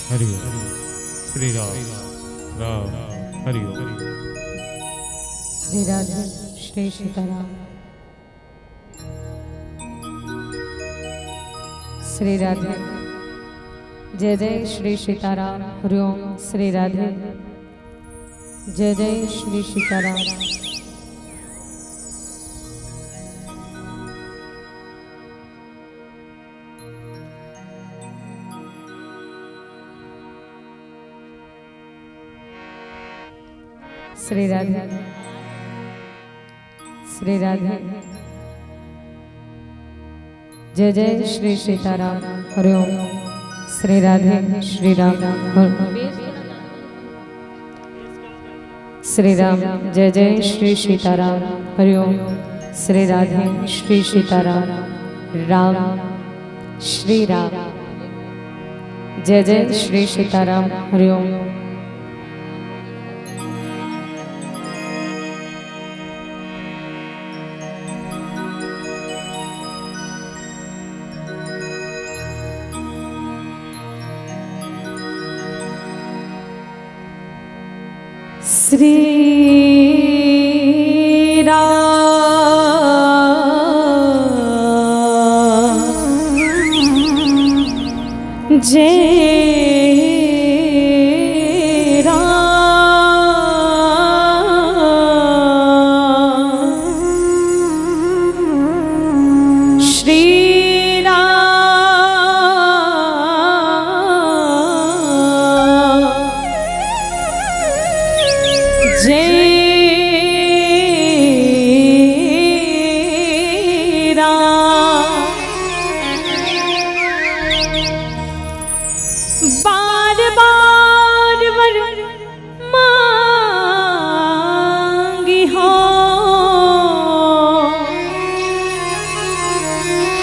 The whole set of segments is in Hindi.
हरि ओम। श्री राम राम हरि ओम। श्री राधे श्री सीताराम। श्री राधे। जय जय श्री सीताराम। हरि ओम। श्री राधे। जय जय श्री सीताराम। श्री राधे। श्री राधे। जय जय श्री सीताराम। हरि ओम। श्री राधे श्री राम। श्री राम। जय जय श्री सीताराम। हरि ओम। श्री राधे श्री सीताराम। राम श्री राम। जय जय श्री सीताराम। हरि ओम। श्री राम। जय राम। श्री बार बार वर मांगी हो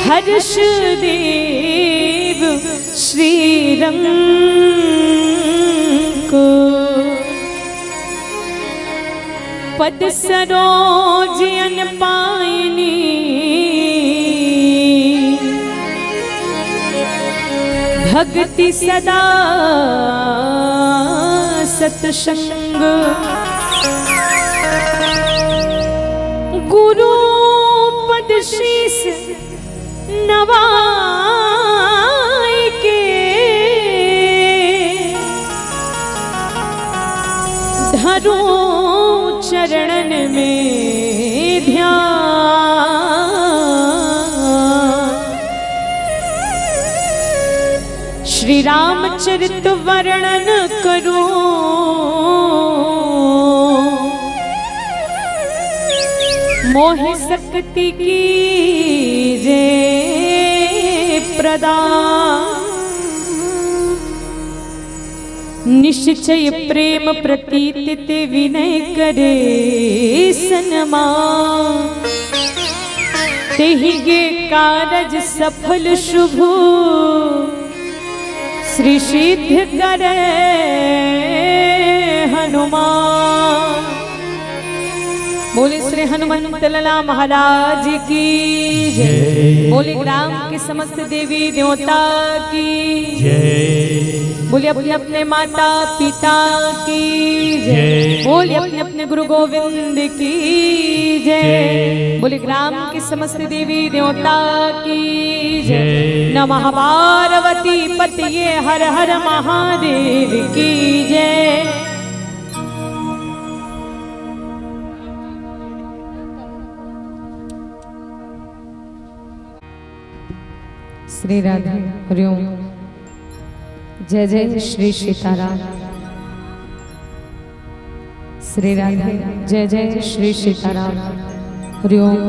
हर्ष देव श्री रंग को पद सरोज अन पायनी भक्ति सदा सत्संग गुरु पद शीस नवाई के धरो चरणन में ध्यान। श्री रामचरित वर्णन करो मोहि शक्ति की जय प्रदान। निश्चय प्रेम प्रतीत विनय करे सन्मान। तेहि गे कारज सफल शुभ श्री सिद्ध करे हनुमान। बोले श्री हनुमंत लाला महाराज की जय। बोले ग्राम के समस्त देवी देवता की जय। बोले अपने अपने माता पिता की जय। बोले अपने अपने गुरु गोविंद की जय। बोले ग्राम के समस्त देवी देवता की जय। नमः पार्वती पतये हर हर महादेव की जय। श्री राधे। हरि ओम। जय जय श्री सीताराम। श्री राधे। जय जय श्री सीताराम। हरि ओम।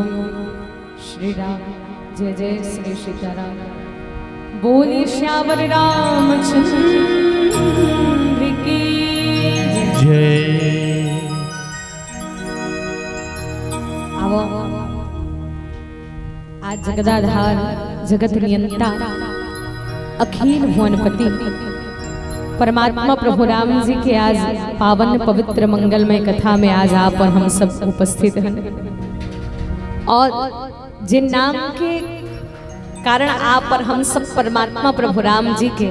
श्री राम। जय जय श्री सीताराम। बोलिए श्यावर रामचंद्र की जय। आवो आज जगदाधार जगत नियंता अखिल भुवनपति परमात्मा प्रभु राम जी के आज पावन पवित्र मंगलमय कथा में आज आप और हम सब उपस्थित हैं। और जिन नाम के कारण आप और हम सब परमात्मा प्रभु राम जी के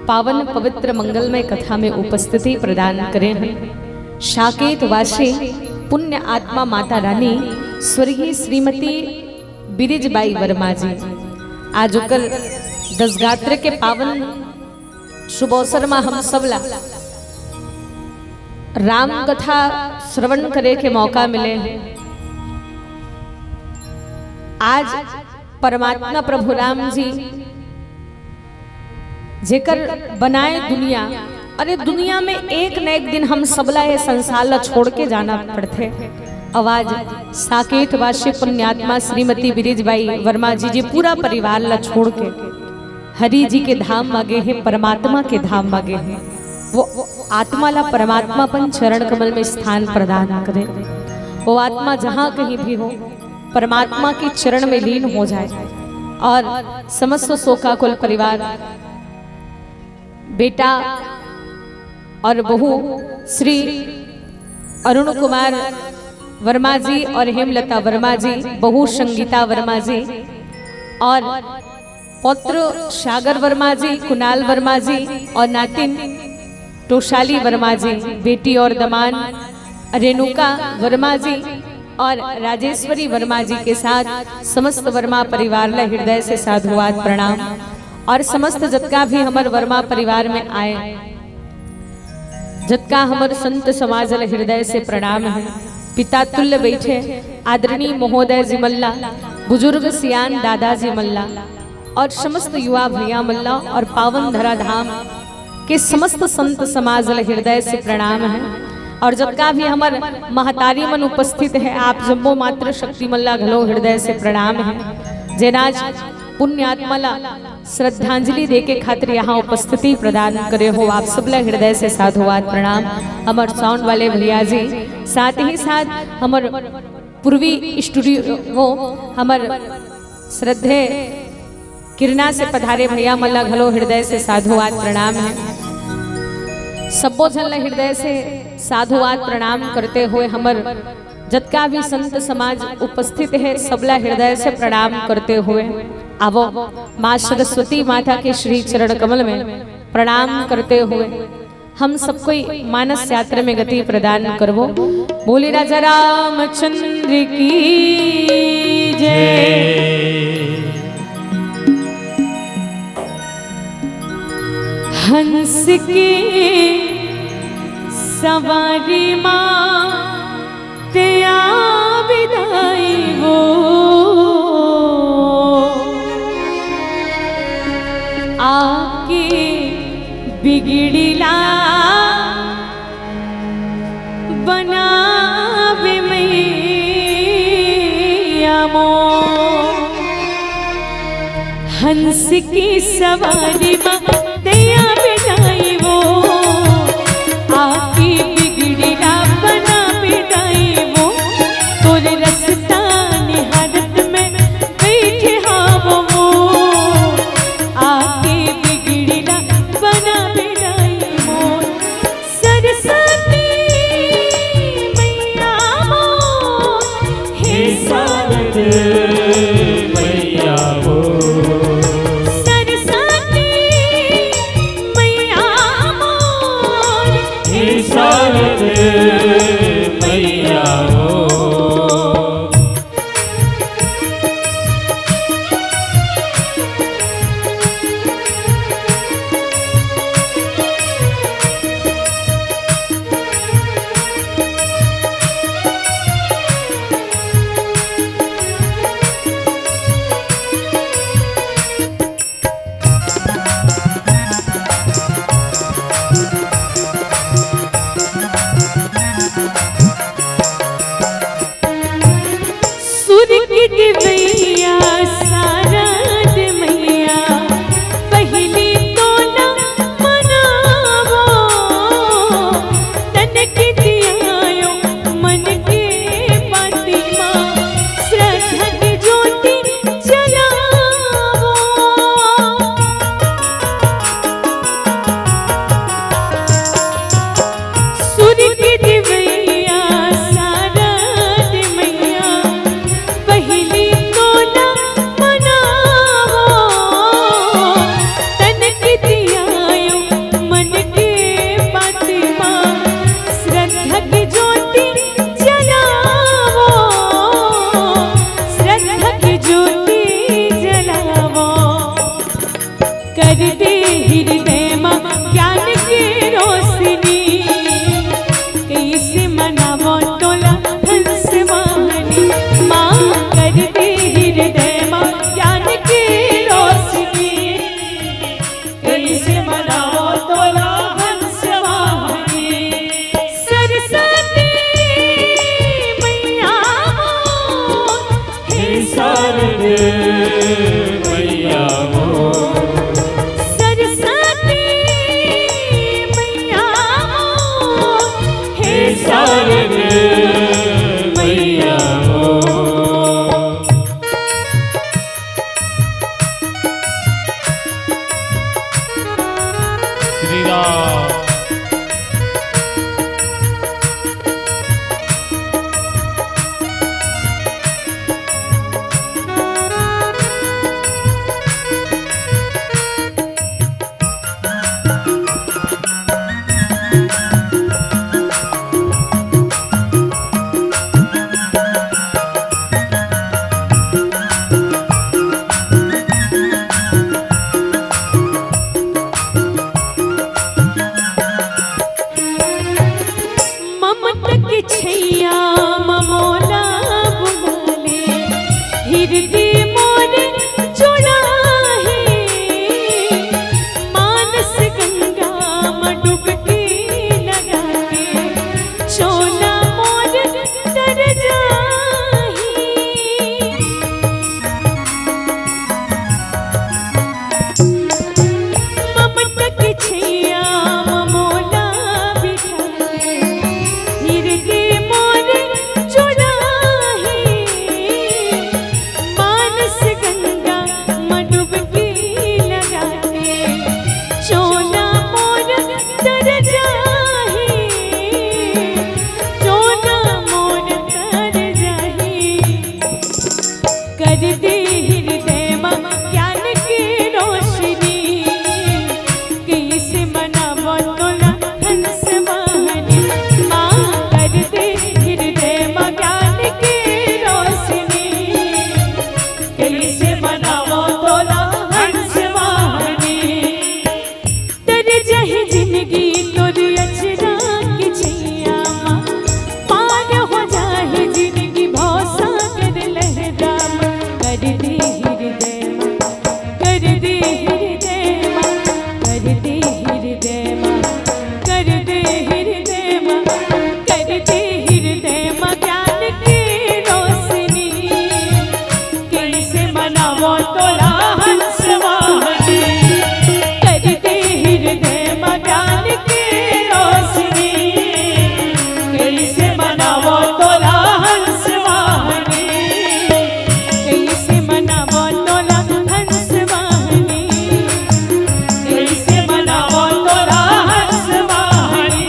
पावन पवित्र मंगलमय कथा में उपस्थिति प्रदान करें हैं साकेत वासी पुण्य आत्मा माता रानी स्वर्गीय श्रीमती बिरिजबाई वर्मा जी। आज ओकर दसगात्र के पावन शुभ अवसर में हम सबला राम कथा श्रवण करे के मौका मिले हैं। आज परमात्मा प्रभु राम जी जेकर बनाए दुनिया, अरे दुनिया में एक न एक दिन हम सबला ये संसार ला छोड़ के जाना पड़ते। आवाज साकेत वासी पुण्यात्मा श्रीमती बिरिजबाई वर्मा जी पूरा परिवार ला छोड़ के हरि जी के धाम मांगे हैं, परमात्मा के धाम मांगे हैं। वो आत्मा ला परमात्मा पन चरण कमल में स्थान प्रदान करे। वो आत्मा जहाँ कहीं भी हो परमात्मा के चरण में लीन हो जाए और समस्त शोकाकुल परिवार बेटा और बहू श्री अरुण कुमार वर्मा जी और हेमलता वर्मा जी, बहू संगीता वर्मा जी और पौत्र सागर वर्मा जी, कुणाल वर्मा जी और नातिन टोशाली वर्मा जी, बेटी और दमान रेणुका वर्मा जी और राजेश्वरी वर्मा जी के साथ समस्त वर्मा परिवार ला हृदय से साधुवाद प्रणाम। और समस्त जतका भी हमर वर्मा परिवार में आए जतका हमर संत समाज ला हृदय से प्रणाम है। पिता तुल्य बैठे आदरणीय महोदय जी मल्ला, बुजुर्ग सियान दादाजी मल्ला और समस्त युवा भैया मल्ला और पावन धरा धाम के समस्त संत समाज ला हृदय से प्रणाम है। और जबका भी हमार महतारी मन उपस्थित है, आप जम्बो मात्र शक्ति मल्ला घलो हृदय से प्रणाम है। जेनाज पुण्यात्मा ला श्रद्धांजलि दे के खातिर यहाँ उपस्थिति प्रदान करे हो, आप सबला हृदय से साधुवाद प्रणाम। हमार साउंड वाले भैया जी, साथ ही साथ हमार पूर्वी स्टूडियो वो हमार श्रद्धे किरणा से पधारे भैया मल्ला घलो हृदय से साधुवाद प्रणाम है। सबो जन हृदय से साधुवाद प्रणाम करते हुए हमर जतका भी संत समाज उपस्थित है सबला हृदय से प्रणाम करते हुए आवो माँ सरस्वती माता के श्री चरण कमल में प्रणाम करते हुए हम सबको मानस यात्रा में गति प्रदान करवो। बोले राजा रामचंद्र की जय। हंस के सवारी माँ तेया विदाई वो आके बिगड़िला बनावे मैया मो। हंस की सवारी माँ तेया विदाई वो आके बिगड़िला बना बिदाई वो। तोरे रस्ता निहारत में बैठे हावो वो आके बिगड़िला बना बिदाई वो। सरस्वती मैया वो हे सरस्वती मैया वो, सरस्वती हृदय में ज्ञान की रोशनी कैसे मनावो तोला हंस वाहनी माँ कर दे हृदय में ज्ञान की रोशनी कैसे मनावो तोला हंस वाहनी सरस्वती मैया हे शारदे मैया हो सरस्वती मैया हे शारदे मैया हो श्री राम ममता की छैया ममोला बुलाले हृदय मोरे जुड़ा है मानस गंगा में डुबकी लगा के चोला मोर तर जाही ममता की छैया ममोला बिठाले हृदय मोरे जुड़ा है मानस गंगा में डुबकी लगा के चोला मोर तर जाही चोला मोर तर जाही कर दे हृदय में ज्ञान की रोशनी कैसे मनावो तोला हंस वाहनी माँ कर दे हृदय में ज्ञान की रोशनी कैसे मनावो तोला हंस वाहनी तर जही जिंदगी तोर अचरा की छैया माँ पार हो जाए जिंदगी भौसा कर लहरा माँ कर दे हृदय माँ कर दे हृदय माँ कर दे हृदय माँ कर दे हृदय माँ कर दे हृदय माँ ज्ञान की रोशनी कैसे मनावो तोला हंस वाहनी कर दे हृदय में ज्ञान की रोशनी कैसे मनावो तोला हंस वाहनी कैसे मनावो तोला हंस वाहनी कैसे मनावो तोला हंस वाहनी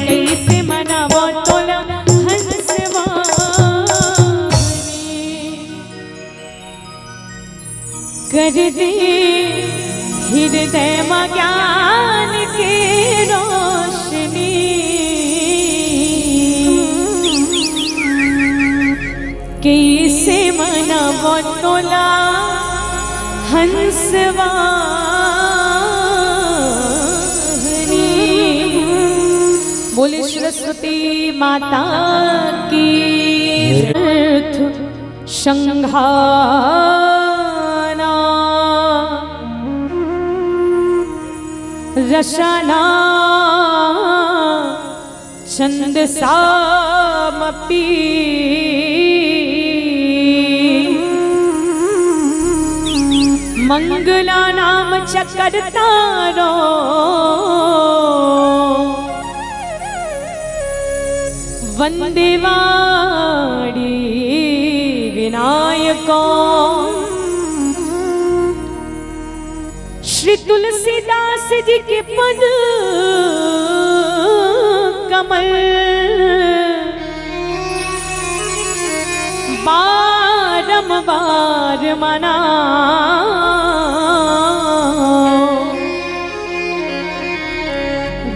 कैसे मनावो तोला हंस वाहनी कर दे हृदय में ज्ञान की रोशनी कैसे मनावो तोला हंस वाहनी बोले सरस्वती माता की संघाना रशना छंद सामपी मंगला नाम चकरतारो वंदे वाणी विनायको श्री तुलसीदास जी के पद कमल बारंबार मना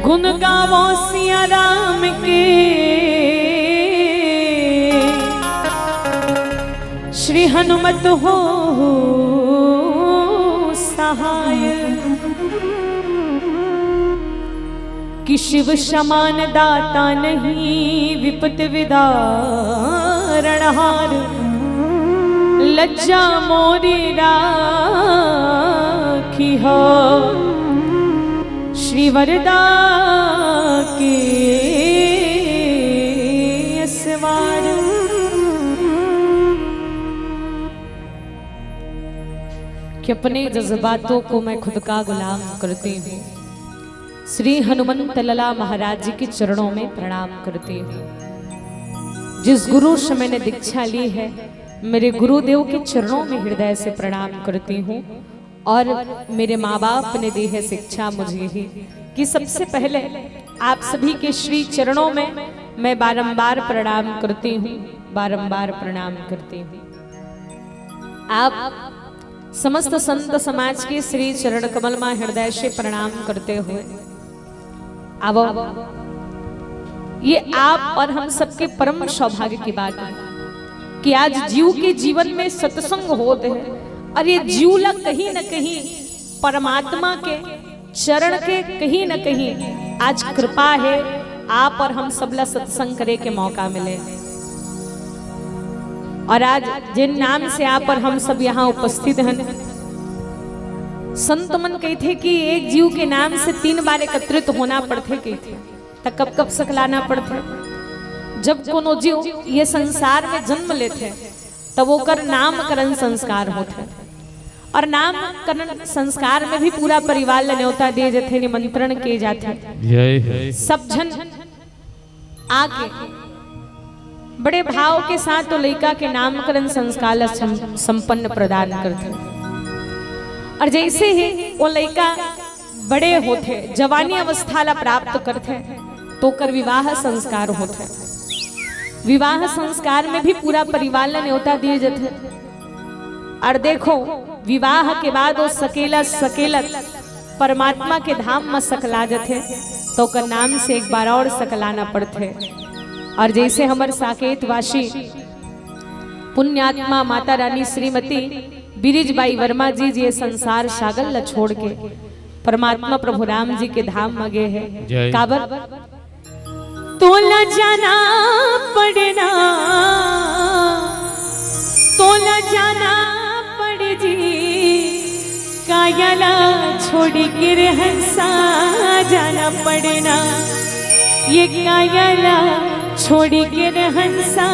गुण गावो सिया राम के श्री हनुमत हो सहाय। कि शिव समान दाता नहीं, विपत विदारणहार, लज्जा मोरी राखी हो, श्री वरदा के असवार। कि अपने जज्बातों को मैं खुद का गुलाम करती हूँ, श्री हनुमंत लला महाराज जी के चरणों में प्रणाम करती हूँ। जिस गुरु से मैंने दीक्षा ली है, मेरे गुरुदेव के चरणों में हृदय से प्रणाम करती हूँ। और मेरे माँ बाप ने दी है शिक्षा मुझे ही कि सबसे पहले आप सभी के श्री चरणों में मैं बारंबार प्रणाम करती हूँ, बारंबार प्रणाम करती हूँ। आप समस्त संत समाज के श्री चरण कमल में हृदय से प्रणाम करते हुए अब ये आप और हम सबके परम सौभाग्य की बात है कि आज जीव के जीवन में सत्संग होते हैं। और ये जीवला कहीं न कहीं परमात्मा के चरण के कहीं न कहीं आज कृपा है, आप और हम सबला सत्संग करे के मौका मिले। और आज जिन नाम से आप और हम सब यहाँ उपस्थित हैं, संत मन कहते कि एक जीव के नाम से 3 बार एकत्रित होना पड़ते, कहते तो कब कब सकलाना पड़ते। जब कोनो जीव ये संसार में जन्म लेते तब वो कर नामकरण संस्कार होते, और नामकरण संस्कार में भी पूरा परिवार न्योता दिए जाते, निमंत्रण किए जाते। सब जन आके बड़े भाव के साथ तो लड़का के नामकरण संस्कार संपन्न प्रदान करते। और जैसे ही वो लड़का बड़े होते, जवानी अवस्था ला प्राप्त करते, तो कर विवाह संस्कार होते। विवाह संस्कार में भी पूरा परिवार न्योता दिए जाते। और देखो विवाह के बाद वो सकेला परमात्मा के धाम में सकला जाते, तो कर नाम से एक बार और सकलाना पड़ते। और जैसे हमारे साकेत वासी पुण्यात्मा माता रानी श्रीमती बिरिजबाई वर्मा जी ये संसार सागल ल छोड़ के परमात्मा प्रभु राम जी के धाम में गए हैं। काबर तोला जाना पड़ना, तोला जाना पड़ जी, कायला छोड़ के हंसा जाना पड़ना, ये कायला छोड़ के हंसा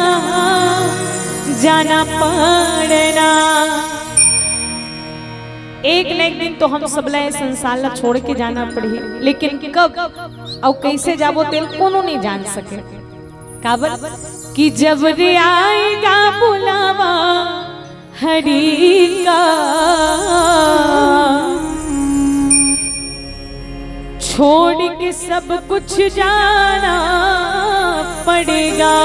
जाना पड़ना। एक न एक दिन तो हम सबला संसार ला छोड़ के जाना पड़ी, लेकिन कब और कैसे जाबो तेल कोनो नहीं जान सके। काबर कि जब रे आएगा बुलावा हरि का, छोड़ के सब कुछ जाना पड़ेगा।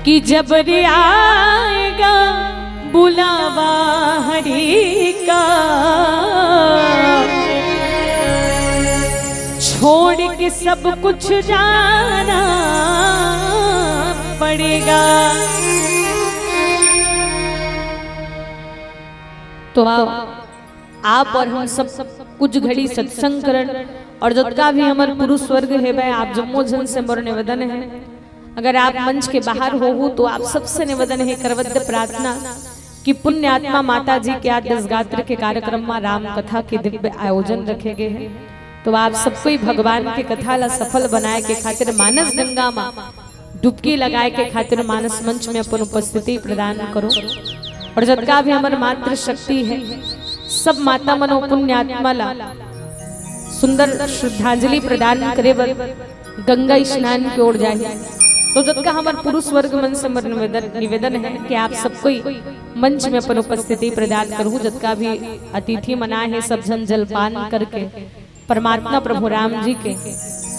कि जब रे आएगा बुलावा हरि का, छोड़ के सब कुछ जाना पड़ेगा। तो आप और हम सब कुछ घड़ी सत्संग करण, और जतका भी हमारे पुरुष वर्ग है भाई, आप जम्मो जन से मोर निवेदन है, अगर आप मंच के बाहर हो तो आप सबसे निवेदन है, करवद्य प्रार्थना कि पुण्य आत्मा माता जी के आज 10 गात्र के कार्यक्रम में राम कथा के दिव्य आयोजन रखे गए हैं। तो आप सबको ही भगवान के कथा ला सफल बनाए के खातिर मानस गंगा में डुबकी लगाए के खातिर मानस मंच में अपन उपस्थिति प्रदान करो। और जतका भी हमारे मातृ शक्ति है, सब माता मनो पुण्य आत्मा ला सुंदर श्रद्धांजलि प्रदान करे बर गंगा स्नान की ओर जाए। तो जबका हमारे पुरुष वर्ग मन से निवेदन है कि आप सबको मंच में अपन उपस्थिति प्रदान करूँ। जबका भी अतिथि मनाए है, सब जन जलपान करके परमात्मा प्रभु राम जी के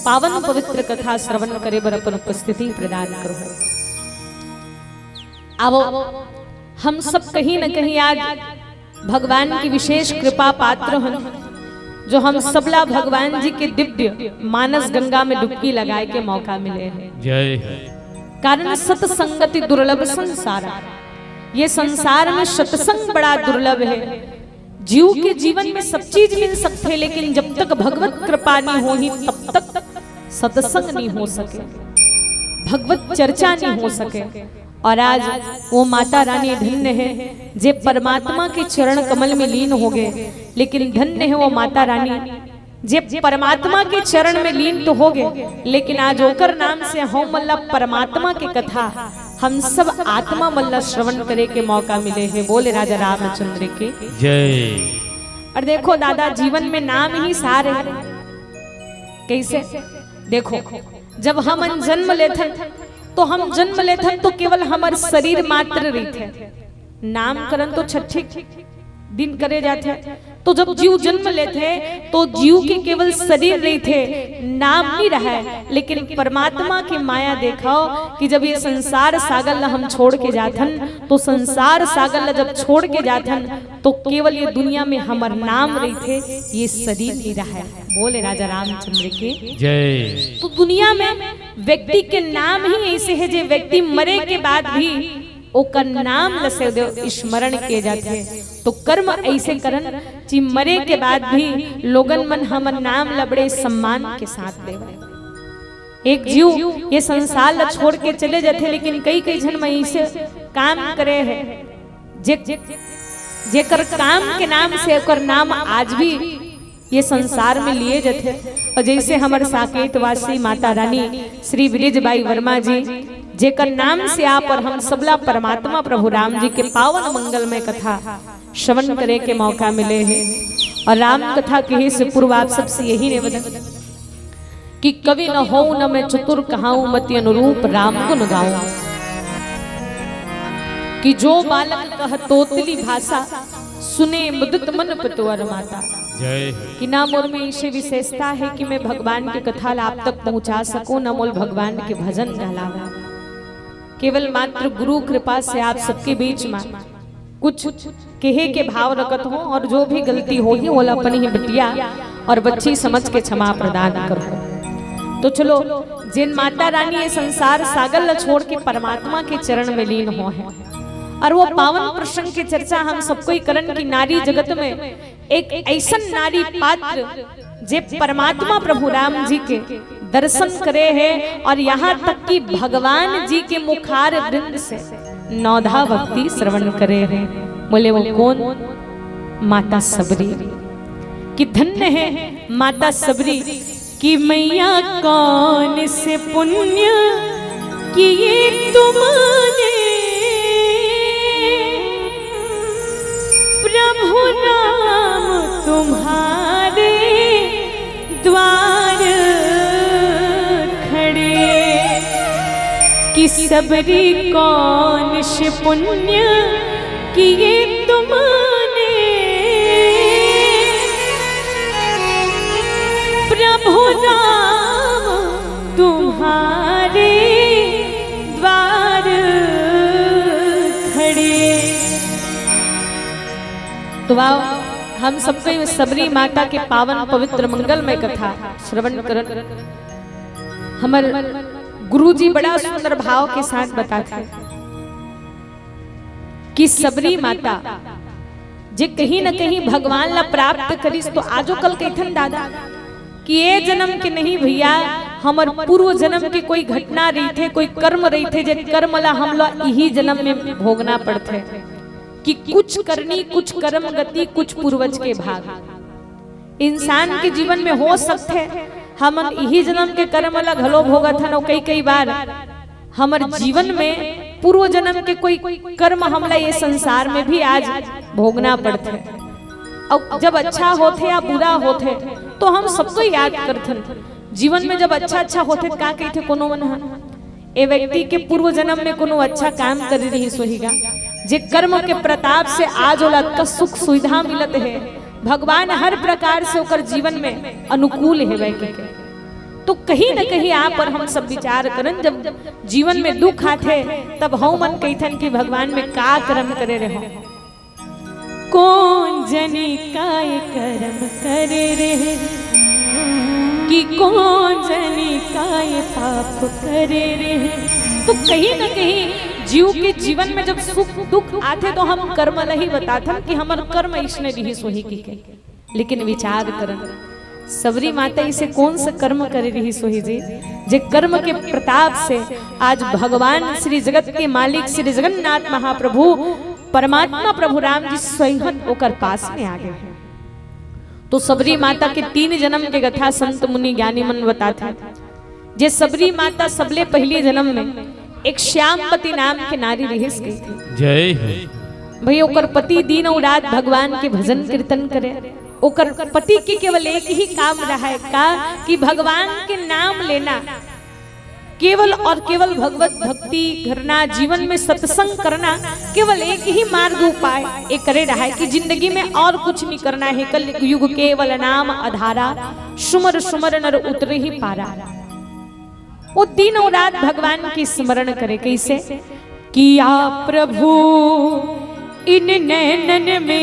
पावन पवित्र कथा श्रवण करे बर अपन उपस्थिति प्रदान करूँ। अब हम सब कहीं न कहीं आज भगवान की विशेष कृपा पात्र हैं, जो हम सबला भगवान जी के दिव्य मानस गंगा में डुबकी लगाए के मौका मिले हैं। जय कारण सत्संगति दुर्लभ संसार, ये संसार में सत्संग बड़ा दुर्लभ है। जीव के जीवन में सब चीज मिल सकते हैं, लेकिन जब तक भगवत कृपा नहीं होगी तब तक सत्संग नहीं हो सके, भगवत चर्चा नहीं हो सके। और आज वो माता रानी धन्य है जे परमात्मा के चरण कमल में लीन हो गए, लेकिन धन्य है वो माता रानी जे परमात्मा के चरण में लीन तो हो गए, लेकिन आज ओकर नाम से हम मल्ला परमात्मा के कथा हम सब आत्मा मल्ला श्रवण करे के मौका मिले हैं। बोले राजा रामचंद्र के जय। और देखो दादा, जीवन में नाम ही सार है। कैसे देखो, जब हम जन्म लेते तो हम जन्म लेते तो केवल हमार शरीर मात्र रहते, नामकरण तो छठी दिन करे जाते। तो जब जीव जन्म लेते तो जीव के केवल शरीर नहीं थे, नाम नहीं रहा है, लेकिन परमात्मा की माया देखो कि जब ये संसार सागर हम छोड़ के जाथन, तो संसार सागर जब छोड़ के जाथन तो केवल ये दुनिया में हमार नाम रही थे, ये शरीर नहीं रहा है। बोले राजा रामचंद्र के जय। तो दुनिया में व्यक्ति के नाम ही ऐसे है जो व्यक्ति मरे के बाद भी ओकर नाम लसे स्मरण किए जाते हैं। तो कर्म ऐसे करन कि मरे के बाद भी लोगन मन हमर नाम लबड़े सम्मान के साथ देवे। एक जीव ये संसार ला छोड़ के चले जाते, लेकिन कई कई जन में ऐसे काम करे है जेकर काम के नाम से ओकर नाम आज भी ये संसार में लिए जाते। और जैसे हमारे साकेतवासी माता रानी श्री ब्रिजबाई वर्मा जी जेकर नाम से आप और हम सबला परमात्मा प्रभु राम जी के पावन मंगलमय कथा श्रवण करे के मौका मिले हैं। और राम कथा कहे से पूर्व आप सबसे यही निवेदन कि कवि न हो न मैं चतुर कहाऊं, मति अनुरूप राम गुण गाऊं। कि जो बालक कह तोतली भाषा, सुने मुदित मन पतुअर माता। कि ना मोर में ऐसी विशेषता है कि मैं भगवान की कथा आप तक पहुंचा सकूं, न मोल भगवान के भजन गलावा। केवल मात्र गुरु कृपा से आप सबके बीच में कुछ कहे के भाव रखत हो, और जो भी गलती होगी वो अपनी ही बिटिया और बच्ची समझ के क्षमा प्रदान करो। तो चलो, जिन माता रानी ये संसार सागर छोड़ के परमात्मा के चरण में लीन हो है, और वो पावन प्रसंग की चर्चा हम सबको ही करन की नारी जगत में एक ऐसा नारी पात्र जे परमात्मा प्रभु राम जी के दर्शन करे हैं, और यहाँ तक कि भगवान जी के मुखार वृंद से नौधा भक्ति श्रवण करे हैं। बोले वो कौन? माता सबरी। कि धन्य है माता सबरी कि मैया कौन से पुण्य किए तुमने, प्रभु नाम तुम्हारे द्वार खड़े। कि सबरी कौन से पुण्य किए तुमने, प्रभु नाम तुम्हारे द्वार खड़े। तो आओ हम सबको सबरी माता के पावन पवित्र मंगलमय कथा श्रवण कर। हमार गुरुजी बड़ा सुंदर भाव के साथ बताते कि सबरी माता जे कहीं न कहीं भगवान ला प्राप्त करिस, तो आजो कल कहथन दादा कि ये जन्म के नहीं भैया, हमार पूर्व जन्म के कोई घटना रही थे, कोई कर्म रही थे, जे कर्म ला हम लोग यही जन्म में भोगना पड़ते। कि कुछ करनी, कुछ कर्म गति, कुछ पूर्वज के भाग इंसान के जीवन में हो सकते। हम यही जन्म के कर्म ला घलो भोगत हन, कई कई बार हमार जीवन में पूर्व जन्म के कोई कर्म हमला ये संसार में भी आज भोगना पड़ते। और जब अच्छा होते या बुरा होते तो हम सबको याद करते। जीवन में जब अच्छा अच्छा होते का कहते कोनो मन ए व्यक्ति के पूर्व जन्म में कोनो अच्छा काम कर रही सोहीगा, जे कर्म के प्रताप से आज ओला सुख सुविधा मिलत है। भगवान हर प्रकार से ओकर जीवन में अनुकूल है व्यक्ति के। तो कहीं न कहीं आप और हम सब विचार करन, जब जीवन में दुख आते तब हम मन कहथन कि भगवान में का कर्म करे रहो। कौन जनी काय कर्म करे रहे, कि कौन जनी काय पाप करे रहे। तो कहीं न कहीं जीव के जीवन में जब सुख दुख आते तो हम कर्म नहीं बताथन कि हमर कर्म इसने रही सोही की के। लेकिन विचार करन सबरी माता इसे कौन सा कर्म करे रही सोही जी, जे कर्म के प्रताप से आज भगवान श्री जगत के मालिक श्री जगन्नाथ महाप्रभु परमात्मा प्रभु राम जी स्वयं होकर पास में आ गए। तो सबरी माता के 3 जन्म के कथा संत मुनि ज्ञानी मन बताते। जे सबरी माता सबले पहले जन्म में एक श्यामपति नाम के नारी रहिस गई थी। जय हो भई ओकर पति दिन और रात भगवान के भजन कीर्तन करे। ओकर पति के केवल एक ही काम रहा है का कि भगवान के नाम लेना, केवल और केवल भगवत भक्ति करना, जीवन में सत्संग करना, केवल एक ही मार्ग उपाय एक करे रहा है कि जिंदगी में और कुछ नहीं करना है। कल युग केवल नाम आधारा, सुमर सुमर नर उतरे ही पारा। वो दिन और रात भगवान की स्मरण करे। कैसे किया प्रभु इन नैनन में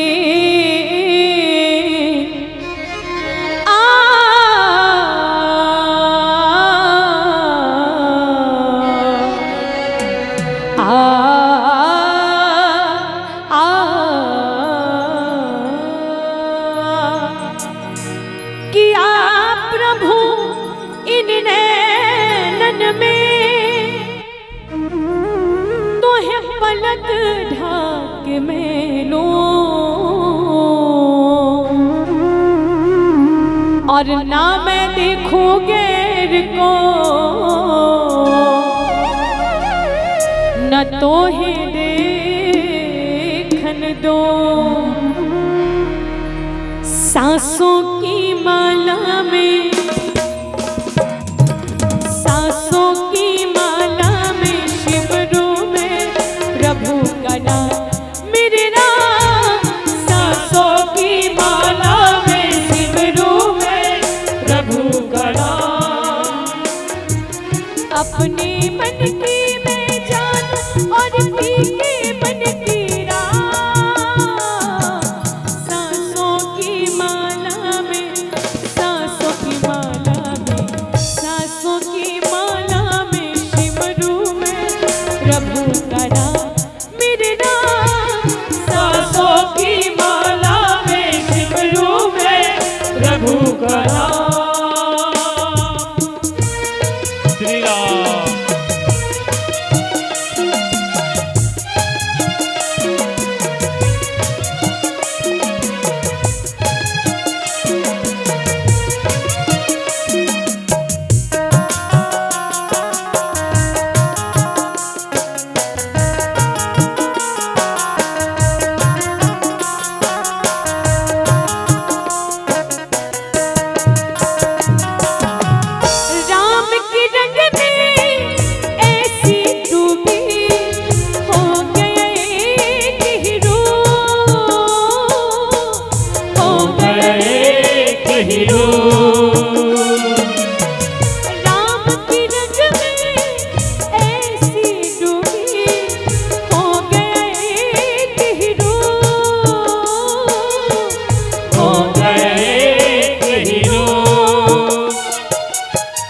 किया प्रभु इन नैनन में तोहे पलक ढाक में लो और ना मैं देखूं गैर को न तोहे देखन दो। सांसों की माला में, सांसों की माला में शिवरू में प्रभु का नाम मेरे नाम। सांसों की माला में शिवरू में प्रभु का नाम। अपने मन की मैं जान और पी के मन की राम। सांसों की माला में, सांसों की माला में, सांसों की माला में शिवरू में प्रभु का नाम मेरे नाम। सांसों की माला में शिवरू में प्रभु का नाम। श्री राम। राम की रंग में ऐसी डूबी हो गए हीरो, हो गए हीरो। राम की रंग में ऐसी डूबी हो गए हीरो, हो गए हीरो।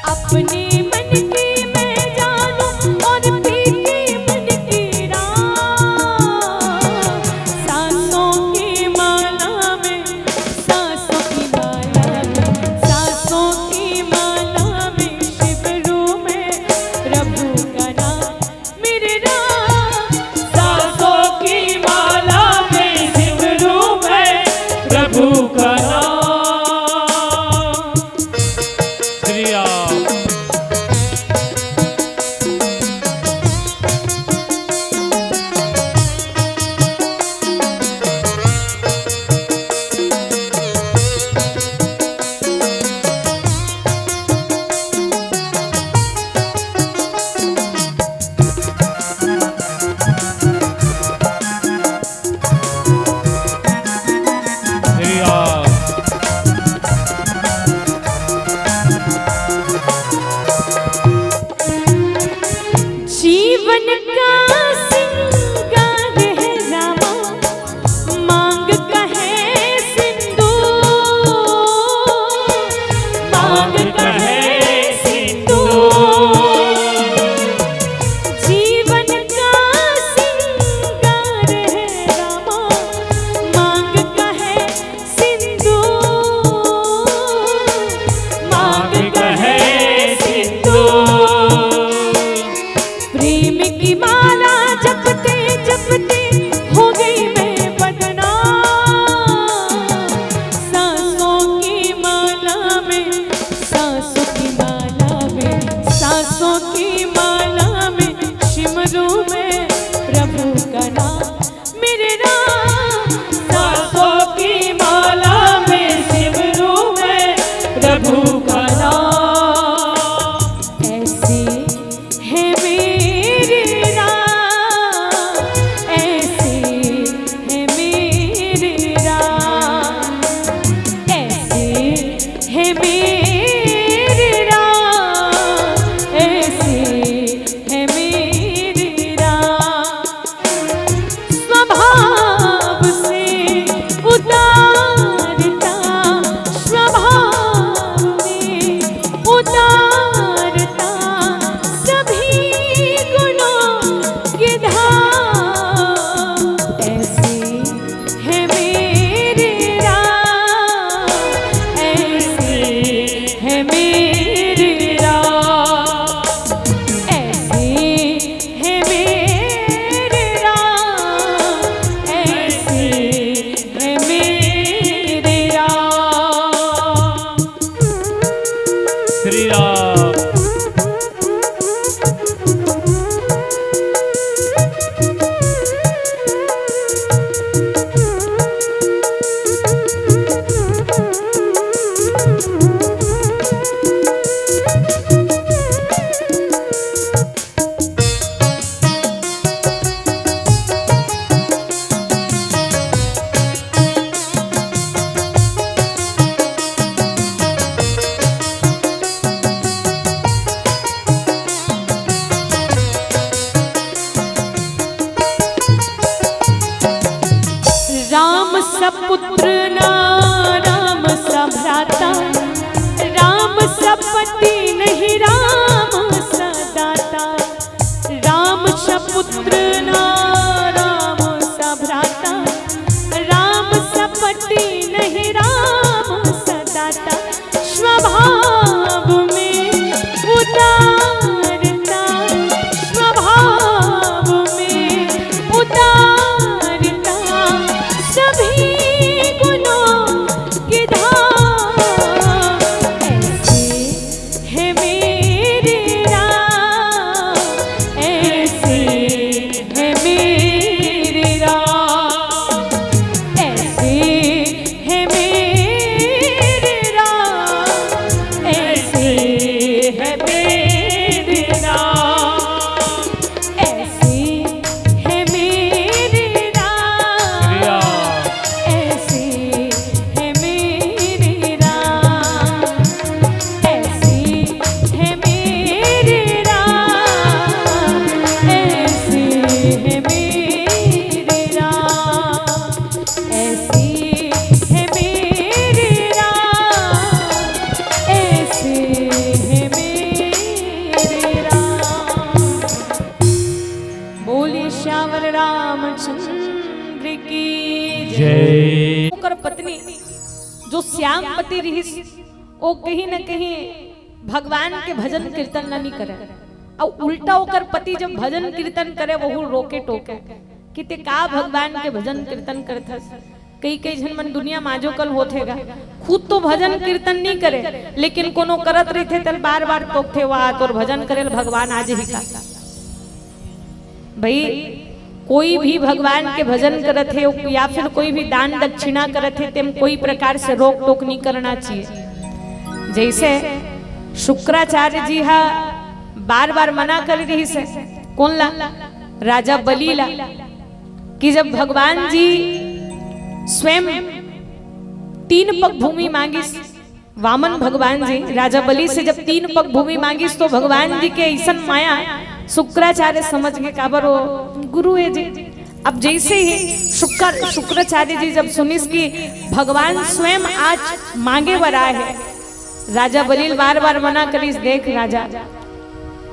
अपने मन की मैं जानूं और पी के मन की राम। सांसों की माला में, सांसों की माला में, सांसों की माला में शिवरू में प्रभु का नाम मेरे नाम। सांसों की माला में शिवरू में प्रभु का नाम। श्री राम। श्री राम। पत्नी जो श्यामपति रही वो कहीं न कहीं भगवान के भजन कीर्तन नहीं करे और उल्टा होकर पति जब भजन कीर्तन करे वो रोके टोके कि ते का भगवान के भजन कीर्तन करता। कई कई जन मन दुनिया माजो कल होतेगा खुद तो भजन कीर्तन नहीं करे लेकिन कोनो करत रही थे तल बार बार टोकते हुआ और भजन करे भगवान आज ही का। भाई कोई भी भगवान के भजन करत है या फिर कोई भी दान दक्षिणा करत है तेम कोई प्रकार से रोक टोक नहीं करना चाहिए। जैसे शुक्राचार्य जी हा बार बार मना कर रही से कौन ला राजा बलि ला कि जब भगवान जी स्वयं 3 पग भूमि मांगिस वामन भगवान जी राजा बलि से जब 3 पग भूमि मांगिस तो भगवान जी के ऐसन माया शुक्राचार्य समझ के काबर वो गुरु है जी। अब जैसे ही शुक्राचार्य जी जब सुनिस कि भगवान स्वयं आज मांगे बरा है राजा बलि बार बार मना करिस देख राजा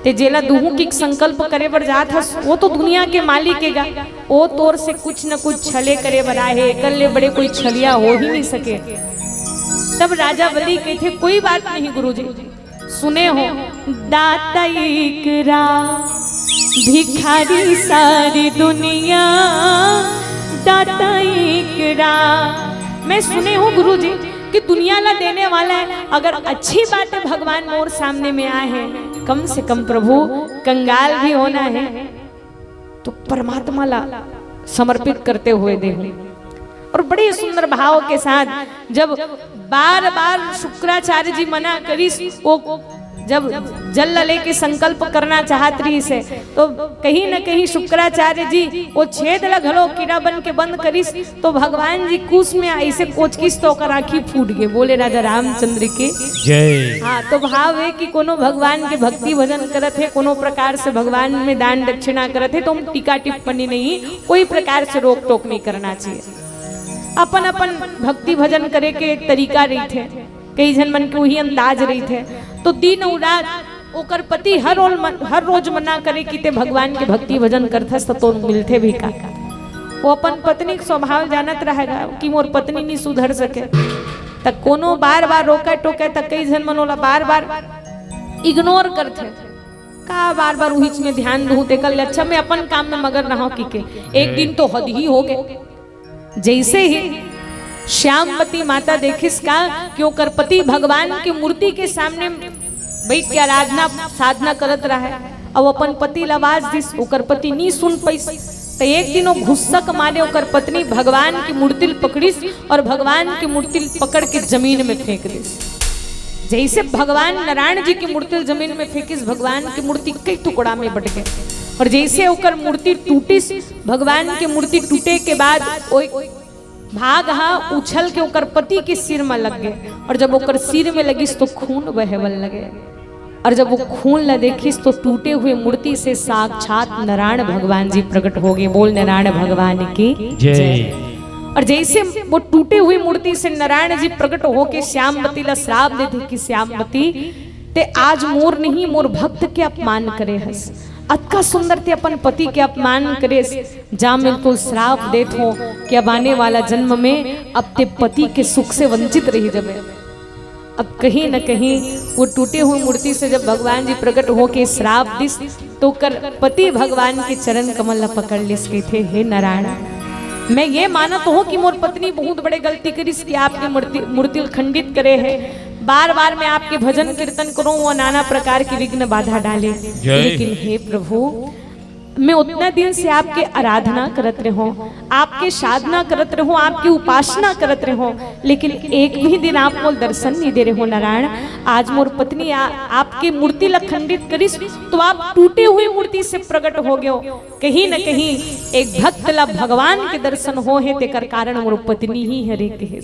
ते जेला दुहू की संकल्प करे बर जात हस वो तो दुनिया के मालिक है वो तोर से कुछ न कुछ छले करे बरा है कर ले बड़े कोई छलिया हो ही नहीं सके। तब राजा बलि कहते कोई बात नहीं गुरुजी सुने हो दाता इकरा भिखारी सारी दुनिया दाता इकरा। मैं सुने हो गुरुजी कि दुनिया ला देने वाला है अगर अच्छी बात है भगवान मोर सामने में आए हैं कम से कम प्रभु कंगाल भी होना है तो परमात्मा ला समर्पित करते हुए देखो। और बड़े सुंदर भाव के साथ जब बार बार शुक्राचार्य जी मना करी वो जब जल लेके संकल्प करना चाहत रही से तो कहीं न कहीं शुक्राचार्य जी वो छेद लगलो कीड़ा बन के बंद करिस तो भगवान जी कुश में ऐसे कोचकिस तो कर आँखी फूट गए। बोले राजा रामचंद्र के जय। हाँ तो भाव है कि कोनो भगवान के भक्ति भजन करत है कोनो प्रकार से भगवान में दान दक्षिणा करत है तो हम टीका टिप्पणी नहीं कोई प्रकार से रोक टोक नहीं करना चाहिए। अपन अपन भक्ति भजन करे के एक तरीका रही थे कई जन मन के वही अंदाज रही थे तो दिन और रात ओकर पति हर रोज मना करे कि ते भगवान के भक्ति भजन करथस तो मिलते भी का। वो अपन पत्नी के स्वभाव जानत रहेगा कि मोर पत्नी नहीं सुधर सके तक कोनो बार बार रोके टोके तक कई जन मनोला बार बार इग्नोर करते का बार बार उहिच में ध्यान दूं ते कल अच्छा मैं अपन काम में मगर रहा कि के एक दिन तो हद ही हो गए। जैसे ही श्यामवती माता देखिस का कि ओकर पति भगवान की मूर्ति के सामने बैठ के आराधना साधना करत रहा है अब अपन पति आवाज दिस ओकर पति नहीं सुन पैस तो एक दिन वो घुस्सक मारे ओकर पत्नी भगवान की मूर्ति पकड़िस और भगवान की मूर्ति पकड़ के जमीन में फेंक दिस। जैसे भगवान नारायण जी की मूर्ति जमीन में फेंकिस भगवान की मूर्ति कई टुकड़ा में बट गए और जैसे ओकर मूर्ति टूटिस भगवान की मूर्ति टूटे के बाद भाग उछल के ओकर पति के सिर में लग गए और जब ओकर सिर में लगिस तो खून बहेवल लगे और जब वो खून ला देखिस तो टूटे हुए मूर्ति से साक्षात नारायण भगवान जी प्रकट हो गए। बोल नारायण भगवान की जय। और जैसे वो टूटे हुए मूर्ति से नारायण जी प्रकट हो के श्यामवती ला श्राप दे थे कि श्यामवती ते आज मोर नहीं मोर भक्त के अपमान करे हस अतका सुंदर थे अपन पति के अपमान करे जा मिल तो श्राप देत हो कि अब आने वाला जन्म में अब ते पति के सुख से वंचित रही जबे। अब कहीं न कहीं वो टूटे हुए मूर्ति से जब भगवान जी प्रकट हो के श्राप दिस तो कर पति भगवान के चरण कमल पकड़ लिस के थे हे नारायण मैं ये मानत हूँ कि मोर पत्नी बहुत बड़े गलती करिस कि आपकी मूर्ति खंडित करे है बार बार मैं आपके भजन कीर्तन करूं वो नाना प्रकार की विघ्न बाधा डाले लेकिन हे प्रभु मैं उतना दिन से आपके आराधना करत रहो आपके साधना करत रहो आपकी उपासना करत रहो लेकिन एक भी दिन आप मोर दर्शन नहीं दे रहे हो नारायण। आज मोर पत्नी आपके मूर्ति ला खंडित करिस तो आप टूटे हुए मूर्ति से प्रकट हो गए कहीं न कहीं एक भक्त ला भगवान के दर्शन हो है तेकर कारण मोर पत्नी ही हरे के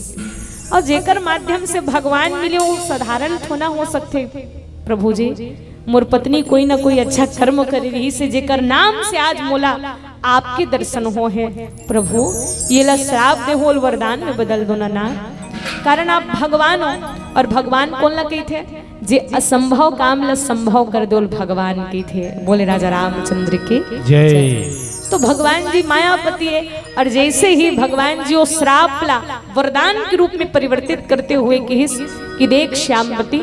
और जेकर माध्यम से भगवान मिले वो साधारण थोड़ा हो सकते प्रभु जी मोर पत्नी कोई ना कोई अच्छा कर्म करे रही से जेकर नाम से आज मोला आपके दर्शन हो है प्रभु ये ला श्राप दे हो वरदान में बदल दो ना कारण आप भगवान हो और भगवान कौन ला कही थे जे असंभव काम ला संभव कर दो भगवान की थे। बोले राजा रामचंद्र के जय। तो भगवान जी मायापति है, और जैसे ही भगवान जी वो श्राप ला वरदान के रूप में परिवर्तित करते हुए कि देख श्यामपति,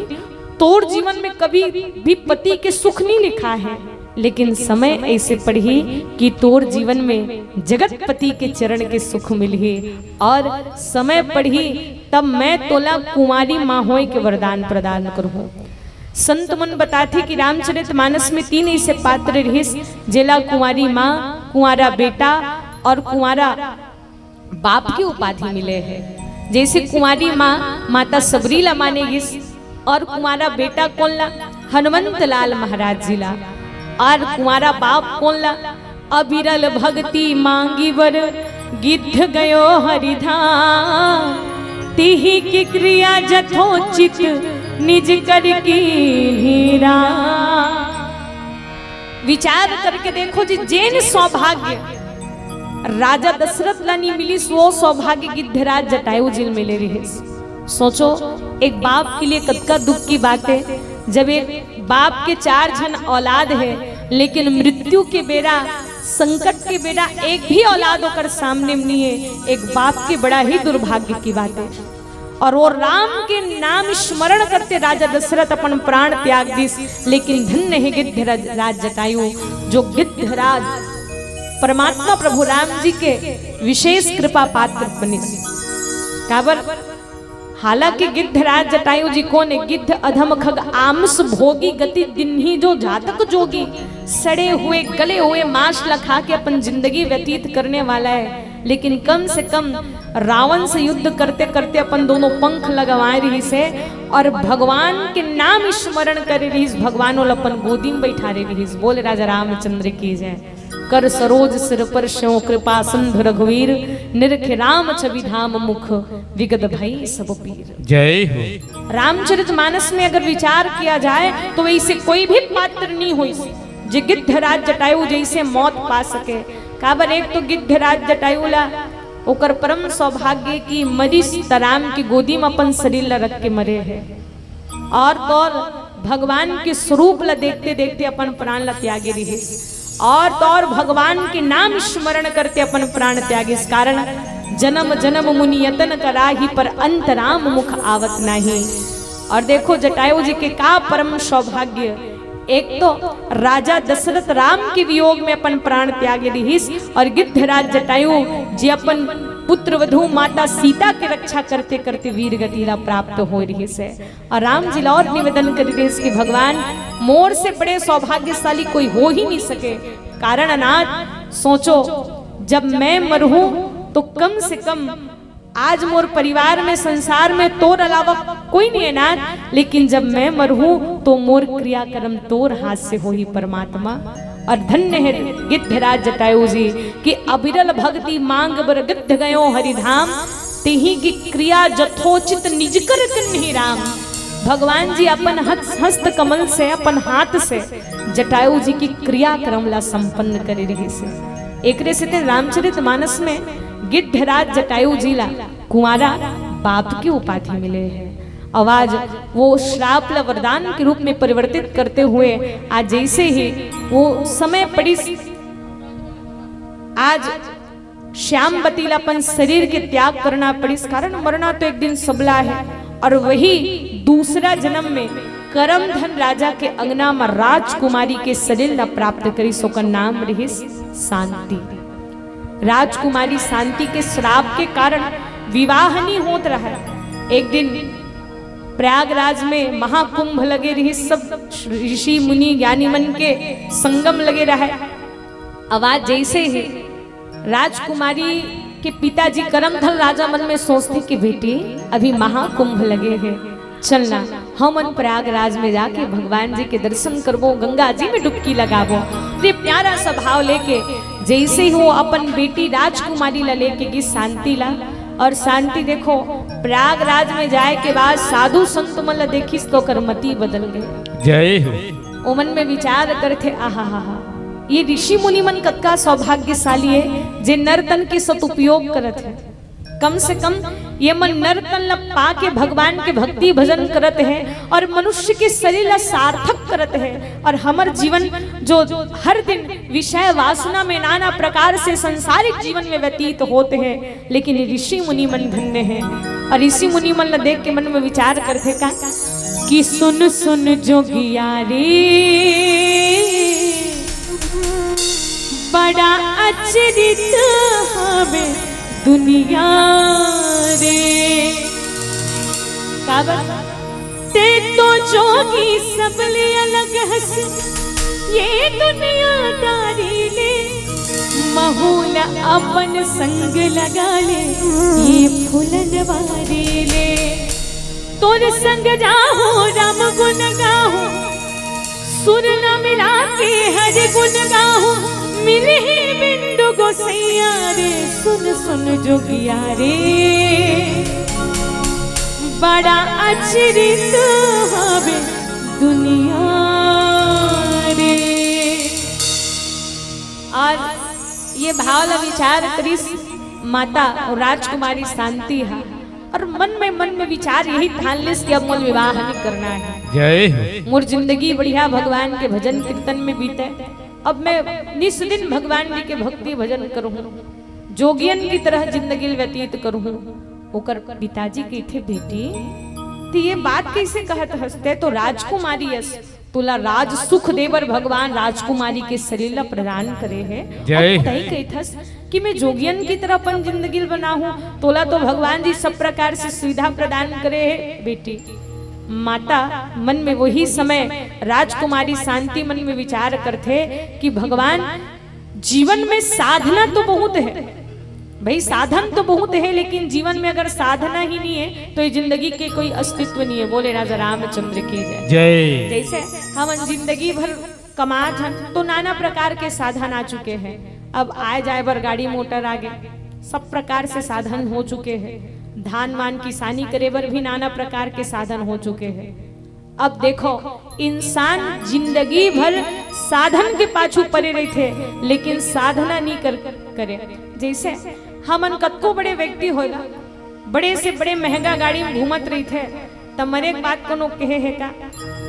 तोर जीवन में कभी भी पति के सुख नहीं लिखा है, लेकिन समय ऐसे पढ़ी कि तोर जीवन में जगतपति के चरण के सुख मिली, और समय पढ़ी तब मैं तोला कुंवारी माँ होय के वरदान प्रदान करूँ। संत मन बताते कि रामचरितमानस में 3 ऐसे पात्र रहे, जेला कुंवारी माँ, कुंवारा बेटा और कुंवारा बाप की उपाधि मिले हैं। जैसे कुंवारी माँ माता सबरीला माने गिस, और कुंवारा बेटा कौन ला, हनुमंत लाल महाराज जी ला, और कुंवारा बाप कौन ला, अबिरल भक्ति मांगी वर गिद्ध गयो हरिधाम, तिही की क्रिया जथोचित निज कर की हीरा। विचार करके देखो जी, जेन सौभाग्य राजा दशरथ ला नहीं मिली, वो सौभाग्य गिद्धराज जटायु जी मिले रहे। सोचो एक बाप के लिए कतका दुख की बात है, जब एक बाप के 4 जन औलाद है, लेकिन मृत्यु के बेरा, संकट के बेरा एक भी औलाद होकर सामने नहीं है, एक बाप के बड़ा ही दुर्भाग्य की बात है। और वो राम के नाम स्मरण करते राजा दशरथ अपन प्राण त्याग दिस, लेकिन धन्य है गिद्धराज जटायु, जो गिद्धराज परमात्मा प्रभु राम जी के विशेष कृपा पात्र बने। काबर हालांकि गिद्धराज जटायु जी कौन है, गिद्ध अधम खग आमस भोगी गति दिन्ही जो जातक जोगी, सड़े हुए गले हुए मांस लखा के अपन जिंदगी व्यतीत करने वाला है, लेकिन कम से कम रावण से युद्ध करते करते अपन दोनों पंख लगवाए रही से, और भगवान के नाम स्मरण कर रही, भगवान और अपन गोदी में बैठा रही। बोले राजा रामचंद्र की जय। कर सरोज सिर पर स्यों कृपा सिंधु रघुवीर, निरख राम छवि धाम मुख विगत भई सब पीर। जय हो। रामचरितमानस में अगर विचार किया जाए तो वैसे कोई भी पात्र नहीं हुई जे गिद्धराज जटायु जैसे मौत पा सके। काबर एक तो गिद्धराज जटायु ला ओकर परम सौभाग्य की मरी सीताराम की गोदी में अपन शरीर ला रख के मरे है, और तो भगवान के स्वरूप ला देखते देखते अपन प्राण ला त्यागे रहे, और तो और भगवान के नाम स्मरण करते अपन प्राण त्यागे। इस कारण जन्म जन्म मुनि यतन कराही, पर अंत राम मुख आवत नहीं। और देखो जटायु जी के का परम सौभाग्य, एक तो राजा दशरथ राम के वियोग में अपन प्राण त्यागे रहीस, और गिद्धराज जटायु जी अपन पुत्र वधु माता सीता के रक्षा करते करते वीर गतिला प्राप्त हो रही से। और राम जी और निवेदन कर रहे कि भगवान मोर से बड़े सौभाग्यशाली कोई हो ही नहीं सके। कारण अनाथ सोचो, जब मैं मरूं तो कम से कम आज मोर परिवार में संसार में तोर अलावा कोई नहीं है ना, लेकिन जब मैं मरूं तो मोर क्रियाक्रम तोर हाथ से हो ही परमात्मा। और धन्य है गिद्धराज जटायु जी कि अबिरल भक्ति मांग बर गिद्ध गयो हरिधाम, तिही की क्रिया जथोचित निज कर कन्ही राम। भगवान जी अपन हस्त कमल से अपन हाथ से जटायु जी की क्रियाक्रम ला संपन्न करे रही से। एक से रामचरितमानस में गिद्धराज जटायु जी ला कुंवारा बाप की उपाधि मिले हैं। आवाज वो श्राप ला वरदान के रूप में परिवर्तित करते हुए आज जैसे ही वो समय पड़ी, आज श्यामवती ला अपन शरीर के त्याग करना पड़ी, कारण मरना तो एक दिन सबला है। और वही दूसरा जन्म में करमधन राजा के अंगना में राजकुमारी के शरीर ला प्राप्त करी, सोका नाम रही शांति। राजकुमारी शांति के श्राप के कारण विवाह नहीं होत रहा। एक दिन प्रयागराज में महाकुंभ लगे रही, सब ऋषि मुनि ज्ञानी मन के संगम लगे रहा। आवाज जैसे ही राजकुमारी के पिताजी करमधन राजा मन में सोचते कि बेटी अभी महाकुंभ लगे हैं, चलना हम प्रयागराज में जाके भगवान जी के दर्शन करबो, गंगा जी में डुबकी लगाबो। ये प्यारा सा भाव लेके जैसे ही वो अपन बेटी राजकुमारी ला लेके गई शांति ला, और शांति देखो प्रयागराज में जाए के बाद साधु संत मन देखिस तो करमती बदल गए। जय हो। ओ मन में विचार करते आहा हा, ये ऋषि मुनि मन कतका सौभाग्यशाली है जे नर्तन के सदुपयोग करत है। कम से कम ये मन नर तन पा के भगवान के भक्ति भजन करत है और मनुष्य के शरीर ला सार्थक करत है। और हमार जीवन जो हर दिन विषय वासना में नाना प्रकार से संसारिक जीवन में व्यतीत होते हैं, लेकिन ऋषि मुनि मन धन्य है। और ऋषि मुनि मन देख के मन में विचार करते का कि सुन सुन जोगिया रे बड़ा अचरित हवे दुनिया रे। ते तो जोगी सबले अलग हंस ये दुनियादारी ले, महूल अपन संग लगा ले ये फुलनवारी ले। तोर संग जाहो राम गुण गाहो, सुर न मिला के हर गुण गाहो, मिले बिंदु गोसैया रे। सुन सुन जोगिया रे बड़ा अचरित हवे दुनिया रे। और ये भाव विचार करिस माता और राजकुमारी शांति है, और मन में विचार यही ठान लिस कि अब मोल विवाह नहीं करना है। जय मोर जिंदगी बढ़िया भगवान के भजन कीर्तन में बीते, अब मैं निस दिन भगवान जी के भक्ति भजन करूँ, जोगियन की तरह जिंदगी व्यतीत करूँ। ओकर पिताजी के थे बेटी तो ये बात कैसे कहत हंसते, तो राजकुमारी यस तुला राज सुख देवर भगवान राजकुमारी के शरीर प्रदान करे है। जय कहथस कि मैं जोगियन की तरह अपन जिंदगी बनाऊं, तोला तो भगवान जी सब प्रकार से सुविधा प्रदान करे है बेटी। माता मन में वही समय राजकुमारी शांति मन में विचार करते कि भगवान जीवन में साधना तो बहुत है भाई, साधन तो बहुत है, लेकिन जीवन में अगर साधना ही नहीं है तो ये जिंदगी के कोई अस्तित्व नहीं है। बोले राजा रामचंद्र की जय। जैसे हम जिंदगी भर कमात हैं तो नाना प्रकार के साधन आ चुके हैं, अब आए जाए बर गाड़ी मोटर आगे सब प्रकार से साधन हो चुके हैं, धान मान किसानी करे बर भी नाना प्रकार के साधन हो चुके हैं। अब देखो इंसान जिंदगी भर साधन के पाछू पड़े रहे थे, लेकिन साधना नहीं करे। जैसे हमन कतको बड़े व्यक्ति होगा, बड़े से बड़े महंगा गाड़ी में घूमत रही थे, तब मरे एक बात को कहे है का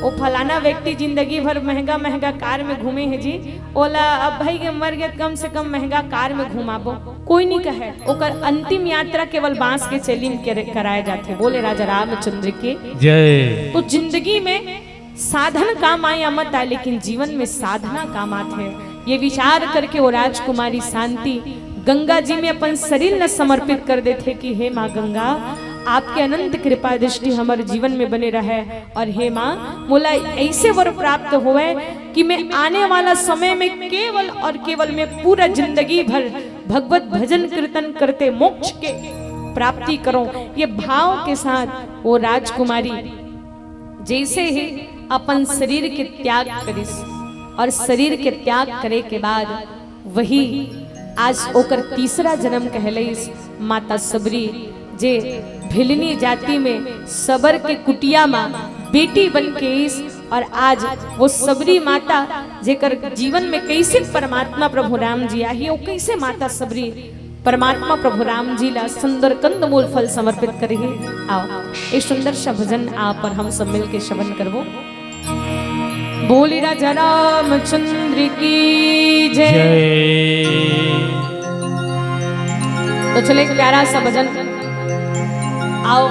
वो फलाना व्यक्ति जिंदगी भर महंगा महंगा कार में घूमे है जी, ओला अब भाई के मर गए कम से कम महंगा कार में घुमाबो, कोई नहीं कहे। ओकर अंतिम यात्रा केवल बांस के चैली में कराए जाते। बोले राजा रामचंद्र के जय। तो जिंदगी में साधन काम आए मत आए, लेकिन जीवन में साधना काम आते है। ये विचार करके वो राजकुमारी शांति गंगा जी में अपन शरीर न समर्पित कर देते कि हे माँ गंगा, आपके अनंत कृपा दृष्टि हमारे जीवन में बने रहे, और हे माँ मोला ऐसे वर प्राप्त होए कि मैं आने वाला समय में केवल और केवल मैं पूरा जिंदगी भर भगवत भजन कीर्तन करते मोक्ष के प्राप्ति करूं। ये भाव के साथ वो राजकुमारी जैसे ही अपन शरीर के त्याग करिस, और शरीर के त्याग करे के बाद वही आज ओकर तीसरा जन्म कहलइस माता सबरी, जे भिलनी जाति में सबर के कुटिया माँ बेटी बन के इस, और आज वो सबरी माता जेकर जीवन में कैसे परमात्मा प्रभु राम जी आई, वो कैसे माता सबरी परमात्मा प्रभु राम जी ला सुंदर कंद मूल फल समर्पित करे। आओ एक सुंदर सा भजन आप और हम सब मिल के श्रवण करबो। बोली राजा रामचंद्र की जय। तो चले एक प्यारा सा भजन आओ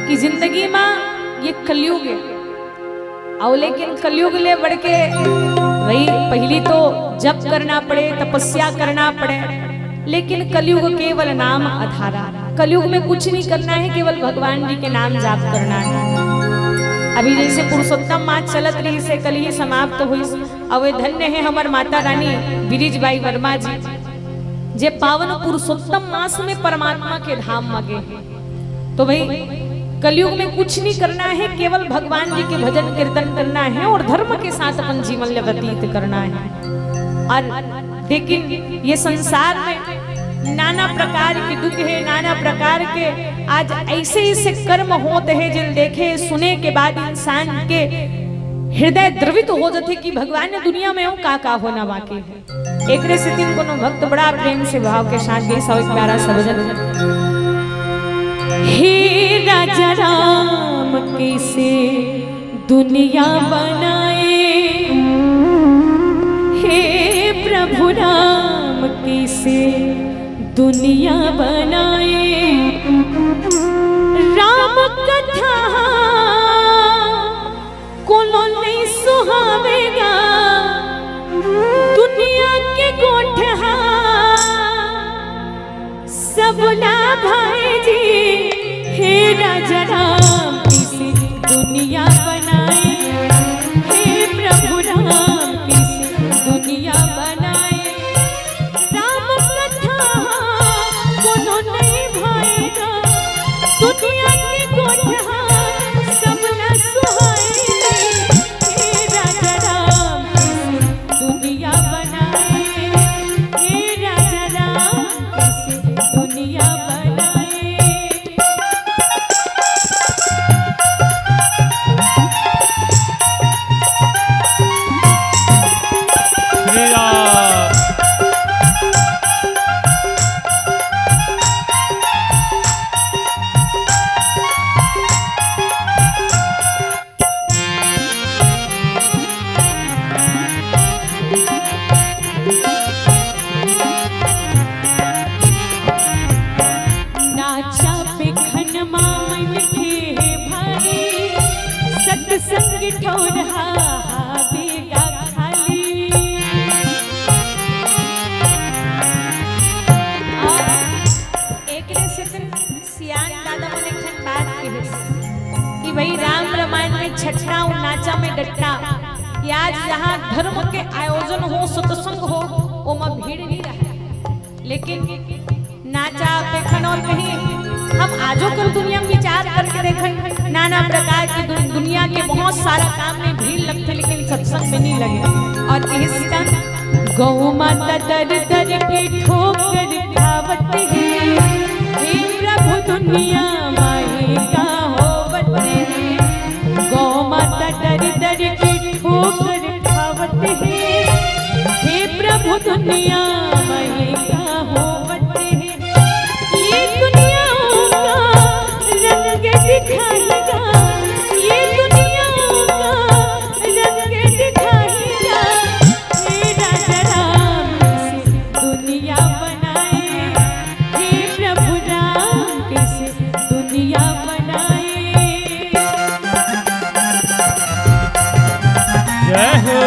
कि जिंदगी में ये कलयुग है आओ, लेकिन कलयुग ले बढ़ के वही पहली तो जप करना पड़े, तपस्या करना पड़े, लेकिन कलयुग केवल नाम आधारा। कलयुग में कुछ नहीं करना है, केवल भगवान जी के नाम जाप करना है। अभी जैसे पुरुषोत्तम मास चलत रही से कल ही समाप्त हुई, अवे धन्य है हमार माता रानी बिरिजबाई वर्मा जी, जे पावन पुरुषोत्तम मास में परमात्मा के धाम मांगे हैं। तो भाई कलयुग में कुछ नहीं करना है, केवल भगवान जी के भजन कीर्तन करना है और धर्म के साथ अपन जीवन व्यतीत करना है। और लेकिन ये संसार में नाना प्रकार के दुख है, नाना प्रकार के आज ऐसे ऐसे कर्म होते हैं जिन देखे सुने के बाद इंसान के हृदय द्रवित हो जाते कि भगवान ने दुनिया में हो का होना बाकी है। एक से तीन कोनो भक्त बड़ा प्रेम से भाव के साथ ये सब प्यारा सा भजन हे राजा राम कैसे दुनिया बनाए, हे प्रभु राम कैसे दुनिया बनाए। राम कथा कोनो नहीं सुहावेगा, दुनिया के गोठहा सब ना भाई जी। हे राजा राम कैसे दुनिया बनाए, हे प्रभु राम कैसे दुनिया बनाए। राम कथा कोनो नहीं भाएगा, दुनिया के गोठहा सब ना सुहाए। हे राजा राम कैसे दुनिया बनाए, हे राजा राम कैसे दुनिया बनाए। श्री राम। नाचा बिखन मामन के भाई, सत्संग ठोरहा बेगा खाली। और एक सियान दादा मन एक ठन बात कहे कि भाई राम रामायण में छठना और नाचा में डट्टा कि आज यहाँ धर्म के आयोजन हो, सत्संग हो, ओमा भीड़ नहीं रहा। लेकिन नाचा देखन और कहीं हम आजो कल दुनिया में विचार करके देखें, नाना प्रकार की दुनिया के बहुत सारा काम में भीड़ लगते लेकिन सत्संग में नहीं लगे। और इस तरह गौ माता दर दर के ठोकर खावत है, हे प्रभु दुनिया माई का होवत है। गौ माता दर दर के ठोकर खावत है, हे प्रभु दुनिया माई का होवत है। ये दुनिया का रंग दिखाएगा, ये दुनिया का रंग दिखाएगा। हे राजा राम कैसे दुनिया बनाए, हे प्रभु राम कैसे दुनिया बनाए। जय हो।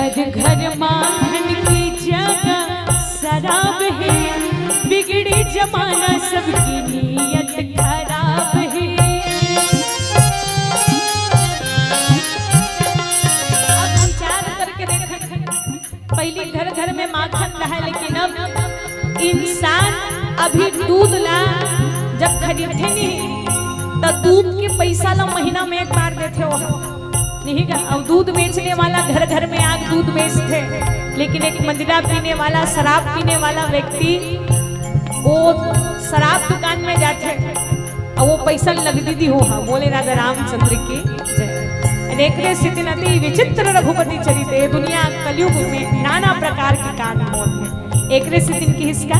घर घर माखन की जगह शराब है, बिगड़ी जमाना सबकी नीयत खराब है। अब विचार करके देखें, पहले घर घर में माखन रहा, लेकिन अब इंसान अभी दूध ला जब खरीदते नहीं तो दूध के पैसा ला महीना में एक बार देते हो नहीं का। अब दूध बेचने वाला घर घर में आग दूध बेचते, लेकिन एक मदिरा पीने वाला, शराब पीने वाला व्यक्ति वो शराब दुकान में जाते और वो पैसा लगती दी हो। बोले राजा रामचंद्र की जय। एक स्थिति नदी विचित्र रघुपति चरिते, दुनिया कलयुग में नाना प्रकार के कांड होते हैं। एक स्थिति की हिस्सा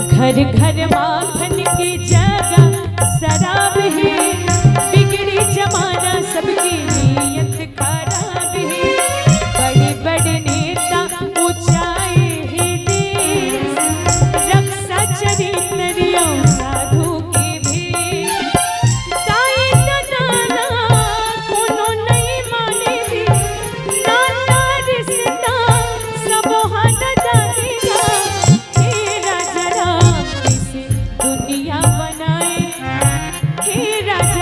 घर घर माखन की जगह शराब है, बिगड़ी जमाना सबकी नीयत खराब है। बड़े बड़े नेता ऊंचाए है देश, रक्षा चरित्रियों साधु के भी। ताई दाना कोनो नहीं माने दी, नाता रिश्ता सब हाथ डालेगा। हे राजा राम कैसे दुनिया बनाए, हे राजा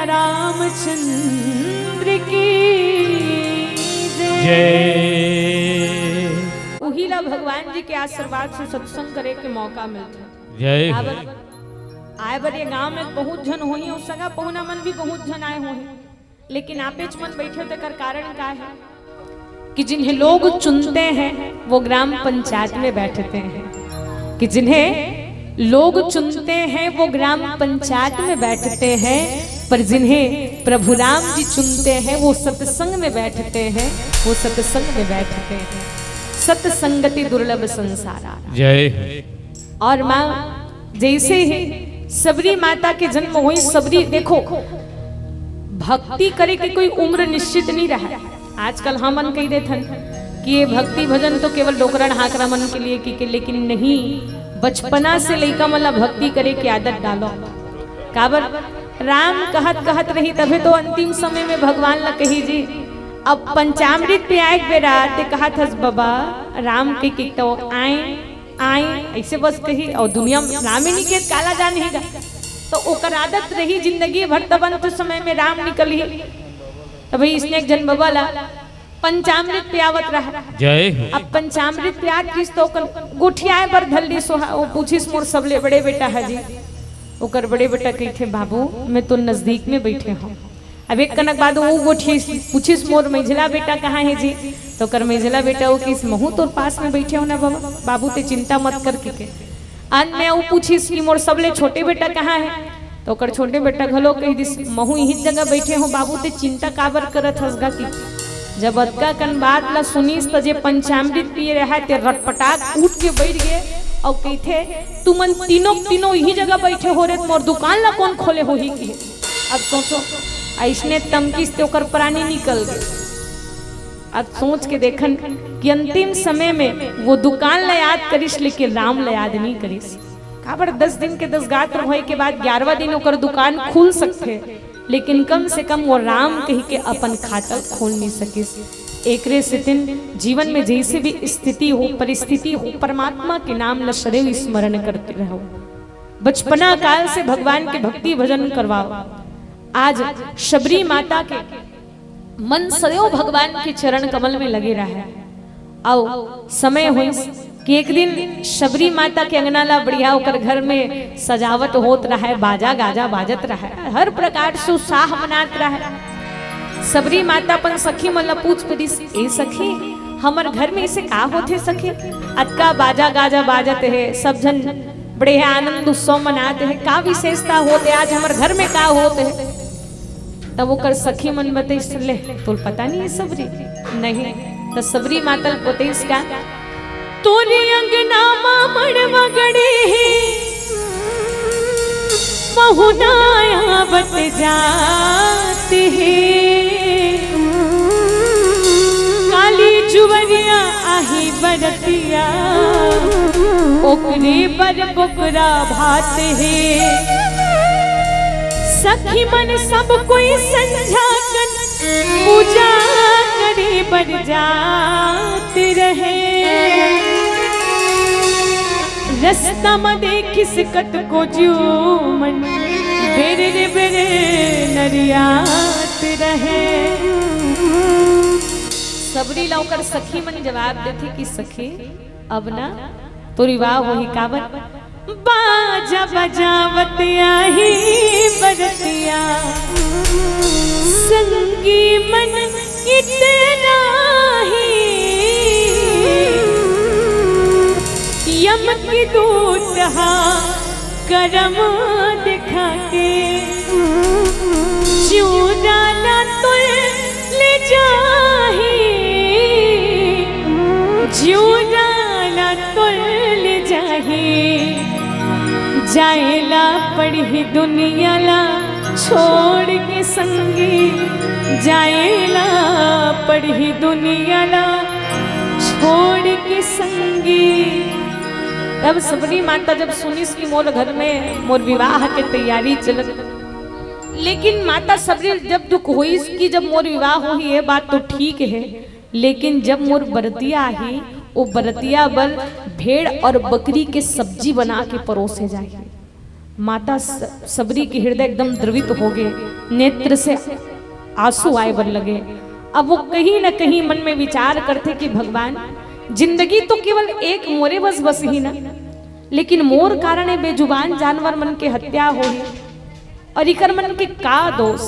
राजा रामचंद्र की जय। उहीला भगवान जी के आशीर्वाद से सत्संग करे के मौका मिलता जय। आए बर ये गांव में बहुत जन होई और सगा पहुना मन भी बहुत जन आए हुए, लेकिन आपे मन बैठे तो कर कारण का है कि जिन्हें लोग चुनते हैं वो ग्राम पंचायत में बैठते हैं, कि जिन्हें लोग चुनते हैं वो ग्राम पंचायत में बैठते हैं, पर जिन्हें प्रभु राम जी चुनते हैं वो सत्संग में बैठते हैं, वो सत्संग में बैठते हैं। सत्संगति दुर्लभ संसारा। जय। और माँ जैसे ही सबरी माता के जन्म हुई, सबरी देखो भक्ति करे कि कोई उम्र निश्चित नहीं रहा। आजकल हम मन कह देते कि ये भक्ति भजन तो केवल डोकरण हाकरा मन के लिए की, लेकिन नहीं, बचपना से लइका मला भक्ति करे की आदत डालो। काबर राम कहत कहत रही तभी तो अंतिम समय में भगवान ला कही जी अब पंचामृत पे आए बेरा ते कहा था बाबा राम के तो आए आए ऐसे बस कही, और दुनिया में राम ही निकेत काला जा नहीं गा, तो ओकर आदत रही जिंदगी भर। तब अंत समय में राम निकली तो भाई इसने एक जन बाबा ला पंचामृत पियावत रहा। जय। अब पंचामृत पियात किस तो गुठियाए पर धल्ली सोहा वो पूछिस मोर सबले बड़े बेटा है जी, ओकर बड़े बेटा कही थे बाबू मैं तो नजदीक में बैठे हूँ। अब एक कनक बाद वो गोठी पूछिस मोर मेझला बेटा कहाँ है जी, तो कर मेझला बेटा वो किस महू तोर पास में बैठे हो ना बाबा, बाबू ते चिंता मत कर के आज मैं वो पूछिस कि मोर सबले छोटे बेटा कहाँ है, तो कर छोटे बेटा घलो कही दिस महू यही जगह बैठे हो, बाबू ते चिंता काबर करत हसगा की। जब अदका कन बात ला सुनीस तो जे पंचामृत पिए रहा ते रटपटाक उठ के बैठ गए और कही थे तुमन तीनों तीनों यही जगह बैठे हो रे, मोर दुकान ला कौन खोले हो ही की। अब सोचो ऐसने तमकिस ते ओकर प्राणी निकल गए। अब सोच के देखन कि अंतिम समय में वो दुकान ला याद करिस लेकिन राम ला याद नहीं करिस। काबर 10 दिन के 10 गात्र होए के बाद 11वां दिन ओकर दुकान खुल सकते, लेकिन कम से कम वो राम कही के अपन खाता खोल नहीं सकिस। एकरे से दिन जीवन में जैसे भी स्थिति हो परिस्थिति हो परमात्मा के नाम ला सदैव स्मरण करते रहो। बचपना काल से भगवान के भक्ति भजन करवाओ। आज शबरी माता के मन सदैव भगवान के चरण कमल में लगे रहा। आओ समय हुई कि एक दिन शबरी माता के अंगना ला बढ़िया होकर घर में सजावट होत रहा है, बाजा गाजा बाजत रहा है, हर प्रकार से उत्साह मनात रहा है। सबरी माता अपन सखी मन ला पूछ पड़ीस ए सखी हमर घर में इसे का होते सखी, अतका बाजा गाजा बाजत है, सब जन बड़े आनंद उत्सव मनाते हैं, का विशेषता होते आज हमार घर में का होते है। तब वो कर सखी मन बतेस ले तो पता नहीं है सबरी नहीं, तो सबरी माता बतेस का तोरे अंगना मड़वा गड़े बहुनाया बत जाते हैं, काली जुवरिया आही बरतिया ओकरे पर बोकरा भात है। सखी मन सब कोई संझा कर पूजा करे बर जाते रहे, रस्ता में देखी सिकत को जूमन बेरे बेरे नरियात रहे। सबरी लौकर सखी मन जवाब देती कि सखी अब ना तो रिवाह वही काबर बाजा बजावत आही बरतिया संगी मन इतना ही यम की दूत करम दिखा के चूराना तो ले जाही चूराना तो ले जाही, जाएला पढ़ी दुनिया ला छोड़ के संगी, जाएला पढ़ी दुनिया ला छोड़ के संगी। तब सबरी माता जब सुनिस कि मोर घर में मोर विवाह के तैयारी चलत, लेकिन माता सबरी जब दुख हुई कि जब मोर विवाह हुई है बात तो ठीक है, लेकिन जब मोर बरतिया ही वो बरतिया बल भेड़ और बकरी के सब्जी बना के परोसे जाए। माता सबरी के हृदय एकदम द्रवित हो गए, नेत्र से आंसू आए बन लगे। अब वो कहीं ना कहीं मन में विचार करते कि भगवान जिंदगी तो केवल एक मोरे बस ही ना, लेकिन मोर कारण बेजुबान जानवर मन के हत्या हो और इकर मन के का दोष।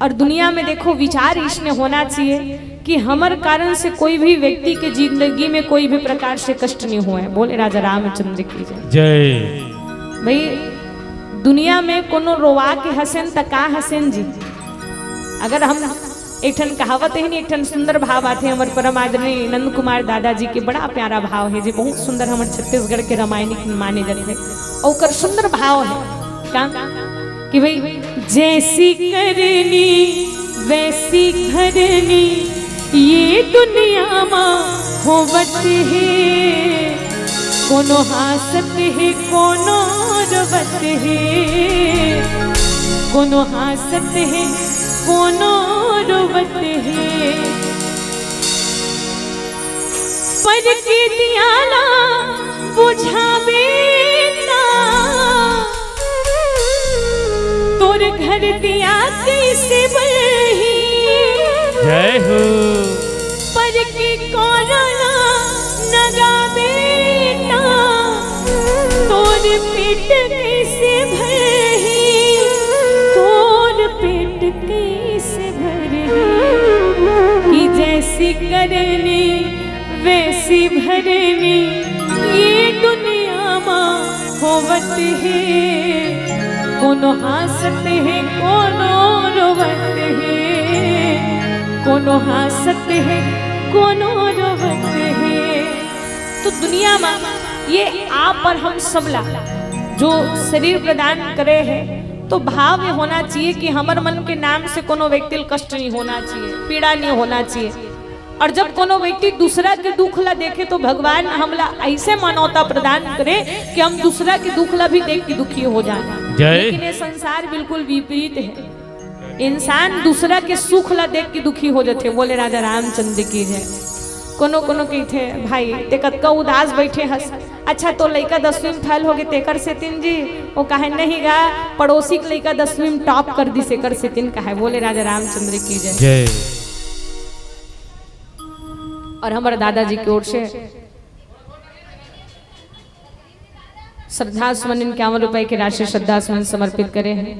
और दुनिया में देखो विचार इसने होना चाहिए कि हमारे कारण से कोई भी व्यक्ति के जिंदगी में कोई भी प्रकार से कष्ट नहीं हुआ है। बोले राजा रामचंद्र की जय। भाई दुनिया में कोनो रोवा के हसन त का हसन जी। अगर हम एक ठन कहावत है नहीं, एक ठन सुंदर भाव आते हैं हमारे परम आदरणीय नंद कुमार दादाजी के, बड़ा प्यारा भाव है जी, बहुत सुंदर हमारे छत्तीसगढ़ के रामायण माने जाते हैं। और कर सुंदर भाव है क्या कि भाई जैसी करनी वैसी घरनी ये दुनिया माँ होवत है, कोनो हासत है कोनो रोवत है, कोनो हासत है कोनो रोवत है। पर के दियाला बुझावे ना, तोर घर दिया कैसे बही। जय हो। पर के कोरोना नगावे ना, तोर पेट कैसे भरही, तोर पेट कैसे भरही। कि जैसी करनी वैसी भरनी ये दुनिया माँ होवत है, कोनो हासत है कोनो रोवत है, कोनो हासत है कोनो रोवत है। तो दुनिया में ये आप और हम सबला जो शरीर प्रदान करे हैं, तो भाव ये होना चाहिए कि हमारे मन के नाम से कोनो व्यक्ति कष्ट नहीं होना चाहिए, पीड़ा नहीं होना चाहिए। और जब कोनो व्यक्ति दूसरा के दुख ला देखे तो भगवान हमला ऐसे मानवता प्रदान करे कि हम दूसरा के दुख ला भी देख के दुखी हो जाए। लेकिन ये संसार बिल्कुल विपरीत है, इंसान दूसरा के सुख ला देख के दुखी हो जाते। बोले राजा रामचंद्र की जय। कोनो कोनो कही थे भाई ते कतका उदास बैठे हस, अच्छा तो लड़का 10वीं में फेल हो गए तेकर से तीन जी, वो कहे नहीं गा पड़ोसी के लड़का 10वीं में टॉप कर दी सेकर से तीन कहे। बोले राजा रामचंद्र की जय। और हमारे दादाजी की ओर से श्रद्धा सुमन 51 रुपए की राशि श्रद्धा सुमन समर्पित करे हैं।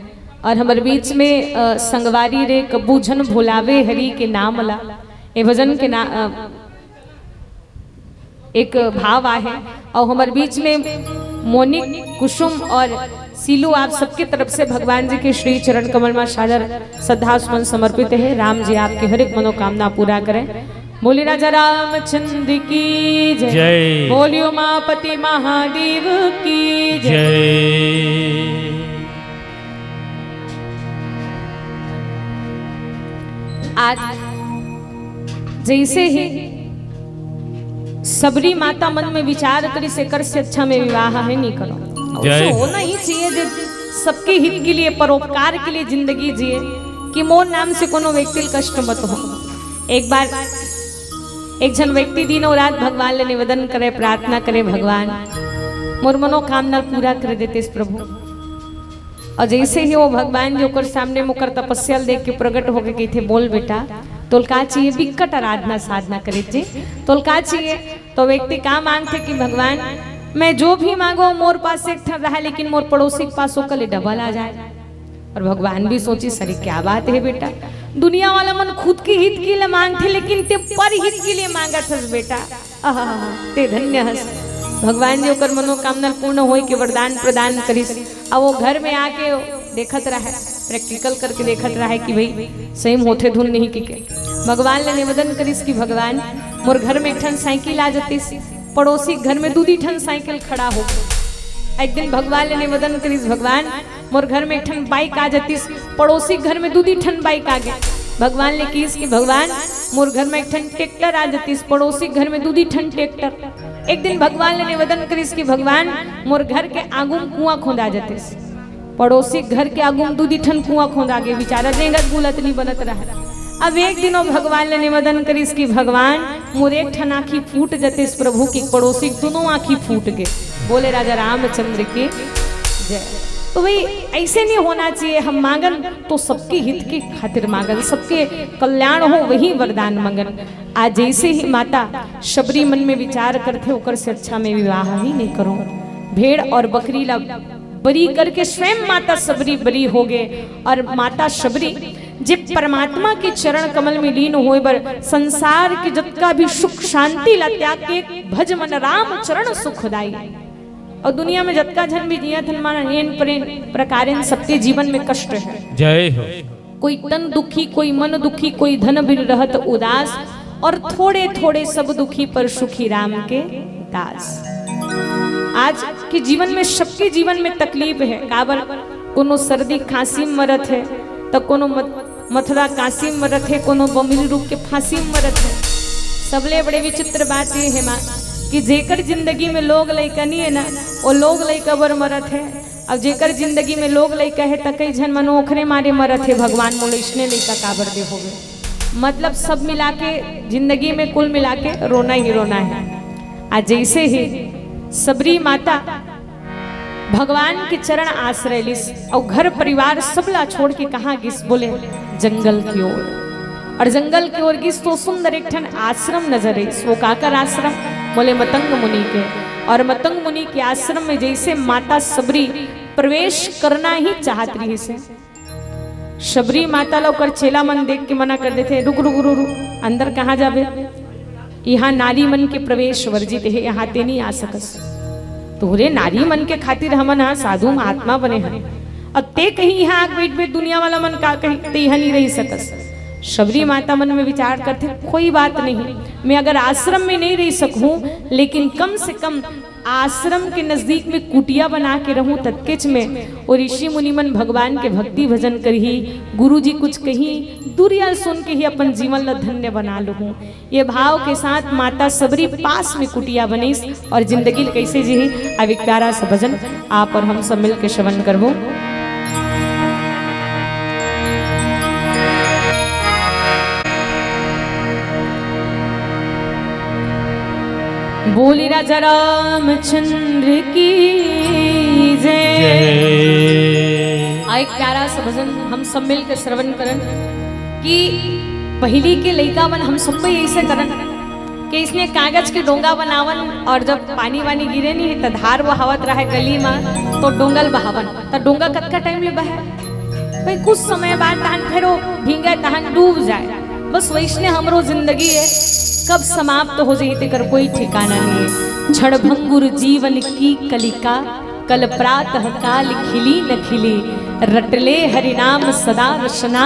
और हमारे बीच में संगवारी रे कबू झन भुलावे हरि के नाम ला, ये भजन के एक भाव आहे। और हमारे बीच में मोनिक कुसुम और सीलू आप सबके तरफ से भगवान जी के श्री चरण कमल में सादर श्रद्धा सुमन समर्पित है। राम जी आपके हर एक मनोकामना पूरा करें। बोली राजा रामचंद्र की जय। बोलियो उमापति महादेव की जय। आज जैसे ही सबरी माता मन में विचार करी से कर से अच्छा में विवाह है नहीं करो। ऐसा होना ही चाहिए जो सबके हित के लिए परोपकार के लिए जिंदगी जिए, कि मोर नाम से कोनो व्यक्ति कष्ट मत हो। एक बार एक जन व्यक्ति दिन और रात भगवान ले निवेदन करे, प्रार्थना करे, भगवान मोर मनोकामना पूरा कर देते इस प्रभु। और जैसे ही वो भगवान जो कर सामने मुकर तपस्या देख के प्रकट होके कही थे बोल बेटा तोल का चाहिए, विकट आराधना साधना करे थे तोल का चाहिए। तो व्यक्ति का मांगते कि भगवान मैं जो भी मांगो मोर पास एक ठन रहा, लेकिन मोर पड़ोसी के पास होकर डबल आ जाए। और भगवान भी सोची सरी क्या बात है बेटा, दुनिया वाला मन खुद के हित के लिए मांगते लेकिन ते पर हित के लिए मांगा थस बेटा। ते धन्य हस भगवान जो कर मनोकामना पूर्ण हो के वरदान प्रदान करिस। अब वो घर में आके देखत रहा, प्रैक्टिकल करके देखत रहा कि भाई सही होते धुन नहीं के भगवान ने निवेदन करिस कि भगवान मोर घर में एक ठन साइकिल आ जातीस, पड़ोसी घर में 2 ठन साइकिल खड़ा हो। एक दिन भगवान ने निवेदन करिस भगवान मोर घर में एक ठन बाइक आ जातीस, पड़ोसी घर में 2 ठन बाइक आ गए। भगवान ने किस कि भगवान मोर घर में एक ठन ट्रैक्टर आ जातीस, पड़ोसी घर में 2 ठन ट्रैक्टर। एक दिन भगवान ने निवेदन करिस कि भगवान मोर घर के आगू कुआं खोदा जातीस, पड़ोसी घर के आगू 2 ठन कुआं खोदा गे। बेचारा रेंगत गुलत नहीं बनत रहा। अब एक दिन भगवान ने निवेदन करिस कि भगवान मोर एक ठन आँखी फूट जाते इस प्रभु की, पड़ोसी दोनों आँखी फूट गए। बोले राजा रामचंद्र के जय। तो भाई ऐसे नहीं होना चाहिए। हम मांगन तो सबके हित के खातिर मांगन, सबके कल्याण हो वही वरदान मांगन। आज जैसे ही माता शबरी मन में विचार करते होकर से अच्छा मैं विवाह ही नहीं करूं, भेड़ और बकरी ला बरी करके स्वयं माता शबरी बरी हो गए। और माता शबरी जब परमात्मा के चरण कमल में लीन होए बर संसार के जतका भी सुख शांति ला त्याग के भज मन राम चरण सुखदाई। और दुनिया में जतका जन भी जिया थन माना हेन परेन प्रकारेन सबके जीवन में कष्ट है। जय हो। कोई तन दुखी, कोई मन दुखी, कोई धन बिन रहत उदास, और थोड़े थोड़े सब दुखी पर सुखी राम के दास। आज के जीवन में सबके जीवन में तकलीफ है। काबर कोनो सर्दी खांसी में मरत है, तो कोनो मथुरा काशी में मरत है, कोनो बमिल रूप के फांसी में मरत है। सबले बड़े विचित्र बात ये है माँ कि जेकर जिंदगी में लोग लइका नहीं है ना, वो लोग लइका बर मरत है। अब जेकर जिंदगी में लोग लइका है तो कई जन मनो ओखरे मारे मरत है। भगवान मोले इसने लइका काबर दे हो गए। मतलब सब मिला के जिंदगी में कुल मिला के रोना ही रोना है। आज जैसे ही सबरी माता भगवान के चरण आश्रय लिस और घर परिवार सबला छोड़ के कहाँ गिस, बोले जंगल की ओर। और जंगल की ओर गिस तो सुंदर एक ठन आश्रम नजर आई। वो काकर आश्रम, बोले मतंग मुनि के। और मतंग मुनि के आश्रम में जैसे माता शबरी प्रवेश करना ही चाहत रही से, शबरी माता लोग कर चेला मन देख के मना कर देते, रुक रुक रुक रुक, अंदर कहाँ जाबे, यहाँ नारी मन के प्रवेश वर्जित है, यहाँ ते नहीं आ सकस। तोरे नारी मन के खातिर हमन हाँ साधु महात्मा बने हैं, अब ते कहीं यहाँ आग बैठ बैठ दुनिया वाला मन का कहीं ते यहाँ नहीं रह सकस। शबरी माता मन में विचार करते, कोई बात नहीं, मैं अगर आश्रम में नहीं रह सकूं लेकिन कम से कम आश्रम के नजदीक में कुटिया बना के रहूं तत्केच में, और ऋषि मुनि मन भगवान के भक्ति भजन करही, गुरु जी कुछ कही दुरिया सुन के ही अपन जीवन ला धन्य बना लूँ। ये भाव के साथ माता शबरी पास में कुटिया बनीस और जिंदगी कैसे जी। अब एक प्यारा सा भजन आप और हम सब मिल के श्रवण करबो। बोली राजा रामचंद्र की जय। एक प्यारा सा भजन हम सब मिल के श्रवण करन कि पहली के लइका बन हम सब ऐसे करन कि इसने कागज के डोंगा बनावन, और जब पानी वानी गिरे नहीं तो धार बहावत रहे गली में तो डोंगल बहावन, तो डोंगा कतका टाइम ले बहे भाई, कुछ समय बाद तहन फेरो भींगे तहन डूब जाए। बस वैसने हमरो जिंदगी है, कब समाप्त हो जाए तेकर कोई ठिकाना नहीं है। क्षणभंगुर जीवन की कलिका, कल प्रातः काल खिली न खिली, रटले हरिनाम सदा रचना,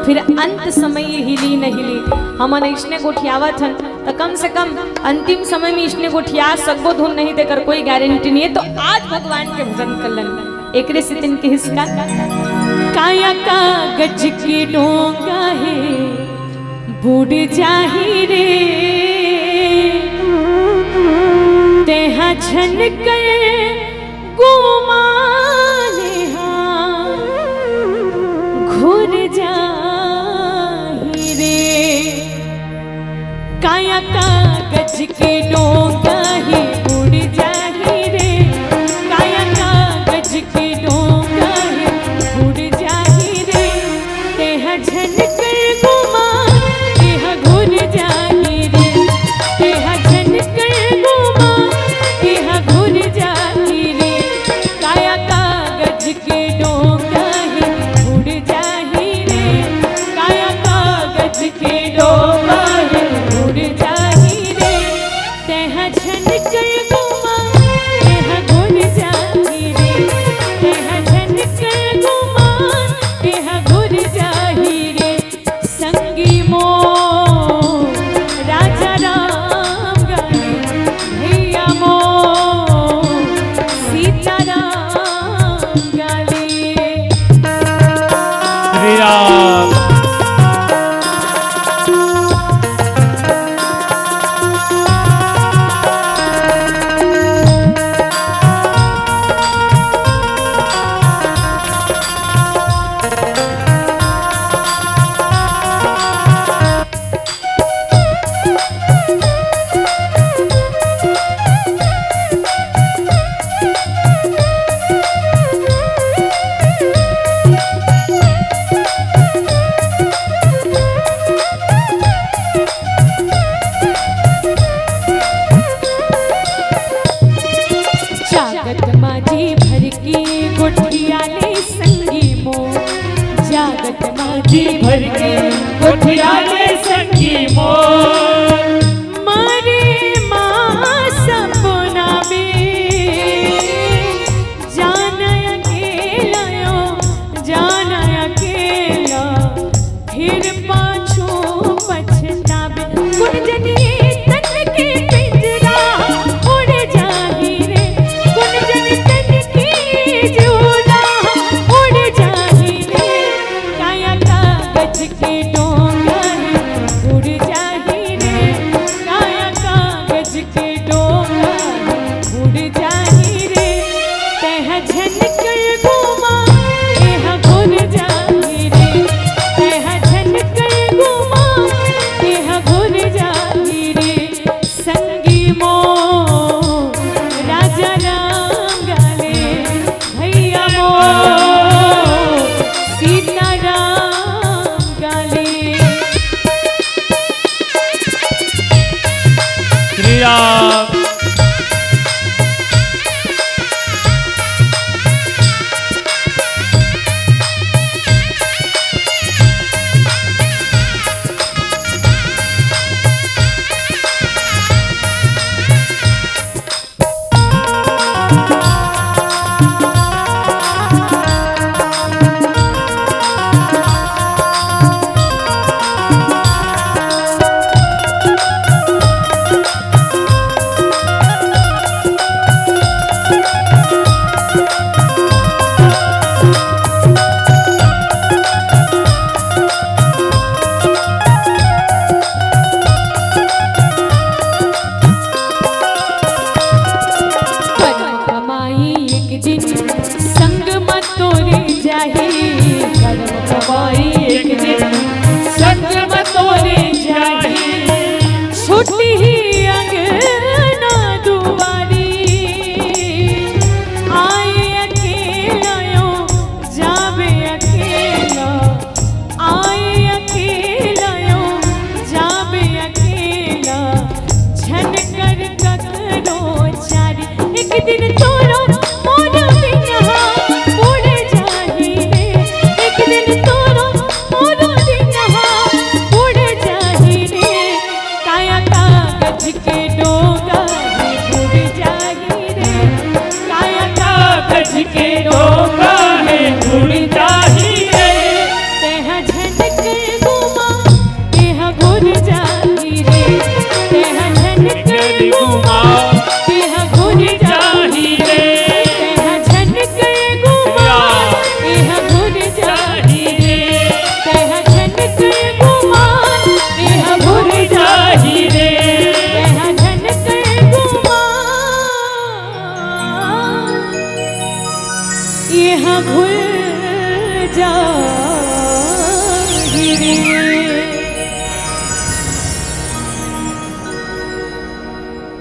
फिर अंत समय हिली न हिली। हमन इसने गोठियावत हन तो कम से कम अंतिम समय में इसने गोठिया सकबो धुन नहीं देकर कोई गारंटी नहीं है। तो आज भगवान के भजन कलन एकरे से तिन के हिस्सा काया कागज की डोंगा है बूढ़ जाही रे, तेहा झनक गुमाने घुर जाही रे। काया कागज के डोंगा ही उड़ जाही रे, काया कागज के डोंगा ही उड़ जाही रे, तेहा झनक गुमा घुर जाही रे, तेहा झनक गुमा तेहा घुर जाही रे। काया कागज के डोंगा ही उड़ जाही रे, काया कागज के डोंगा ही उड़ जाही रे, राम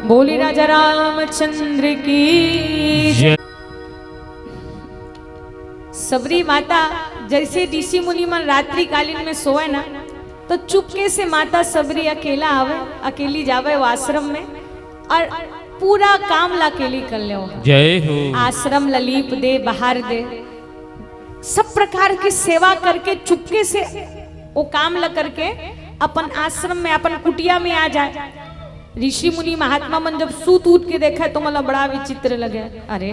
बोले राजा रामचंद्र की जय। सबरी माता जैसे ऋषि मुनि मन रात्रि कालीन में सोए ना, तो चुपके से माता सबरी अकेला आवे, अकेली जावे वो आश्रम में और पूरा काम ला अकेली कर ले। जय हो। आश्रम ललीप दे, बाहर दे, सब प्रकार की सेवा करके चुपके से वो काम ला करके अपन आश्रम में, अपन कुटिया में आ जाए। ऋषि मुनि महात्मा मन जब सूत उठ के देखा तो मतलब बड़ा विचित्र लगे। अरे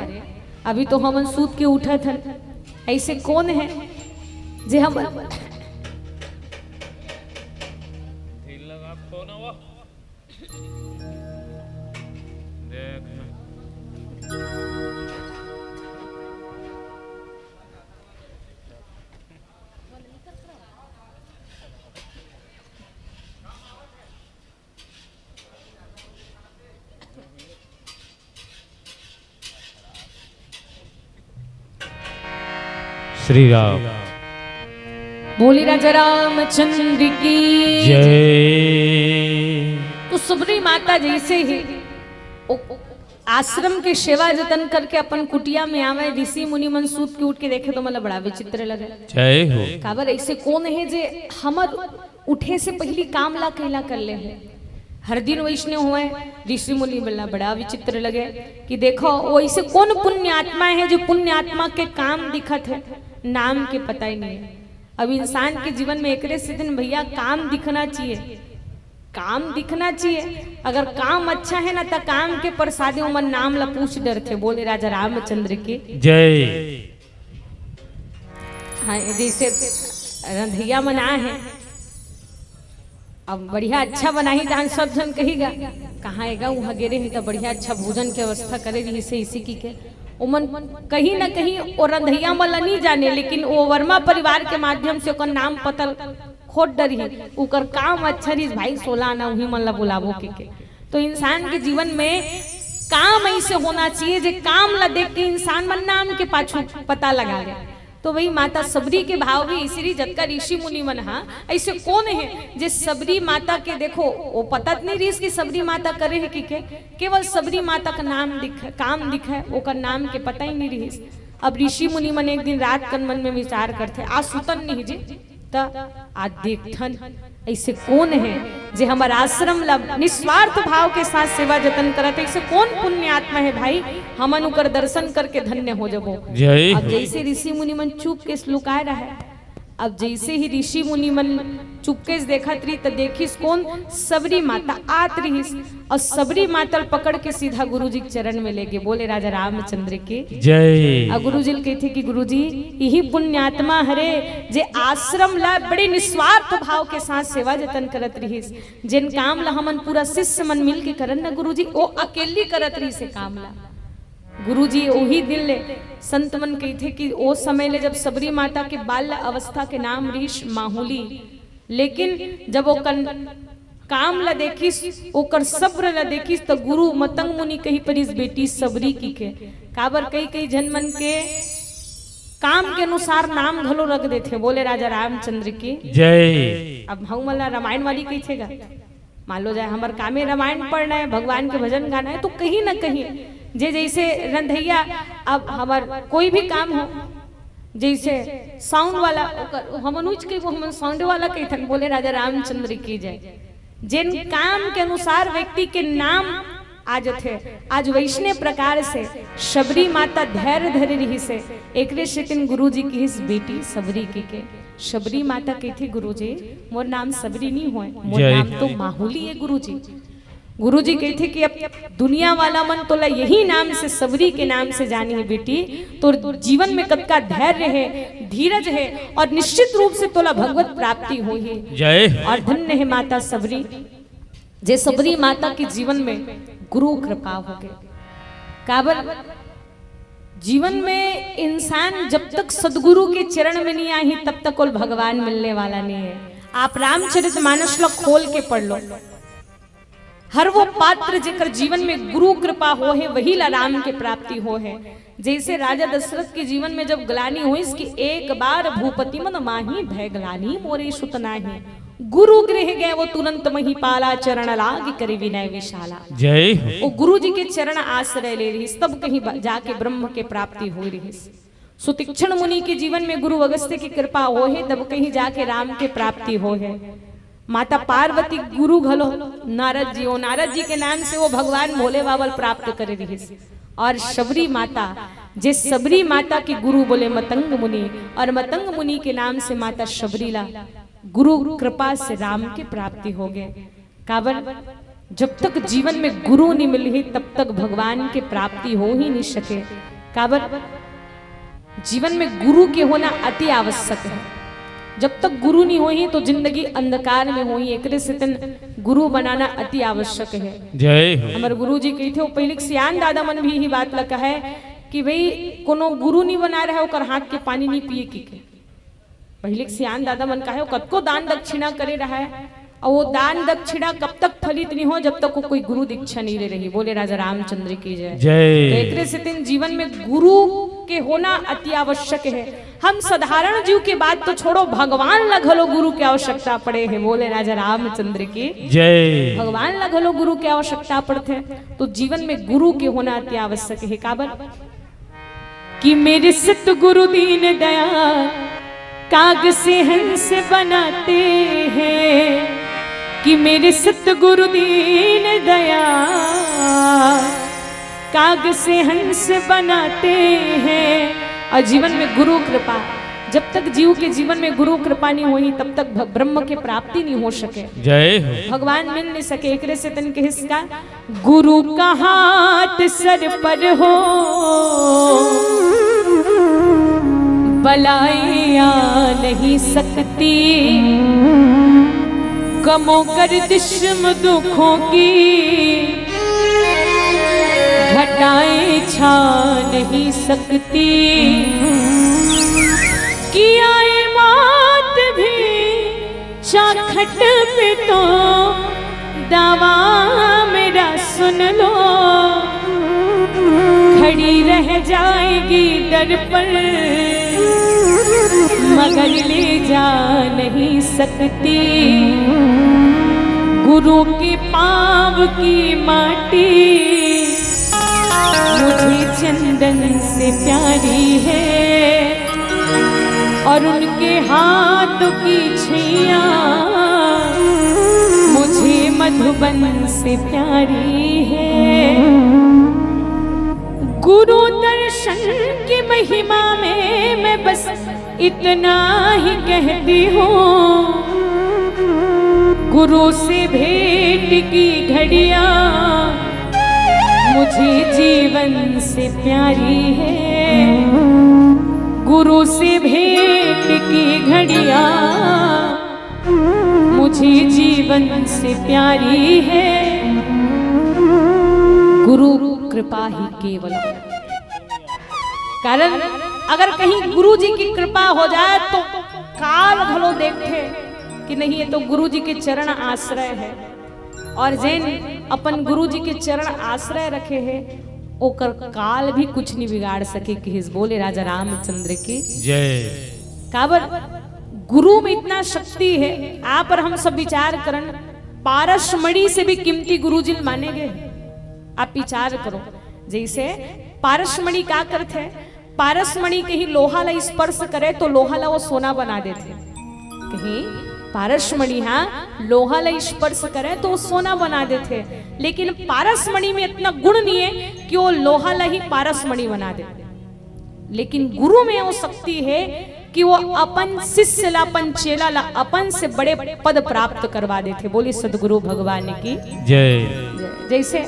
अभी तो हम सूत के उठे थे, ऐसे कौन है जे हम श्री राम। बोली राजा रामचंद्र की जय। तो सबरी माता जैसे ही आश्रम के सेवा जतन करके अपन कुटिया में आवे, ऋषि मुनि मन सूत के उठ के देखे तो मतलब बड़ा विचित्र लगे। जय हो। काबर ऐसे कौन है जे हमर उठे से पहली काम ला कैला कर ले है। हर दिन वैष्णव हुए, ऋषि मुनि बोला बड़ा विचित्र लगे कि देखो वो ऐसे कौन पुण्य आत्मा है जो पुण्य आत्मा के काम दिखत है, नाम के पता ही नहीं है। अब इंसान के जीवन में एक से दिन भैया काम दिखना चाहिए, काम दिखना चाहिए। अगर काम अच्छा है ना तो काम के प्रसादी उमन नाम ला पूछ डर थे। बोले राजा रामचंद्र की जय। हाँ जैसे रंधैया मना है, अब बढ़िया अच्छा बनाही दान सब जन कहीगा कहाँ आएगा वहाँ गिरे ही तो बढ़िया अच्छा भोजन की व्यवस्था करे रही से इसी की के उमन कहीं ना कहीं वो रंधैया वाला नहीं जाने, लेकिन वो वर्मा परिवार के माध्यम से ओकर नाम पतल खोट डरी उकर काम अच्छा रही भाई 16 आना वही मन ला बुलाबो के। तो इंसान के जीवन में काम ऐसे होना चाहिए जो काम ला देख के इंसान मन नाम के पाछू पता लगा ले। तो वही माता सबरी के भाव भी इसरी जतका ऋषि मुनि मन हा ऐसे कौन है जे सबरी माता के देखो वो पता नहीं रही कि सबरी माता करे है कि केवल सबरी माता का नाम दिखे, काम दिखे, वो का नाम के पता ही नहीं रही। अब ऋषि मुनि मन एक दिन रात कन मन में विचार करते, आज सुतन नहीं जी तो आज देखथन ऐसे कौन है जे हमार आश्रम ला निस्वार्थ भाव के साथ सेवा जतन करत है? ऐसे कौन पुण्य आत्मा है भाई, हमन उकर दर्शन करके धन्य हो जबो। जय अब जैसे ऋषि मुनि मन चुप के श्लोकाय रहा है, अब जैसे ही ऋषि मुनि मन चुपके से देखत रही तो देखिस कौन, सबरी माता आत रही और सबरी माता पकड़ के सीधा गुरुजी के चरण में लेके बोले राजा रामचंद्र के जय। और गुरुजी कहते कि गुरुजी यही पुण्यात्मा हरे जे आश्रम ला बड़े निस्वार्थ भाव के साथ सेवा जतन करत रही, जिन काम ला हमन पूरा शिष्य मन मिल के करन न गुरुजी, वो अकेली करत रही से काम ला। गुरुजी वही दिल ले संत मन कहते कि ओ समय ले जब सबरी माता के बाल्य अवस्था के नाम ऋष माहुली, लेकिन जब वो काम ला देखिस ओकर सब्र ला देखिस तो गुरु मतंग मुनि कही परिस बेटी सबरी की के काबर कई जन मन के काम के अनुसार नाम घलो रख देते। बोले राजा रामचंद्र की जय। अब हम मला रामायण वाली कही छेगा, मान लो जाए हमार कामे रामायण पढ़ना है, भगवान के भजन गाना है, तो कहीं ना कहीं जे जैसे रंधैया अब हमार कोई भी काम हो जैसे साउंड वाला हम अनुज के वो हम साउंड वाला कहते। बोले राजा रामचंद्र की जय। जिन काम के अनुसार व्यक्ति के नाम आज थे, आज वैष्णव प्रकार से शबरी माता धैर्य धरे रही से एक दिन गुरुजी की इस बेटी सबरी के शबरी माता कही थी गुरुजी मोर नाम सबरी नहीं हुए, मोर नाम तो माहुली है गुरुजी। गुरुजी कही थे कि अब दुनिया वाला मन तोला यही नाम से सबरी के नाम से जानी है बेटी, तो जीवन में कद का धैर्य है, धीरज है और निश्चित रूप से तोला भगवत प्राप्ति हुई है। जय। और धन्य है माता सबरी, जे सबरी माता के जीवन में गुरु कृपा हो गए। काबर जीवन में इंसान जब तक सदगुरु के चरण में नहीं आई तब तक कोई भगवान मिलने वाला नहीं है। आप रामचरितमानस लो खोल के पढ़ लो, हर वो पात्र जेकर जीवन में गुरु कृपा हो है वही ला राम के प्राप्ति हो है। जैसे राजा दशरथ के जीवन में जब ग्लानी हुई इसकी एक बार भूपति मन माही भय ग्लानी मोरे सुत नाही, गुरु गृह गए वो तुरंत मही पाला चरण लाग करे विनय विशाला। जय। वो गुरु जी के चरण आश्रय ले रही तब कहीं जाके ब्रह्म के प्राप्ति हो रही। सुतीक्षण मुनि के जीवन में गुरु अगस्त्य की कृपा हो है तब कहीं जाके राम के प्राप्ति हो है। माता पार्वती गुरु घलो नारद जी, नारद जी के नाम से वो भगवान भोले बाबा प्राप्त करे रही। और शबरी माता जे सबरी माता की गुरु बोले मतंग मुनि, और मतंग मुनि के नाम से माता शबरीला गुरु कृपा से राम की प्राप्ति हो गए। काबर जब तक जीवन में गुरु नहीं मिली तब तक भगवान की प्राप्ति हो ही नहीं सके। काबर जीवन में गुरु के होना अति आवश्यक है। जब तक गुरु नहीं होई तो जिंदगी अंधकार में होई, एक से तन गुरु बनाना अति आवश्यक है। जय। हमारे गुरु जी कही थे पहले सियान दादा मन भी यही बात लगा है कि भाई कोनो गुरु नहीं बना रहा है ओकर हाथ के पानी नहीं पिए की के। पहले सियान दादा मन का है कतको दान दक्षिणा करे रहा है और वो दान दक्षिणा कब तक फलित नहीं हो जब तक वो कोई गुरु दीक्षा नहीं ले रही। बोले राजा रामचंद्र की जय। जय। एक से दिन जीवन में गुरु के होना अति आवश्यक है। हम साधारण जीव के बात तो छोड़ो, भगवान लगलो गुरु की आवश्यकता पड़े है। बोले राजा रामचंद्र की जय। भगवान लगलो गुरु की आवश्यकता पड़ते तो जीवन में गुरु के होना अति आवश्यक है। काबर कि मेरे सत गुरु दीन दया काग से हंस बनाते हैं, कि मेरे सतगुरु दीन दया काग से हंस बनाते हैं। और जीवन में गुरु कृपा, जब तक जीव के जीवन में गुरु कृपा नहीं हुई तब तक ब्रह्म के प्राप्ति नहीं हो सके। जय हो। भगवान मिल नहीं सके। एक से तन के हिस्सा गुरु का हाथ सर पर हो बलाइया नहीं सकती, कमो गर्दिश दुखों की घटाएं छा नहीं सकती, कि आए मौत भी चाखट पे तो दावा मेरा सुन लो, खड़ी रह जाएगी दर पर मगर ले जा नहीं सकती, गुरु के पाँव की माटी मुझे चंदन से प्यारी है और उनके हाथों की छैया मधुबन से प्यारी है। गुरु दर्शन की महिमा में मैं बस इतना ही कहती हूँ, गुरु से भेंट की घड़िया मुझे जीवन से प्यारी है। गुरु से भेंट की घड़िया मुझे जीवन से प्यारी है। गुरु कृपा ही केवल, कारण अगर कहीं गुरु जी की कृपा हो जाए तो काल घलो देखते कि नहीं ये तो गुरु जी के चरण आश्रय है, और जैन अपन गुरु जी के चरण आश्रय रखे हैं ओकर काल भी कुछ नहीं बिगाड़ सके। कि बोले राजा रामचंद्र की जय। काबर गुरु में इतना शक्ति है। आप और हम सब विचार करन, पारसमणि से भी कीमती गुरु जी माने गए। आप विचार करो, जैसे पारसमणि क्या करते हैं, पारसमणि कहीं लोहा ला स्पर्श करे तो लोहा ला वो सोना बना देते। कहीं पारसमणि हाँ लोहा ला स्पर्श करे तो वो सोना बना देते, लेकिन पारसमणि में इतना गुण नहीं है कि वो लोहा ला ही पारसमणि बना दे। लेकिन गुरु में वो शक्ति है कि वो अपन शिष्य ला, अपन चेला ला अपन से बड़े पद प्राप्त करवा देते। बोली सदगुरु भगवान की जय। जैसे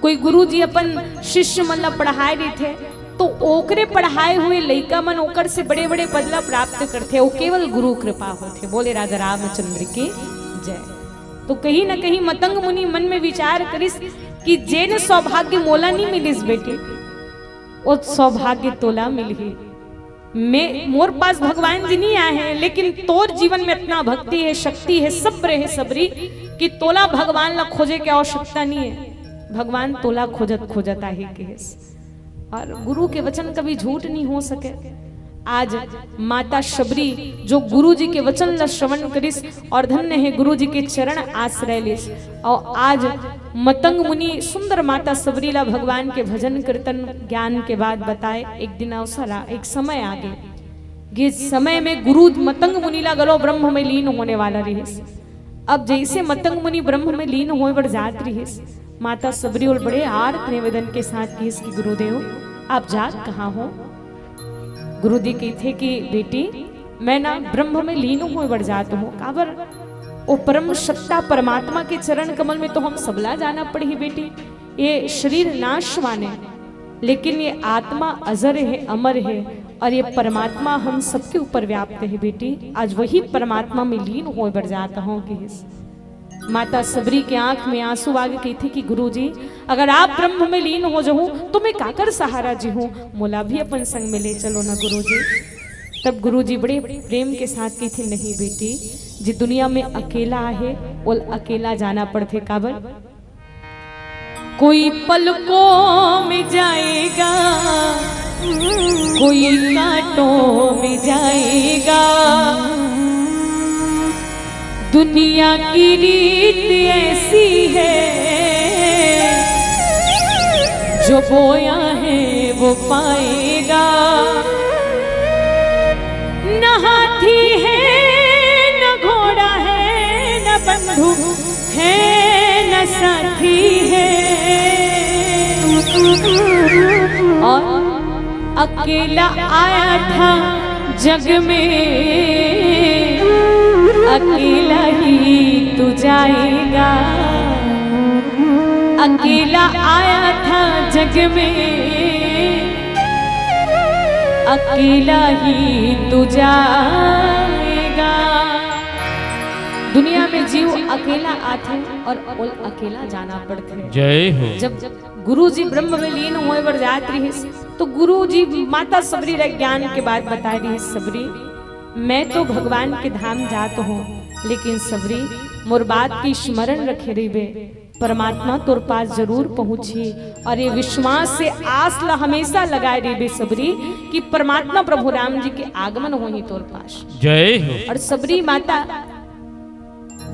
कोई गुरु जी अपन शिष्य मन ला पढ़ाए रहे थे तो ओकरे पढ़ाए हुए लइका मन ओकर से बड़े बड़े पद ला प्राप्त करते। वो केवल गुरु कृपा होते। बोले राजा रामचंद्र की जय। तो कहीं ना कहीं मतंग मुनि मन में विचार करिस कि जेन सौभाग्य मोला नहीं मिलिस बेटे, वो सौभाग्य तोला मिल ही। मैं मोर पास भगवान जी नहीं आए हैं, लेकिन तोर जीवन में इतना भक्ति है, शक्ति है, सब्र है, सबरी कि तोला भगवान ला खोजे की आवश्यकता नहीं है। भगवान तोला खोजत खोजत आहे के। और गुरु के वचन कभी झूठ नहीं हो सके। आज माता शबरी जो गुरु जी के वचन ला श्रवण करिस और धन्य है गुरु जी के चरण आश्रय लिस। और आज मतंग मुनि सुंदर माता शबरी ला भगवान के भजन कीर्तन ज्ञान के बाद बताए। एक दिन अवसर एक समय आगे जिस समय में गुरु मतंग मुनि ला गलो ब्रह्म में लीन होने वाला रहिस। अब जैसे मतंग मुनि ब्रह्म में लीन होए बर जात रहिस, माता शबरी और बड़े आर्त निवेदन के साथ कहिस कि गुरुदेव आप जात कहाँ हो। गुरु जी कहते कि बेटी मैं ना ब्रह्म में लीन हुए बढ़ जाता हूँ। काबर वो परम सत्ता परमात्मा के चरण कमल में तो हम सबला जाना पड़ी बेटी। ये शरीर नाशवान है, लेकिन ये आत्मा अजर है, अमर है, और ये परमात्मा हम सबके ऊपर व्याप्त है बेटी। आज वही परमात्मा में लीन हो बढ़ जाता हूँ। माता शबरी के आंख में आंसू आगे कही थी कि गुरुजी अगर आप ब्रह्म में लीन हो जाऊं तो मैं काकर सहारा जी हूँ, मोला भी अपन संग में ले चलो ना गुरुजी। तब गुरुजी बड़े प्रेम के साथ कही थी नहीं बेटी, जी दुनिया में अकेला है वो अकेला जाना पड़ते। काबर कोई पलकों में जाएगा, कोई कांटों में जाएगा। दुनिया की रीत ऐसी है, जो बोया है वो पाएगा। न हाथी है न घोड़ा है, न बंधु है न साथी है, और अकेला आया था जग में, अकेला ही तू जाएगा। अकेला आया था जग में, अकेला ही तू जाएगा। दुनिया में जीव अकेला आते और अकेला जाना पड़ते। जय हो। जब गुरु जी ब्रह्म में लीन हुए बर जात रही तो गुरु जी माता शबरी रे ज्ञान के बाद बता रही, शबरी मैं तो भगवान के धाम जात हूँ, लेकिन शबरी मोर बात की स्मरण रखे रही, परमात्मा तोर पास जरूर पहुंची। और ये विश्वास से आस ला हमेशा लगाए रही शबरी कि परमात्मा प्रभु राम जी के आगमन हो ही तोर पास। जय हो। और शबरी माता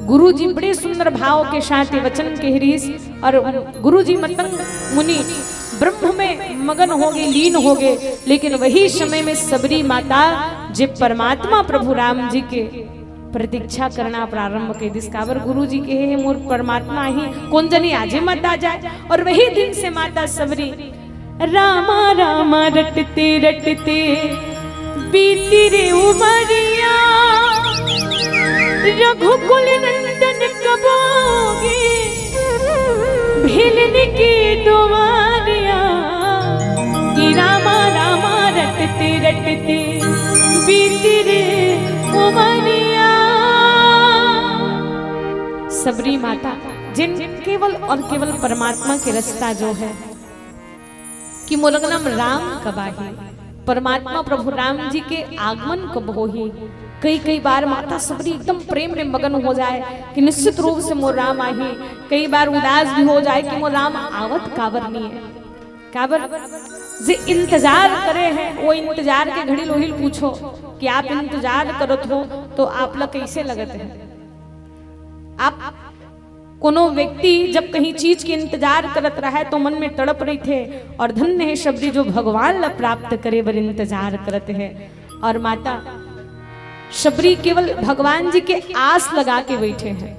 गुरु जी बड़े सुंदर भाव के साथ ये वचन कह रही, और गुरु जी मतंग मुनि ब्रह्म में मगन हो गए, लीन हो गए। लेकिन वही समय में शबरी माता जब परमात्मा प्रभु राम जी के प्रतीक्षा करना प्रारंभ कर दिस काबर गुरु जी के हे मोर परमात्मा ही कौन जनी आजे मत आ जाए। और वही दिन से माता सबरी रामा रामा रटते रटते बीती रे उमरिया रघुकुल नंदन कबोगे भिलन की दुआरिया कि रामा रामा रटते रटते बीती रे उमरिया। सबरी माता जिन केवल और केवल परमात्मा के रास्ता जो है कि मोरगनम राम कब आही, परमात्मा प्रभु राम जी के आगमन कब होही। कई बार माता सबरी एकदम प्रेम में मगन हो जाए कि निश्चित रूप से मोर राम आही। कई बार उदास भी हो जाए कि मोर राम आवत काबर नहीं है। काबर जे इंतजार करे हैं वो इंतजार के घड़ी लोहिल पूछो कि आप इंतजार करत हो तो आप लोग कैसे लगत है। आप कोनो व्यक्ति जब कहीं चीज के इंतजार करत रहा है तो मन में तड़प रही थे और धन्य है शब्दी जो भगवान ला प्राप्त करे बर इंतजार करते हैं। और माता शबरी केवल भगवान जी के आस लगा के बैठे हैं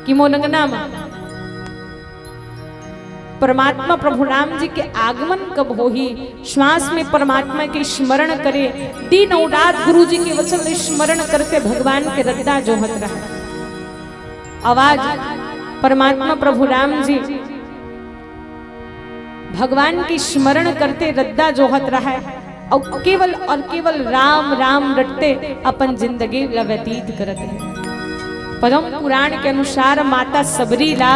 कि मोनंगना परमात्मा प्रभु राम जी के आगमन कब होही। श्वास में परमात्मा के स्मरण करे, दिन और रात गुरु जी के वचन स्मरण करते भगवान के रद्दा जोहत रहा। आवाज परमात्मा प्रभु राम जी भगवान की स्मरण करते रद्दा जोहत रहा है और केवल राम राम रटते अपन जिंदगी व्यतीत करते हैं। पद्म पुराण के अनुसार माता सबरी ला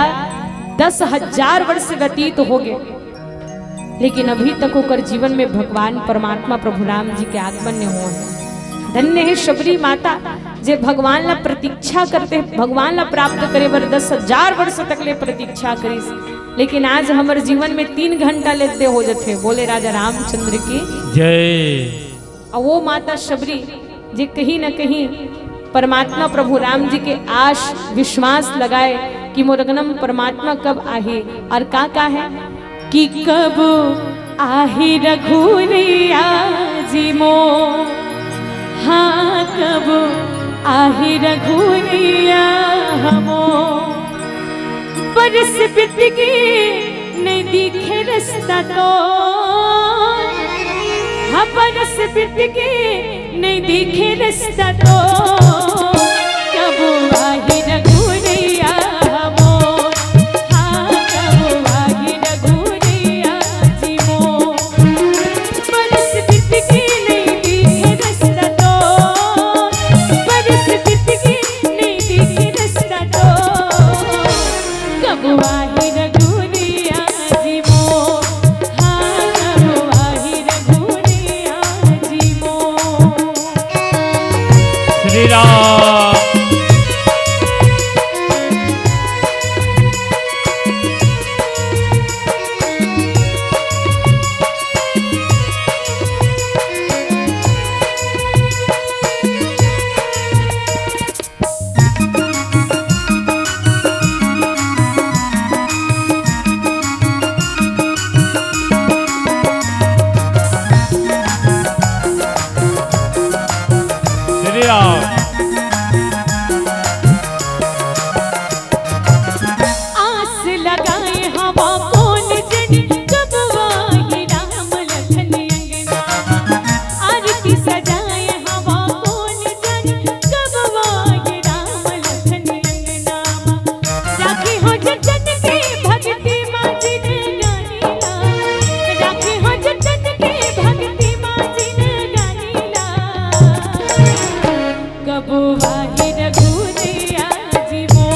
10,000 वर्ष व्यतीत हो गए, लेकिन अभी तक होकर जीवन में भगवान परमात्मा प्रभु राम जी के आगमन ने हुआ है। धन्य है शबरी माता जे भगवान ला प्रतीक्षा करते, भगवान ला प्राप्त करे बर 10,000 वर्ष तक ले प्रतीक्षा करिस, लेकिन आज हमारे जीवन में 3 घंटा लेते हो जाते। बोले राजा रामचंद्र की जय। और वो माता शबरी जे कहीं न कहीं परमात्मा प्रभु राम जी के आश विश्वास लगाए कि मोरगनम परमात्मा कब आही। और का है कि कब आही रघुरिया जी मो, हाँ कब आही रघुरिया हमो, बरस बीत गई नहीं दिखे रास्ता तो, हाँ बरस बीत गई नहीं दिखे रास्ता तो, कब आही रघुरिया हमो, हाँ कब आही रघुरिया जी मो, बरस बीत गई नहीं दिखे रास्ता तो, बरस बीत गई नहीं दिखे रास्ता तो, कब आही रघुरिया जी मो, हाँ कब आही रघुरिया जी मो। श्री राम। श्री राम। आस लगाए हवा कौन जनी कब आही राम लखन अंगना, आरती सजाए हवा कौन जनी कब आही राम लखन अंगना, राखी हो जतन के भक्ति माँ जिन गानीला, राखी हो जतन के भक्ति माँ जिन गानीला, कब आही रघुरिया जी मो,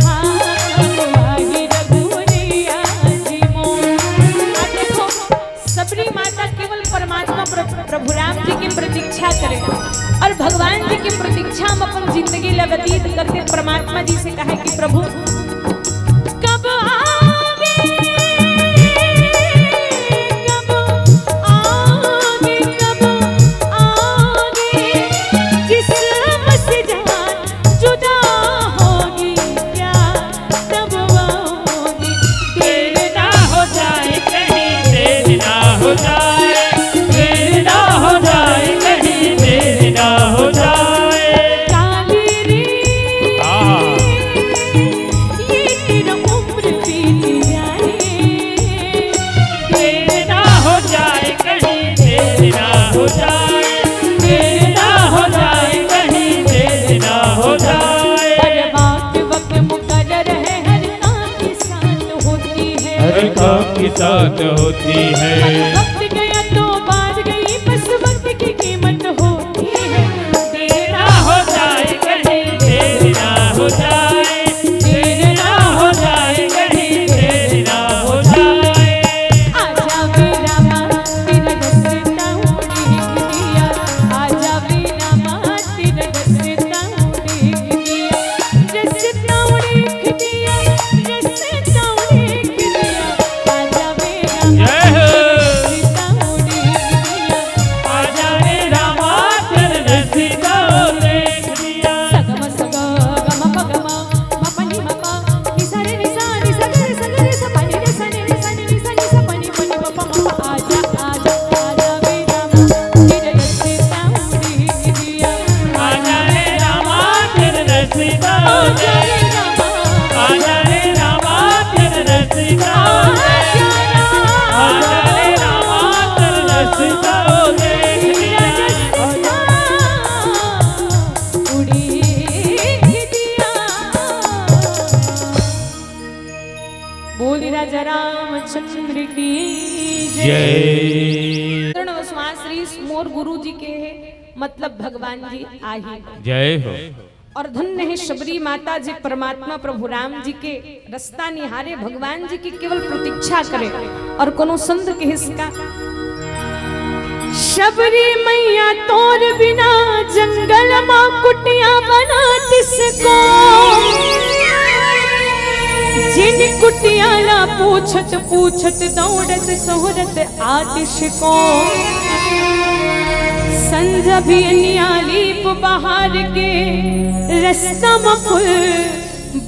हाँ कब आही रघुरिया जी मो। आप देखो सबरी माता केवल परमात्मा प्रभु राम जी की प्रतीक्षा करे और भगवान जी की प्रतीक्षा हम अपन जिंदगी ला व्यतीत करते। परमात्मा जी से कहे कि प्रभु कब आओगे, कब आओगे, कब आओगे, जिस्म से जान जुदा होगी क्या तब आओगे, देर ना हो जाए कहीं, देर ना हो जाए, देर ना हो जाए, कहीं देर ना हो जाए। साथ होती है। वक्त गया तो बात गई, बस वक्त की कीमत होती है। देर ना हो जाए कहीं, देर ना हो जाए, देर ना हो जाए कहीं, देर ना हो जाए। आजा मेरा माँ तेरा दस्ता उड़ीक दिया, आजा मेरा माँ तेरा दस्ता उड़ीक दिया, दस्ता उड़ीक दिया, दस्ता उड़ीक दिया। आजा मेरा माँ दस्ता उड़ीक दिया, आजा मेरा मातर रसीदा देख दिया। सगम सग गम पगम मपनि मप निसरे निसा निसरे सगरे सपनि निसने निसने निसने सपनि पनि मप मप। आजा आजा आजा मेरा माँ तेरे दस्ता उड़ीक दिया, आजा मेरा मातर रसीदा आजा मेरा माँ, आजा मेरा मातर रसीदा आजा मेरा मातर रसीदा देख तेरा दिया। दस्ता उड़ीक दिया। बोली राजा रामचंद्र की जय। जय श्री मोर गुरु जी के मतलब भगवान जी आही जय हो। और धन्य है शबरी माता जी परमात्मा प्रभु राम जी के रास्ता निहारे भगवान जी की केवल प्रतीक्षा करे और कोनो संत के हिस्सा। शबरी मैया तोर बिना जंगल मां कुटिया बना तिसको, जिन कुटिया ला पूछत पूछत दौड़त सोहरत आतिश को। संज भी नियालीप बहार के रास्ता में फूल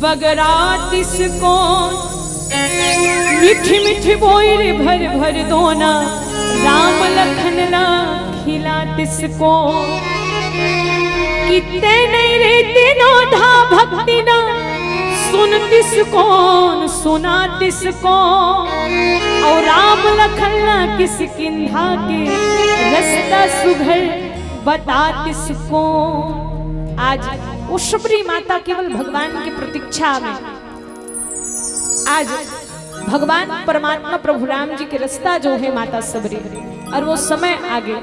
बगरातिस को। मीठी मीठी बोल भर भर दोना राम लखन ला खिलातिस को। कितने नहीं रहते नो धा भक्ति ना सुनतिस कौन सुनातिस को। और राम लखन ला किस किन्हा के रास्ता सुघर बतातिस को। आज वो शबरी माता केवल भगवान की प्रतीक्षा में, आज भगवान परमात्मा प्रभु राम जी के रास्ता जो है माता सबरी, और वो समय आगे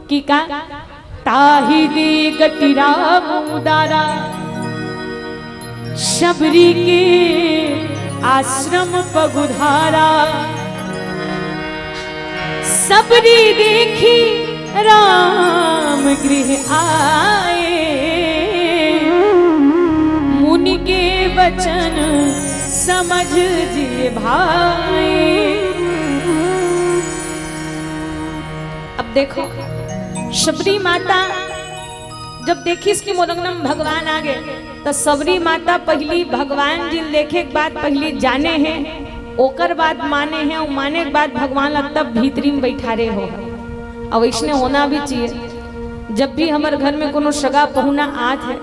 की का ताही दे गति राम उदारा शबरी के आश्रम पगुधारा। सबरी देखी राम गृह आए, मुनि के वचन समझ जिए भाई। अब देखो शबरी माता जब देखी इसकी मोरंगनम भगवान आ गए तो सबरी माता पहली भगवान जी देखे के बाद पहली जाने हैं, ओकर बाद माने हैं, और माने के बाद भगवान लगता भीतरी में बैठा रहे हो। और इसने होना भी चाहिए। जब भी हमारे घर में कोनो सगा पहुना आत है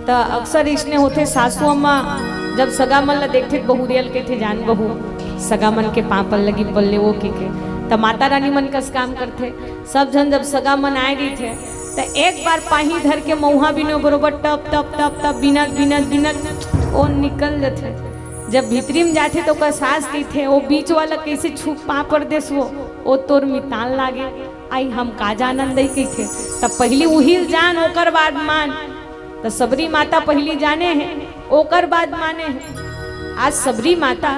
तो अक्सर इसने होते सासू अम्मा जब सगा मन ला देखते बहुरियल के थे जान बहू सगा मन के पापल लगी पल्ले वो के तो माता रानी मन कस काम करते। सब जन जब सगा मन आए रही थे तो एक बार पाही धर के मऊहा बिनो बरोबर टप टप टप टप बिनत बिनत बिनत वो निकल जाते। जब भीतरी में जाते तो का सास की थे वो बीच वाला कैसे छुप पापड़ देस वो तोर मितान लागे आई हम का जानन दई के थे। तब पहली उहिल जान ओकर बाद मान। तो सबरी माता पहली जाने हैं ओकर बाद माने हैं। आज सबरी माता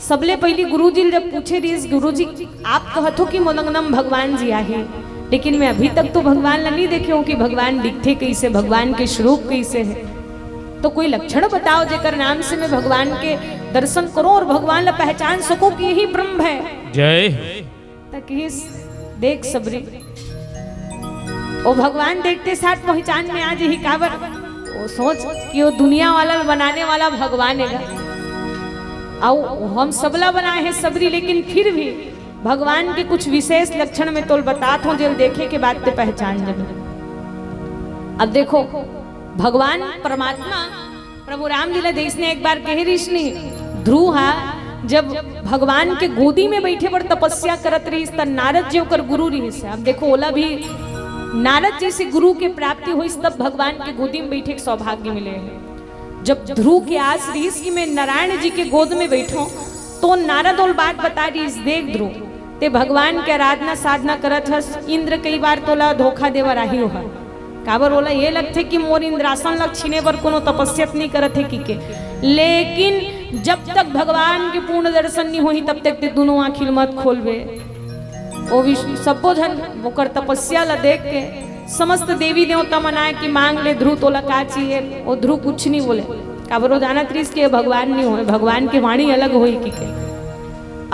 सबले पहली गुरुजी जब पूछे रही गुरुजी आप कहतो कि मोलंगनम भगवान जी आहे, लेकिन मैं अभी तक तो भगवान ला नहीं देखे हूँ कि भगवान दिखते कैसे, भगवान के स्वरूप कैसे है। तो कोई लक्षण बताओ जेकर नाम से मैं भगवान के दर्शन करूं और भगवान ला पहचान सकूं कि यही ब्रह्म है। जय तकिस देख सबरी वो भगवान देखते साथ पहचान में आज ही काबर वो सोच कि वो दुनिया वाला बनाने वाला भगवान है। और हम सबला बनाए हैं सबरी, लेकिन फिर भी भगवान के कुछ विशेष लक्षण में तो बताता हूँ जब देखे के बाद ते पहचान जब। अब देखो भगवान परमात्मा प्रभु राम लीला देश ने एक बार कह रही ध्रुव जब भगवान के गोदी में बैठे पर तपस्या करत रही तब नारद जी ओकर गुरु रही से। अब देखो ओला भी नारद जी से गुरु के प्राप्ति हुई तब भगवान के गोदी में बैठे सौभाग्य मिले। जब ध्रुव की आस रही कि मैं नारायण जी के गोद में बैठूं तो नारद और बात बता रही देख ध्रुव ते भगवान के आराधना साधना करत हस, इंद्र कई बार तोला धोखा देवर आही हो काबर बोला ये लगते कि मोर इंद्रासन लग छीने पर कोनो तपस्या नहीं करत है की के, लेकिन जब तक भगवान के पूर्ण दर्शन नहीं होही तब तक ते दोनों आँखिल मत खोलबे। ओ भी सबो जन ओकर तपस्या ला देख के समस्त देवी देवता मनाए कि मांग ले ध्रुव तोला का चाहिए, वो ध्रुव कुछ नहीं बोले काबर वो जाना त्रिस के भगवान नहीं होए, भगवान की वाणी अलग होई की के।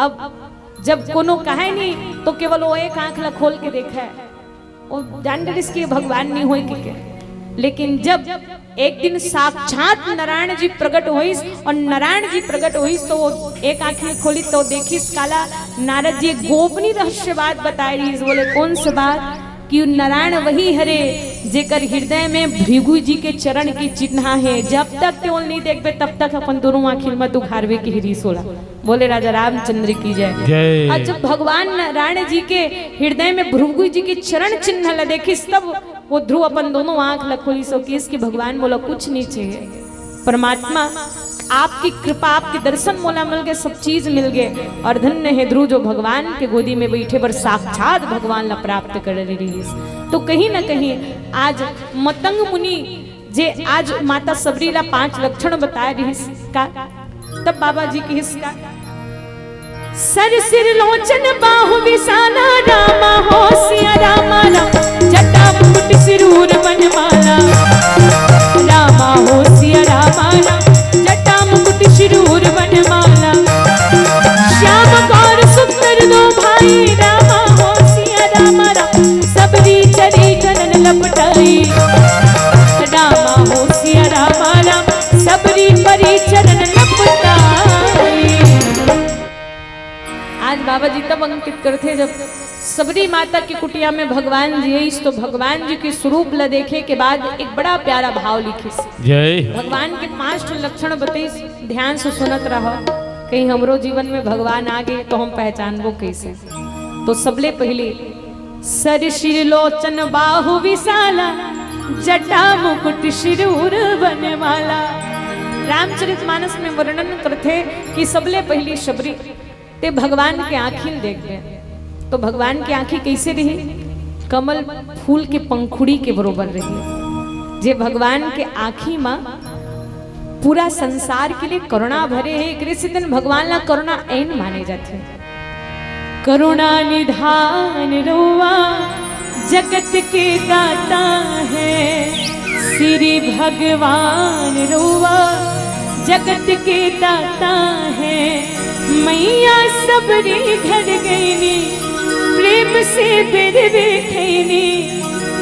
अब जब कोनो कहे नहीं तो केवल वो एक आंख ला खोल के देखा है, वो जान त्रिस के भगवान नहीं होए की के। लेकिन जब एक दिन साक्षात नारायण जी प्रकट हुईस और नारायण जी प्रकट हुईस तो वो एक आंखें खोली तो देखिस काला नारद जी गोपनीय रहस्य बात बताई रही। बोले कौन सी बात कि नारायण वही हरे जेकर हृदय में भृगु जी के चरण की चिन्ह है, जब तक ते नहीं देखबे तब तक अपन दोनों आंखिल मत उघारवे की हिरी सोला। बोले राजा रामचंद्र की जय। और जब भगवान नारायण जी के हृदय में भृगु जी के चरण चिन्ह ला देखिस तब वो ध्रुव अपन दोनों आंख ला खोली सो कि इसकी भगवान बोला कुछ नहीं चाहिए, परमात्मा आपकी कृपा आपके दर्शन मोला मिल गए, सब चीज मिल गए और धन्य है ध्रुव जो भगवान के गोदी में बैठे पर साक्षात भगवान ला प्राप्त कर रही। तो कहीं ना कहीं आज मतंग मुनि जे आज माता सबरी ला 5 लक्षण बताए रही का, तब बाबा जी की हिस्सा सर सिर लोचन बाहु विशाला रामा हो सिया रामा जटा मुकुट सिरूर बनमाला रामा हो सिया रामा जटा मुकुट सिरूर बनमाला श्याम गौर सुंदर दो भाई रामा हो सिया रामा सबरी चरी चरण लपटाई रामा हो सिया रामा सबरी परी चरण लपटाई। आज बाबा जी तब अंकित करते जब सबरी माता की कुटिया में भगवान जी आई तो भगवान जी के स्वरूप ला देखे के बाद एक बड़ा प्यारा भाव लिखी जय। भगवान के 5 लक्षण बताई, ध्यान से सुनत रहो कहीं हमरो जीवन में भगवान आ गए तो हम पहचानबो कैसे। तो सबले पहले सर शिर लोचन बाहु विशाला जटा मुकुट सिरूर बनमाला। रामचरितमानस में वर्णन करते कि सबले पहली शबरी ते भगवान के आँखिन देख गए तो भगवान की आंखें कैसे रही, कमल फूल के पंखुड़ी के बरोबर रही। जे भगवान के आँखी मां पूरा संसार के लिए करुणा भरे है, कृष्ण दिन भगवान ला करुणा ऐन माने जाते। करुणा निधान रुआ जगत के दाता है, श्री भगवान रुआ जगत के दाता है। मैया सबरी घर गईनी प्रेम से बिरबे खैनी,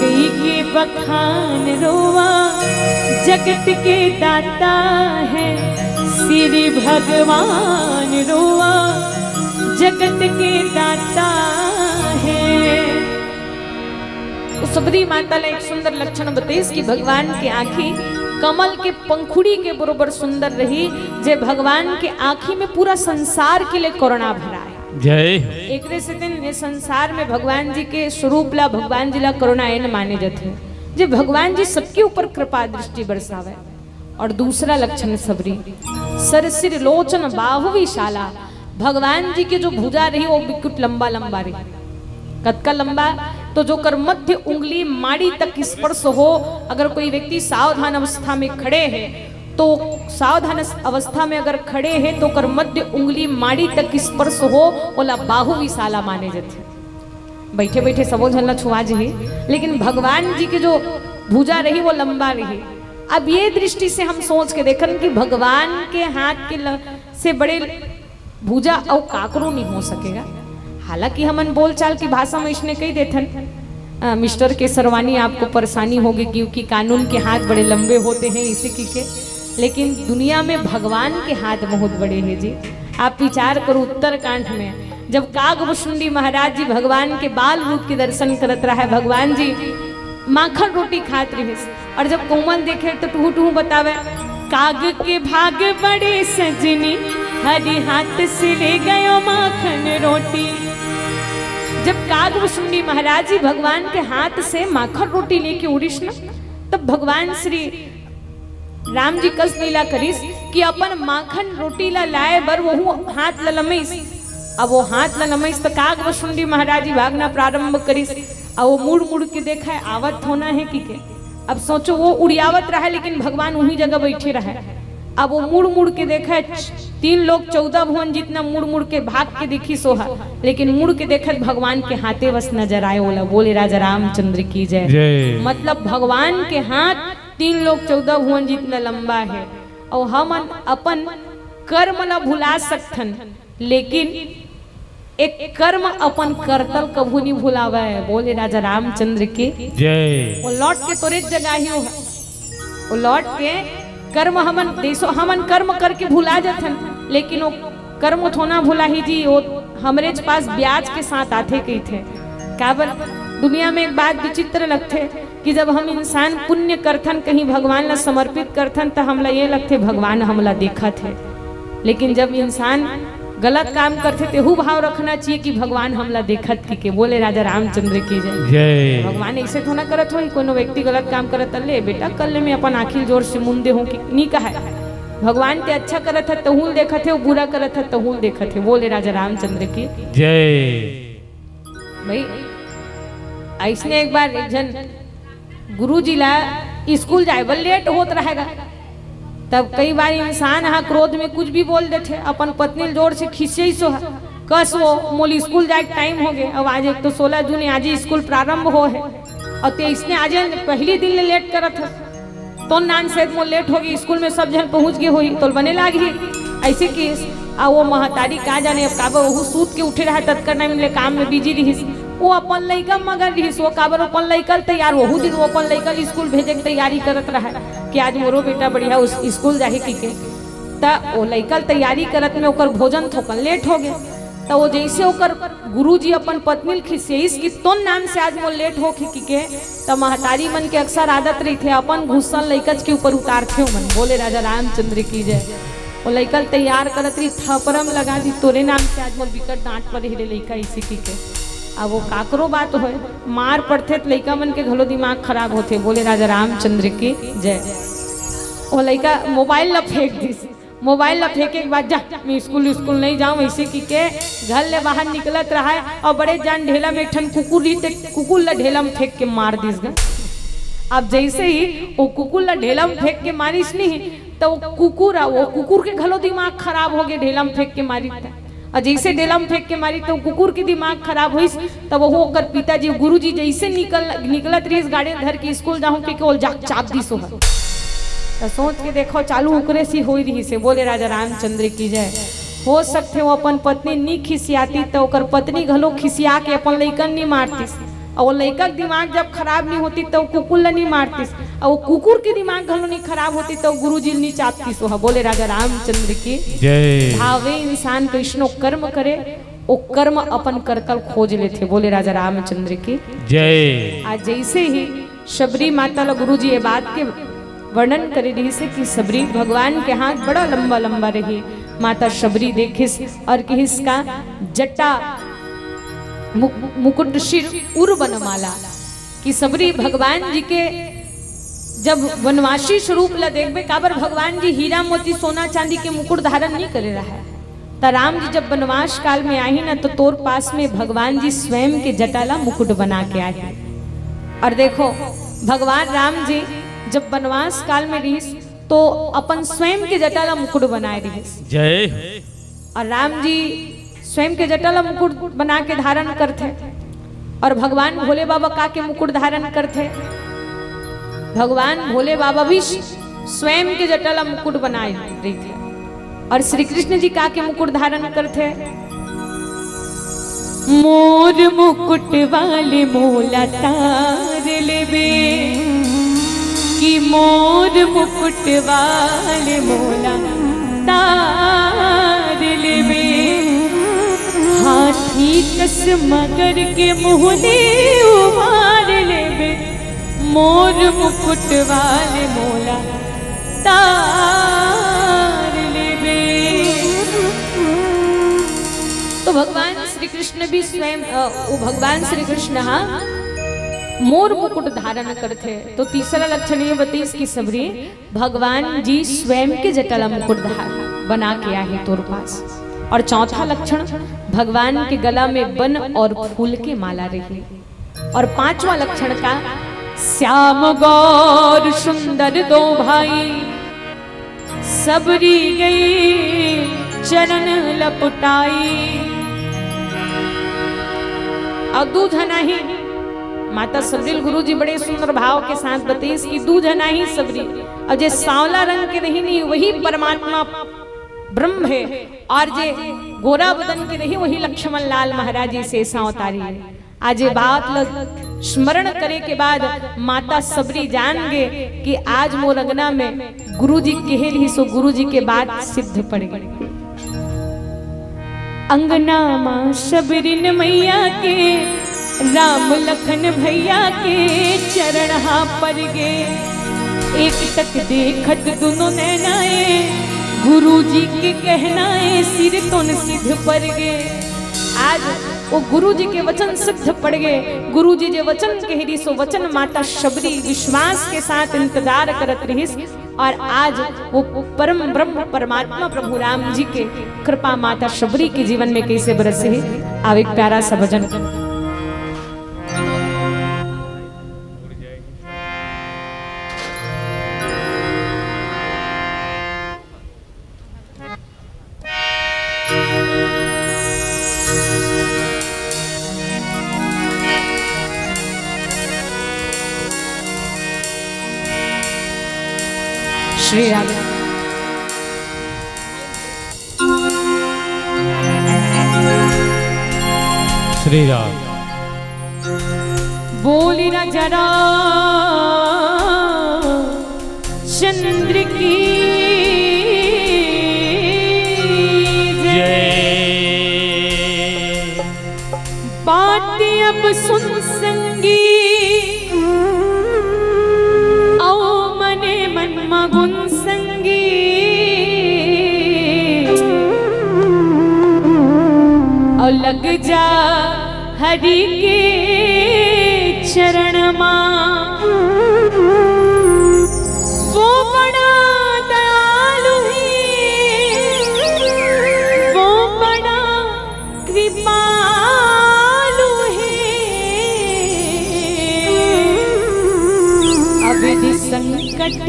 कई के बखान रोवा जगत के दाता है, श्री भगवान रोवा जगत के दाता है। सबरी माता ने एक सुंदर लक्षण बताई कि भगवान की आंखें कमल के पंखुड़ी के बरोबर सुंदर रही, जे भगवान के आंखी में पूरा संसार के लिए करुणा भरा है। जय। एक से दिन संसार में भगवान जी के स्वरूप ला भगवान जी ला करुणा ऐन माने जाते, जे भगवान जी सबके ऊपर कृपा दृष्टि बरसावे। और दूसरा लक्षण सबरी सर सिर लोचन बाहु विशाला, भगवान जी के जो भुजा रही वो बिल्कुल लंबा लंबा रही, कतका लंबा तो जो कर मध्य उंगली माड़ी तक स्पर्श हो। अगर कोई व्यक्ति सावधान अवस्था में खड़े हैं तो सावधान अवस्था में अगर खड़े हैं तो कर मध्य उंगली माड़ी तक स्पर्श हो, ओला बाहु विशाला माने जाते। बैठे बैठे सबो झलना छुआ जी, लेकिन भगवान जी के जो भुजा रही वो लंबा रही। अब ये दृष्टि से हम सोच के देखन कि भगवान के हाथ के से बड़े भुजा और काकरो नहीं हो सकेगा। हालांकि हमन बोलचाल की भाषा में इसने कही देथन मिस्टर के सरवानी आपको परेशानी होगी क्योंकि कानून के हाथ बड़े लंबे होते हैं इसी के, लेकिन दुनिया में भगवान के हाथ बहुत बड़े हैं जी। आप विचार करो उत्तरकांड में जब कागभूषुंडी महाराज जी भगवान के बाल रूप के दर्शन करत रहा है, भगवान जी माखन रोटी खात रहे और जब कोमल देखे तो टूहू टूहू बतावे काग के भाग बड़े सजनी हरी हाथ से ले गयो माखन रोटी। जब कागभूषुंडी महाराज जी भगवान के हाथ से माखन रोटी लेके उड़ीस न, तब भगवान श्री राम जी कस लीला करीस कि अपन माखन रोटी ला लाए बर वो हाथ ला लमईस। अब वो हाथ ला लमईस तो काग वसुंडी महाराज जी भागना प्रारंभ करिस। अब वो मुड़ मुड़ के देखा है आवत होना है कि के। अब सोचो वो उड़ियावत रहा लेकिन भगवान वही जगह बैठे रहे। अब वो मुड़ मुड़ के देखा है 3 लोग 14 भुवन जितना मुड़ मुड़ के भाग के देखी सोहा, लेकिन मुड़ के देखत भगवान के हाथे बस नजर आए। बोला बोले राजा रामचंद्र की जय। मतलब भगवान के हाथ 3 लोग 14 भुवन जितना लंबा है। और हम अपन कर्म ला भुला सकथन, लेकिन एक कर्म अपन करतल कभू नहीं भुलावे। बोले राजा रामचंद्र की जय। वो लौट के तोरे जगह ही हो, वो लौट के कर्म हमन देसो हमन कर्म करके भुला जाथन, लेकिन वो कर्म थोना भुला ही जी। वो हमरे पास ब्याज के साथ आते कही थे। काबर दुनिया में एक बात विचित्र लगते कि जब हम इंसान पुण्य करथन कहीं भगवान ला समर्पित करथन तो हमला ये लगते भगवान हमला देखा थे, लेकिन जब इंसान गलत काम करते तेहू भाव रखना चाहिए कि भगवान हमला देखत थी के। बोले राजा रामचंद्र की जय। भगवान ऐसे थोड़ा करत हो कोनो व्यक्ति गलत काम करत ले बेटा कल ले में अपन आखिर जोर से मुंदे हूँ कि नहीं कहा। भगवान ते अच्छा करत है तहूल देखत है, बुरा करत है तहूल देखत है। बोले राजा रामचंद्र की जय। भाई ऐसने एक बार एक जन गुरु जी ला स्कूल जाए बल लेट होत रहेगा, तब कई बार इंसान हाँ क्रोध में कुछ भी बोल देते। अपन पत्नी जोर से खिसे सो कस वो मोल स्कूल जाए टाइम हो गए। अब आज एक तो 16 जून आज ही स्कूल प्रारंभ हो है और ते इसने आज पहली दिन ले लेट करत है तो नान से मोल लेट हो गई स्कूल में सब जन पहुंच गए हुई तो बने लागी ऐसे केस। आ वो महतारी का जाने अब काबर वो सूत के उठे रहा तत्कर नहीं मिले काम में बिजी रही। वो अपन लड़का मगर रही वो काबर अपन लड़का तैयार वहू दिन वो अपन लड़का स्कूल भेजे की तैयारी करत रहा कि आज मोरो बेटा बढ़िया उस स्कूल जाए की के। वो लड़का तैयारी करत में ओकर भोजन थोकन लेट हो गए। तो वो जैसे ओकर गुरुजी अपन पत्नी खिसेस कि तो नाम से आज वो लेट हो के तो महतारी मन के अक्सर आदत रही थे अपन घुसन लड़कच के ऊपर उतारते हो मन। बोले राजा रामचंद्र की जय। वो लड़का तैयार करत रही थपरम लगा दी तोरे नाम से आज मोर विकट डांट पर हिले लड़का इसी की के। अब वो काकरो बात हो मार पड़ते तो लड़का मन के घलो दिमाग खराब होते। बोले राजा रामचंद्र की जय। वो लड़का मोबाइल ला फेंक दी। मोबाइल ला फेंके के बाद जा मैं स्कूल नहीं जाऊँ ऐसे की के घर ले बाहर निकलत रहा है और बड़े जान ढेला में ठन कुकुर रही कुकुर ला ढेला में फेंक के मार दीस गा। अब जैसे ही वो कुकुर ला ढेला में फेंक के मारिस नहीं तो वो कुकुर के घलो दिमाग खराब हो गए ढेला में फेंक के मारी। और जैसे ढेला में फेंक के मारी तो कुकुर के दिमाग खराब हुई तब वो होकर पिताजी गुरुजी जैसे निकलत रही गाड़ी धर के स्कूल जाऊँ के केवल जाक चाप दी सो तो सोच के देखो चालू उकरे सी हो रही से। बोले राजा रामचंद्र की जय। हो सकते वो अपन पत्नी नहीं खिसियाती तो ओकर पत्नी घलो खिसिया के अपन लइकन नहीं मारतीस और वो लइका के दिमाग जब खराब नहीं होती तो कुकुर ला नहीं मारतीस और वो कुकुर के दिमाग घलो नहीं खराब होती तो गुरुजी नहीं चापतीस। बोले राजा रामचंद्र की जय। भावे इंसान कृष्णो कर्म करे वो कर्म अपन करतल खोज लेते। बोले राजा रामचंद्र की जय। आज जैसे ही शबरी माता ला गुरुजी ये बात के वर्णन करे रही से कि शबरी भगवान के हाथ बड़ा लंबा लंबा रही। माता शबरी देखिस और कि इसका जटा मुकुट शिर उर बनमाला कि शबरी भगवान जी के जब वनवासी स्वरूप ला देखबे काबर भगवान जी हीरा मोती सोना चांदी के मुकुट धारण नहीं करे रहा है। तो राम जी जब वनवास काल में आई ना तो तोर पास में भगवान जी स्वयं के जटाला मुकुट बना के आए। और देखो भगवान राम जी जब वनवास काल में रही तो अपन स्वयं के जटाला मुकुट बनाए रही जय। और राम जी स्वयं के जटाला मुकुट बना के धारण करते और भगवान भोले बाबा का के मुकुट धारण करते। भगवान भोले बाबा भी स्वयं के जटाला मुकुट बनाए रही थे और श्री कृष्ण जी का के मुकुट धारण करते। मोर मुकुट वाले मोला तार लेबे कि मोर मुकुट वाले मोला तार लेबे। हाथी कस मगर के मुहले उबार लेबे मोर मुकुट वाले मोला तार लेबे। तो भगवान श्री कृष्ण भी स्वयं वो भगवान श्री कृष्ण मोर मुकुट धारण करते। तो तीसरा लक्षण ये बतीस की सबरी भगवान जी स्वयं के जटाला मुकुट बना के आए तोर पास। और चौथा लक्षण भगवान के गला में बन और फूल के माला रही। और पांचवा लक्षण का श्याम गौर सुंदर दो भाई सबरी गई चरण लपटाई। और दूजा नहीं माता सबरी गुरु जी बड़े सुंदर भाव के साथ बतीस की दूजा नहीं सबरी। और जे सांवला रंग के नहीं वही परमात्मा ब्रह्म है। और जे गोरा बदन के नहीं वही लक्ष्मण लाल महाराज जी से अवतारी है। आज ये बात स्मरण करे के बाद माता सबरी जान गे कि आज मोर अंगना में गुरु जी कहे रही सो गुरु जी के बात सिद्ध पड़ गई। अंगना मां सबरीन मैया के राम लखन भैया के चरण हा पर गे। एक तक देखत दोनों नैनाए गुरु जी के कहनाए सिर तुन सिद्ध पर गे। आज वो गुरु जी के वचन सिद्ध पड़ गए। गुरु जी जो वचन कह रही सो वचन माता शबरी विश्वास के साथ इंतजार करत रही। और आज वो परम ब्रह्म परमात्मा प्रभु राम जी के कृपा माता शबरी के जीवन में कैसे बरसे है। अब एक प्यारा सा भजन। श्री राम श्री राम बोली ना जरा चंद्र की जय। बातें अब सुन संगी गुण संगी और लग जा हरि के चरण मां। वो बड़ा दयालु है वो बड़ा कृपालु है। अविधि संकट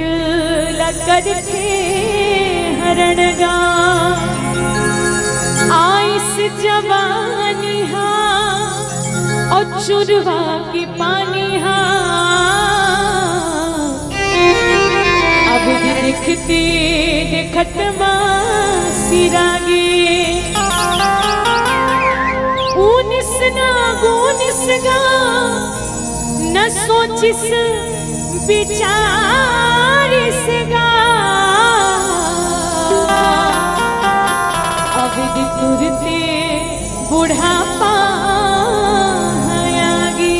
करके हरण गा आइस जवानी हा और चुरवा की पानी हा। अब दिखते देखत सिरागे ऊनिस ना गोनिस गा न सोचिस विचारिस गा। अविधि तुरते बुढ़ापा आगे।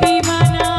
दीवाना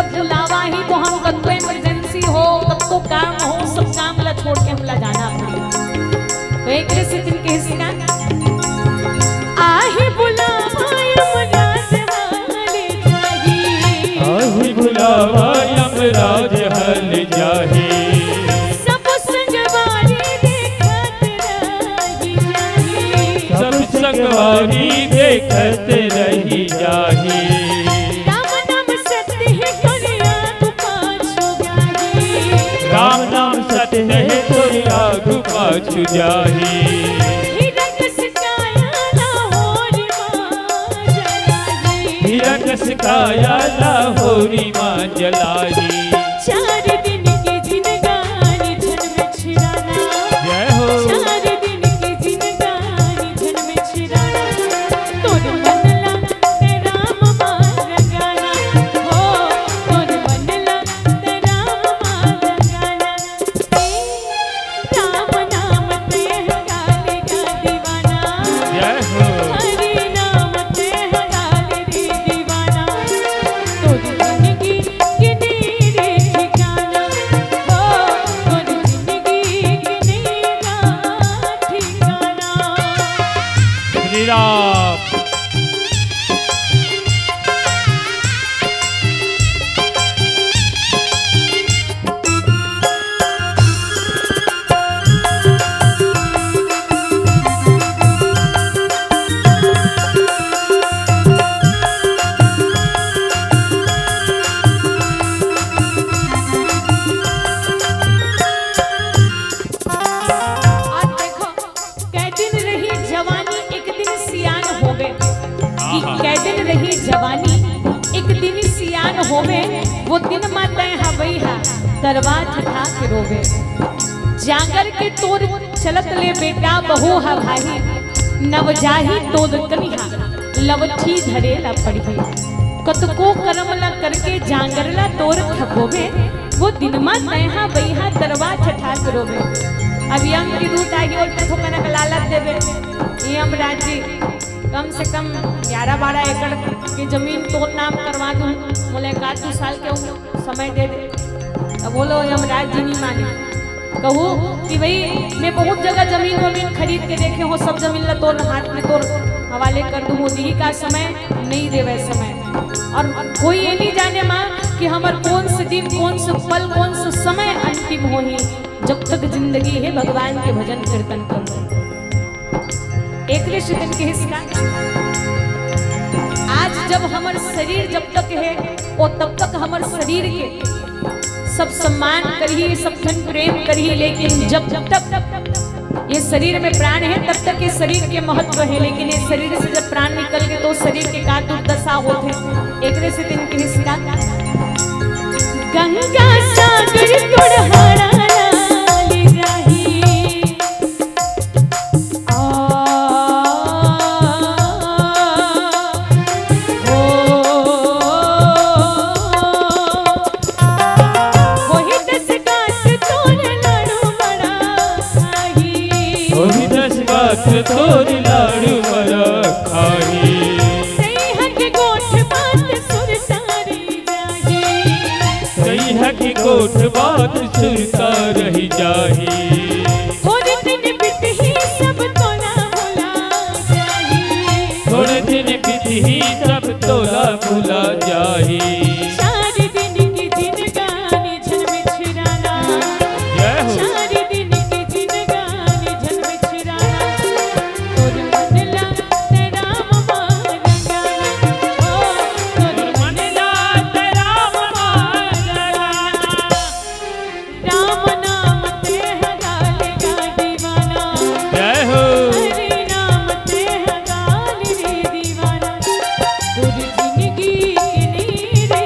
जब बुलावा ही तो हम कब तो इमरजेंसी हो, कब तो काम हो, सब काम ला छोड़ के हमला जाना पड़े। तो एक से दिन के हिस्सा आही बुलावा यमराज हाल जाही, आही बुलावा यमराज हल जाही, सब संगवारी देखत रही जाही, सब संगवारी देखत रही जाही। राम नाम सत्य है तोरे आगु पाछू जाही, राम नाम सत्य है तोरे आगु पाछू जाही, हिरक सिकाया लाहोरी माँ जलाही। चार दिन की जिंदगानी झन में छिराना, जय हो। चार दिन की जिंदगानी झन में छिराना, तोर बनला ते राम मार गाना हो, तोर बनला ते राम मार गाना। राम नाम ते गाले का दीवाना, जय हो। हरि नाम ते गाले रे दीवाना, तोर जिंदगी किने रे ठिकाना हो, तोर जिंदगी किने रा ठिकाना। श्री राम। आज देखो कै दिन रही जवानी एक दिन सियान होवे, कि कै दिन रही जवानी एक दिन सियान होवे, वो दिन माता हवई हा तरवा ठठा के रोवे। जागर के तोर चलत ले बेटा बहु हा भाई, नव जाही तोर कनिहा लवठी धरे ला पड़ी, कतको कर्म ला करके जांगरला तोर खपोवे, वो दिन माता बैहा तरवा ठठा के रोवे। अब यम की दूत आगे और ठोकना का लालच देवे, ये हम राजी कम से कम 11-12 एकड़ की जमीन तो नाम करवा दूं, बोले 2 साल के समय दे दे। अब बोलो हम राजी नहीं माने, कहूँ कि भाई मैं बहुत जगह जमीन खरीद के देखे हो, सब जमीन ला तोड़ हाथ में तोड़ हवाले कर दूँ, मोदी का समय नहीं देवे समय। और कोई ये नहीं जाने माँ कि हमार कौन से दिन, कौन से पल, कौन से समय अंतिम हो ही, जब तक जिंदगी है भगवान के भजन कीर्तन करो। एक दिन के हिस्सा आज जब हमार शरीर जब तक है वो तब तक हमार शरीर के सब सम्मान करिए, सब धन प्रेम करिए, लेकिन जब तक ये शरीर में प्राण है तब तक ये शरीर के महत्व है, लेकिन ये शरीर से जब प्राण निकल गए तो शरीर के का दुर्दशा होते। एक दिन के हिस्सा गंगा सागर तोड़हाड़ा ले जाही, वही 10 गांठ तोड़ लाड़ू बड़ा खाही, वही 10 गांठ तोड़ लाड़ू बड़ा खाही, सैया के गोठ बात सुरतारी जाही, सैया की गोठ बात सुरता रही जाही, थोड़े दिन बीत ही सब तोला भुला जाही, थोड़े दिन बीत ही सब तोला भुला जाही। 4 दिन की जिंदगानी झन में छिराना, जय हो। 4 दिन की जिंदगानी झन में छिराना, तोर मनला ते राम मार गाना हो, तोर मनला ते राम मार गाना, राम नाम ते गाले का दीवाना, जय हो। हरि नाम ते गाले रे दीवाना, तोर जिंदगी किने रे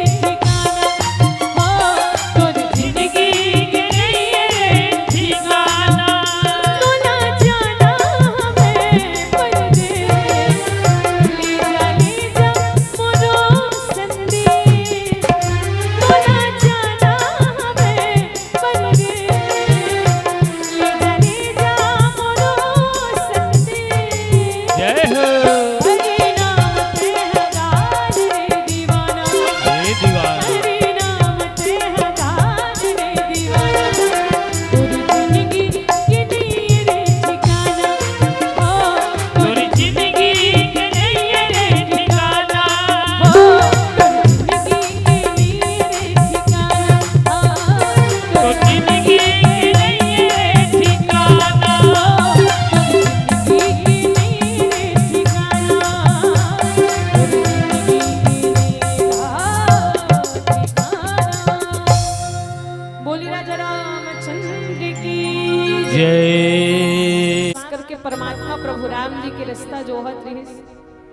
जय करके परमात्मा प्रभु राम जी के रास्ता जोहत रहिस।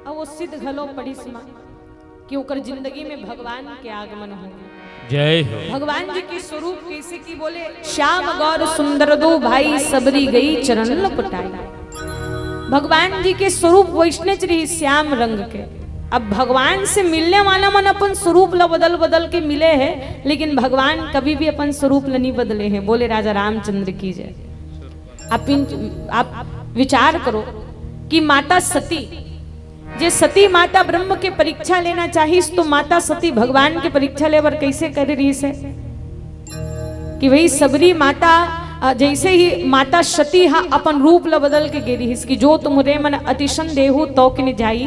अब वो सिद्ध घलो पड़ी सीमा कि ओकर जिंदगी में भगवान के आगमन हो। जय हो भगवान जी की स्वरूप कैसे की बोले, श्याम गौर सुंदर दो भाई सबरी गई चरण लपटाई। भगवान जी के स्वरूप वैष्णव रही श्याम रंग के। अब भगवान से मिलने वाला मन अपन स्वरूप ला बदल बदल के मिले है, लेकिन भगवान कभी भी अपन स्वरूप ला नहीं बदले हैं। बोले राजा रामचंद्र की जय। आप विचार करो कि माता सती, जे सती माता ब्रह्म के परीक्षा लेना चाहिए तो माता सती भगवान के परीक्षा लेवर कैसे कर रही है कि वही सबरी माता जैसे ही माता सती हा अपन रूप ला बदल के गिरी इसकी जो तुमरे मन अतिशन देहु तो कि जाई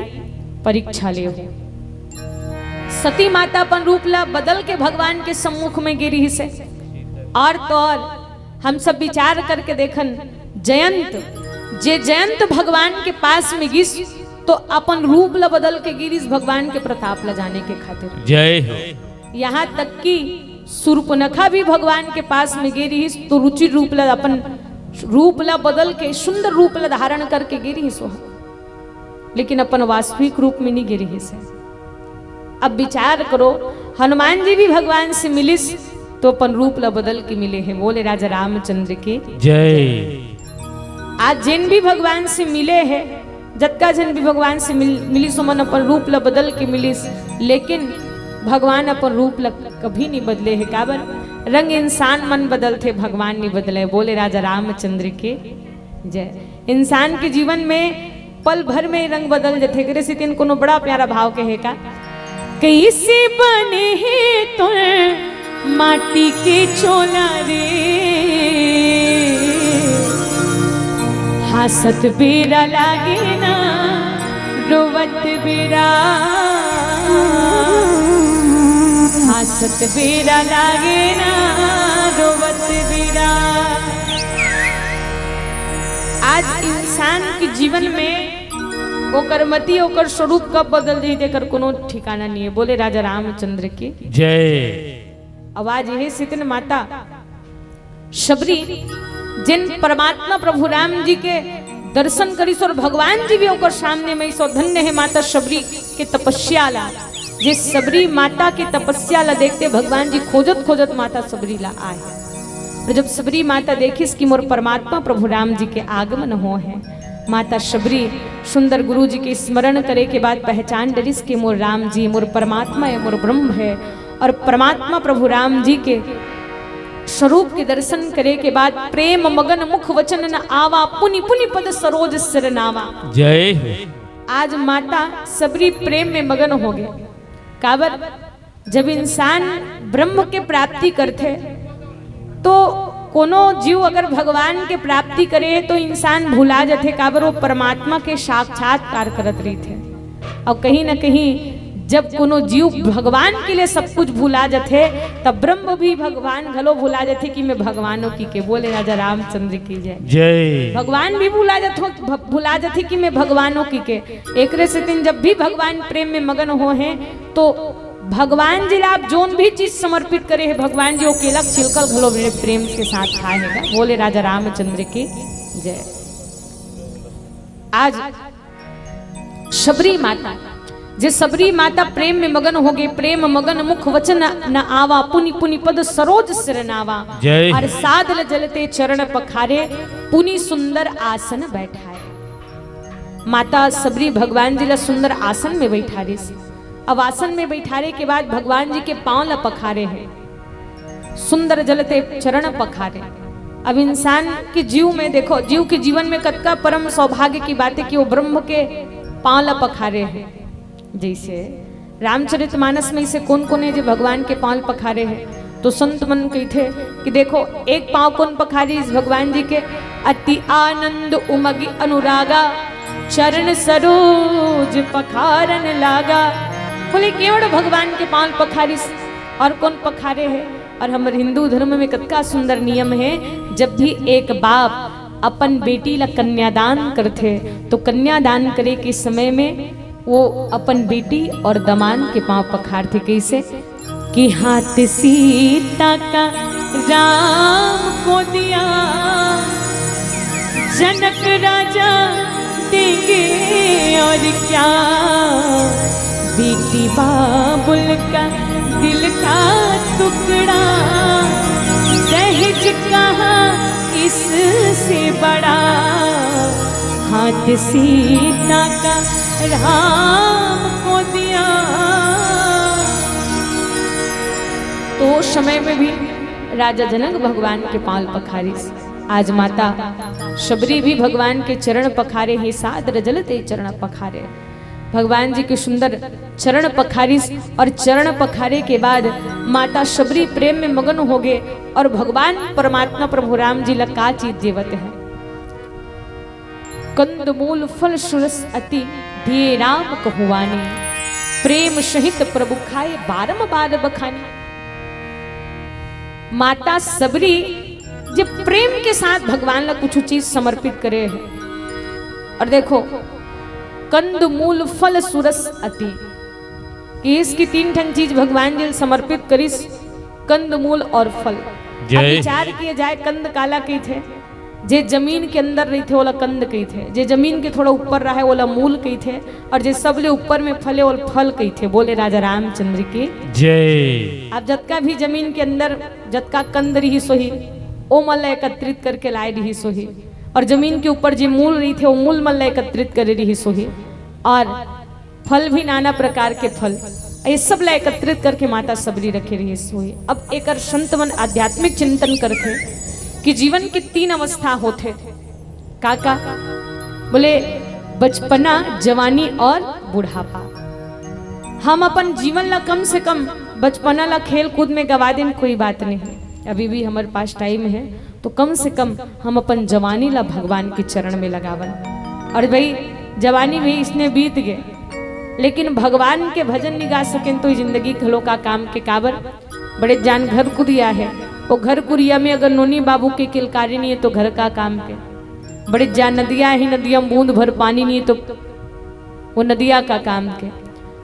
परीक्षा ले। सती माता अपन रूप ला बदल के भगवान के सम्मुख में गिरी से। और तो और हम सब विचार करके देखन, जयंत भगवान के पास में गिस तो अपन रूप ला बदल के गिरीस भगवान के प्रताप ला जाने के खातिर। जय हो यहाँ तक कि सूर्पनखा भी भगवान के पास में गिरी तो रुचि रूप ला अपन रूप ला बदल के सुंदर रूप ला धारण करके गिरी सो, लेकिन अपन वास्तविक रूप में नहीं गिरी से। अब विचार करो, हनुमान जी भी भगवान से मिलिस तो अपन रूप ला बदल के मिले हैं। बोले राजा रामचंद्र के जय। आज जिन भी भगवान से मिले हैं, जत्का जन भी भगवान से मिली सो मन अपन रूप ला बदल के मिलिस, लेकिन भगवान अपन रूप ला कभी नहीं बदले है। काबर रंग इंसान मन बदलते, भगवान नहीं बदले। बोले राजा रामचंद्र के जय। इंसान के जीवन में पल भर में रंग बदल जाते। करे से तीन कोनो बड़ा प्यारा भाव के है का, कैसे बने है तो माटी के चोला रे, हासत बेरा लागे ना रोवत बेरा, हासत बेरा लागे ना रोवत बेरा। आज इंसान के जीवन में ओकर मति ओकर स्वरूप कब बदल जाई देकर कोनो ठिकाना नहीं है। बोले राजा रामचंद्र की जय। आवाज यही सितन माता शबरी जिन परमात्मा प्रभु राम जी के दर्शन करीस और भगवान जी भी ओकर सामने में सो धन्य है माता शबरी के तपस्या ला। जे सबरी माता के तपस्या ला देखते भगवान जी खोजत खोजत माता सबरी ला आए। और जब सबरी माता देखिस कि मोर परमात्मा प्रभु राम जी के आगमन हो है, माता शबरी सुंदर गुरु जी के स्मरण करे के बाद पहचान डरिस कि मोर राम जी मोर परमात्मा है, मोर ब्रह्म है। और परमात्मा प्रभु राम जी के स्वरूप के दर्शन करे के बाद प्रेम मगन मुख वचन न आवा, पुनि पुनि पद सरोज सिर नावा। जय। आज माता सबरी प्रेम में मगन हो गए। काबर जब इंसान ब्रह्म के प्राप्ति करते तो कोनो जीव अगर भगवान के प्राप्ति करे तो इंसान भुला जाते। काबर वो परमात्मा के साक्षात्कार करत रही थे। और कहीं न कहीं जब कोनो जीव भगवान के लिए सब कुछ भुला जाते तब ब्रह्म भी भगवान घलो भुला जाते कि मैं भगवानों की के। बोले राजा रामचंद्र की जय। जय। भगवान भी भुला जाते कि मैं भगवानों की के। एक से दिन जब भी भगवान प्रेम में मगन हो हैं तो भगवान जी आप जोन भी चीज समर्पित करे है भगवान जी वो केलक छिलकल घलो मेरे प्रेम के साथ खाएगा। बोले राजा रामचंद्र की जय। आज शबरी माता जे सबरी माता प्रेम में मगन हो गए, प्रेम मगन मुख वचन न आवा, पुनि पुनि पद सरोज सिर नावा। और सादल जलते चरण पखारे, पुनि सुंदर आसन बैठाए। माता सबरी भगवान जी ला सुंदर आसन में बैठारे। अब आसन में बैठारे के बाद भगवान जी के पांव ला पखारे हैं, सुंदर जलते चरण पखारे। अब इंसान के जीव में देखो, जीव के जीवन में कतका परम सौभाग्य की बात है कि वो ब्रह्म के पांव ला पखारे हैं। जैसे रामचरितमानस में इसे कौन कौन है जो भगवान के पांव पखारे हैं, तो संत मन कहते कि देखो एक पांव कौन पखारी इस भगवान जी के, अति आनंद उमगी अनुरागा, चरण सरोज पखारन लागा। बोले केवल भगवान के पांव पखारिस और कौन पखारे है। और हमारे हिंदू धर्म में कितना सुंदर नियम है, जब भी एक बाप अपन बेटी ला कन्यादान करते तो कन्यादान करे के समय में वो अपन बेटी और दमान के पांव पखारते। कैसे कि हाथ सीता का राम को दिया, जनक राजा देंगे और क्या, बेटी बाबुल का दिल का टुकड़ा, दहेज कहा इससे बड़ा, हाथ सीता का राम को दिया। तो उस समय में भी राजा जनक भगवान के पांव पखारे। आज माता शबरी भी भगवान के चरण पखारे हैं, सादर जलते चरण पखारे। भगवान जी के सुंदर चरण पखारी और चरण पखारे के बाद माता शबरी प्रेम में मगन हो गए और भगवान परमात्मा प्रभु राम जी ला का चीज देवत है। कंद मूल फल सुरस अति दिए राम कहुआनी, प्रेम सहित प्रभु खाए बारंबार बखानी। माता शबरी जब प्रेम के साथ भगवान ला कुछ चीज समर्पित करे है। और देखो कंद मूल फल सुरस अति, कि इसकी तीन ठन चीज भगवान जी समर्पित करिस, कंद मूल और फल। अब विचार किए जाए कंद काला कही थे, जे जमीन के अंदर रही थे ओला कंद कही थे, जे जमीन के थोड़ा ऊपर रहा है ओला मूल कही थे, और जे सबले ऊपर में फले और फल कही थे। बोले राजा रामचंद्र की जय। अब जतका भी जमीन के अंदर जतका कंद रही सोही ओ मल एकत्रित करके लाए रही सोही, और जमीन के ऊपर जो मूल रही थे वो मूल मल एकत्रित कर रही सोही, और फल भी नाना प्रकार के फल ये सब ला एकत्रित करके माता शबरी रखे रही सोही। अब एक संत मन आध्यात्मिक चिंतन करते कि जीवन की तीन अवस्था होते काका, बोले बचपना, जवानी और बुढ़ापा। हम अपन जीवन ला कम से कम बचपना ला खेल कूद में गवा दें कोई बात नहीं, अभी भी हमारे पास टाइम है, तो कम से कम हम अपन जवानी ला भगवान के चरण में लगावन। और भाई जवानी भी इसने बीत गए, लेकिन भगवान के भजन नहीं गा सकें तो जिंदगी खलो का काम के काबर। बड़े जान घर कुरिया है, वो घर कुरिया में अगर नोनी बाबू की किलकारी नहीं है तो घर का काम के। बड़े जान नदियाँ ही नदियाँ बूंद भर पानी नहीं है तो वो नदिया का काम के।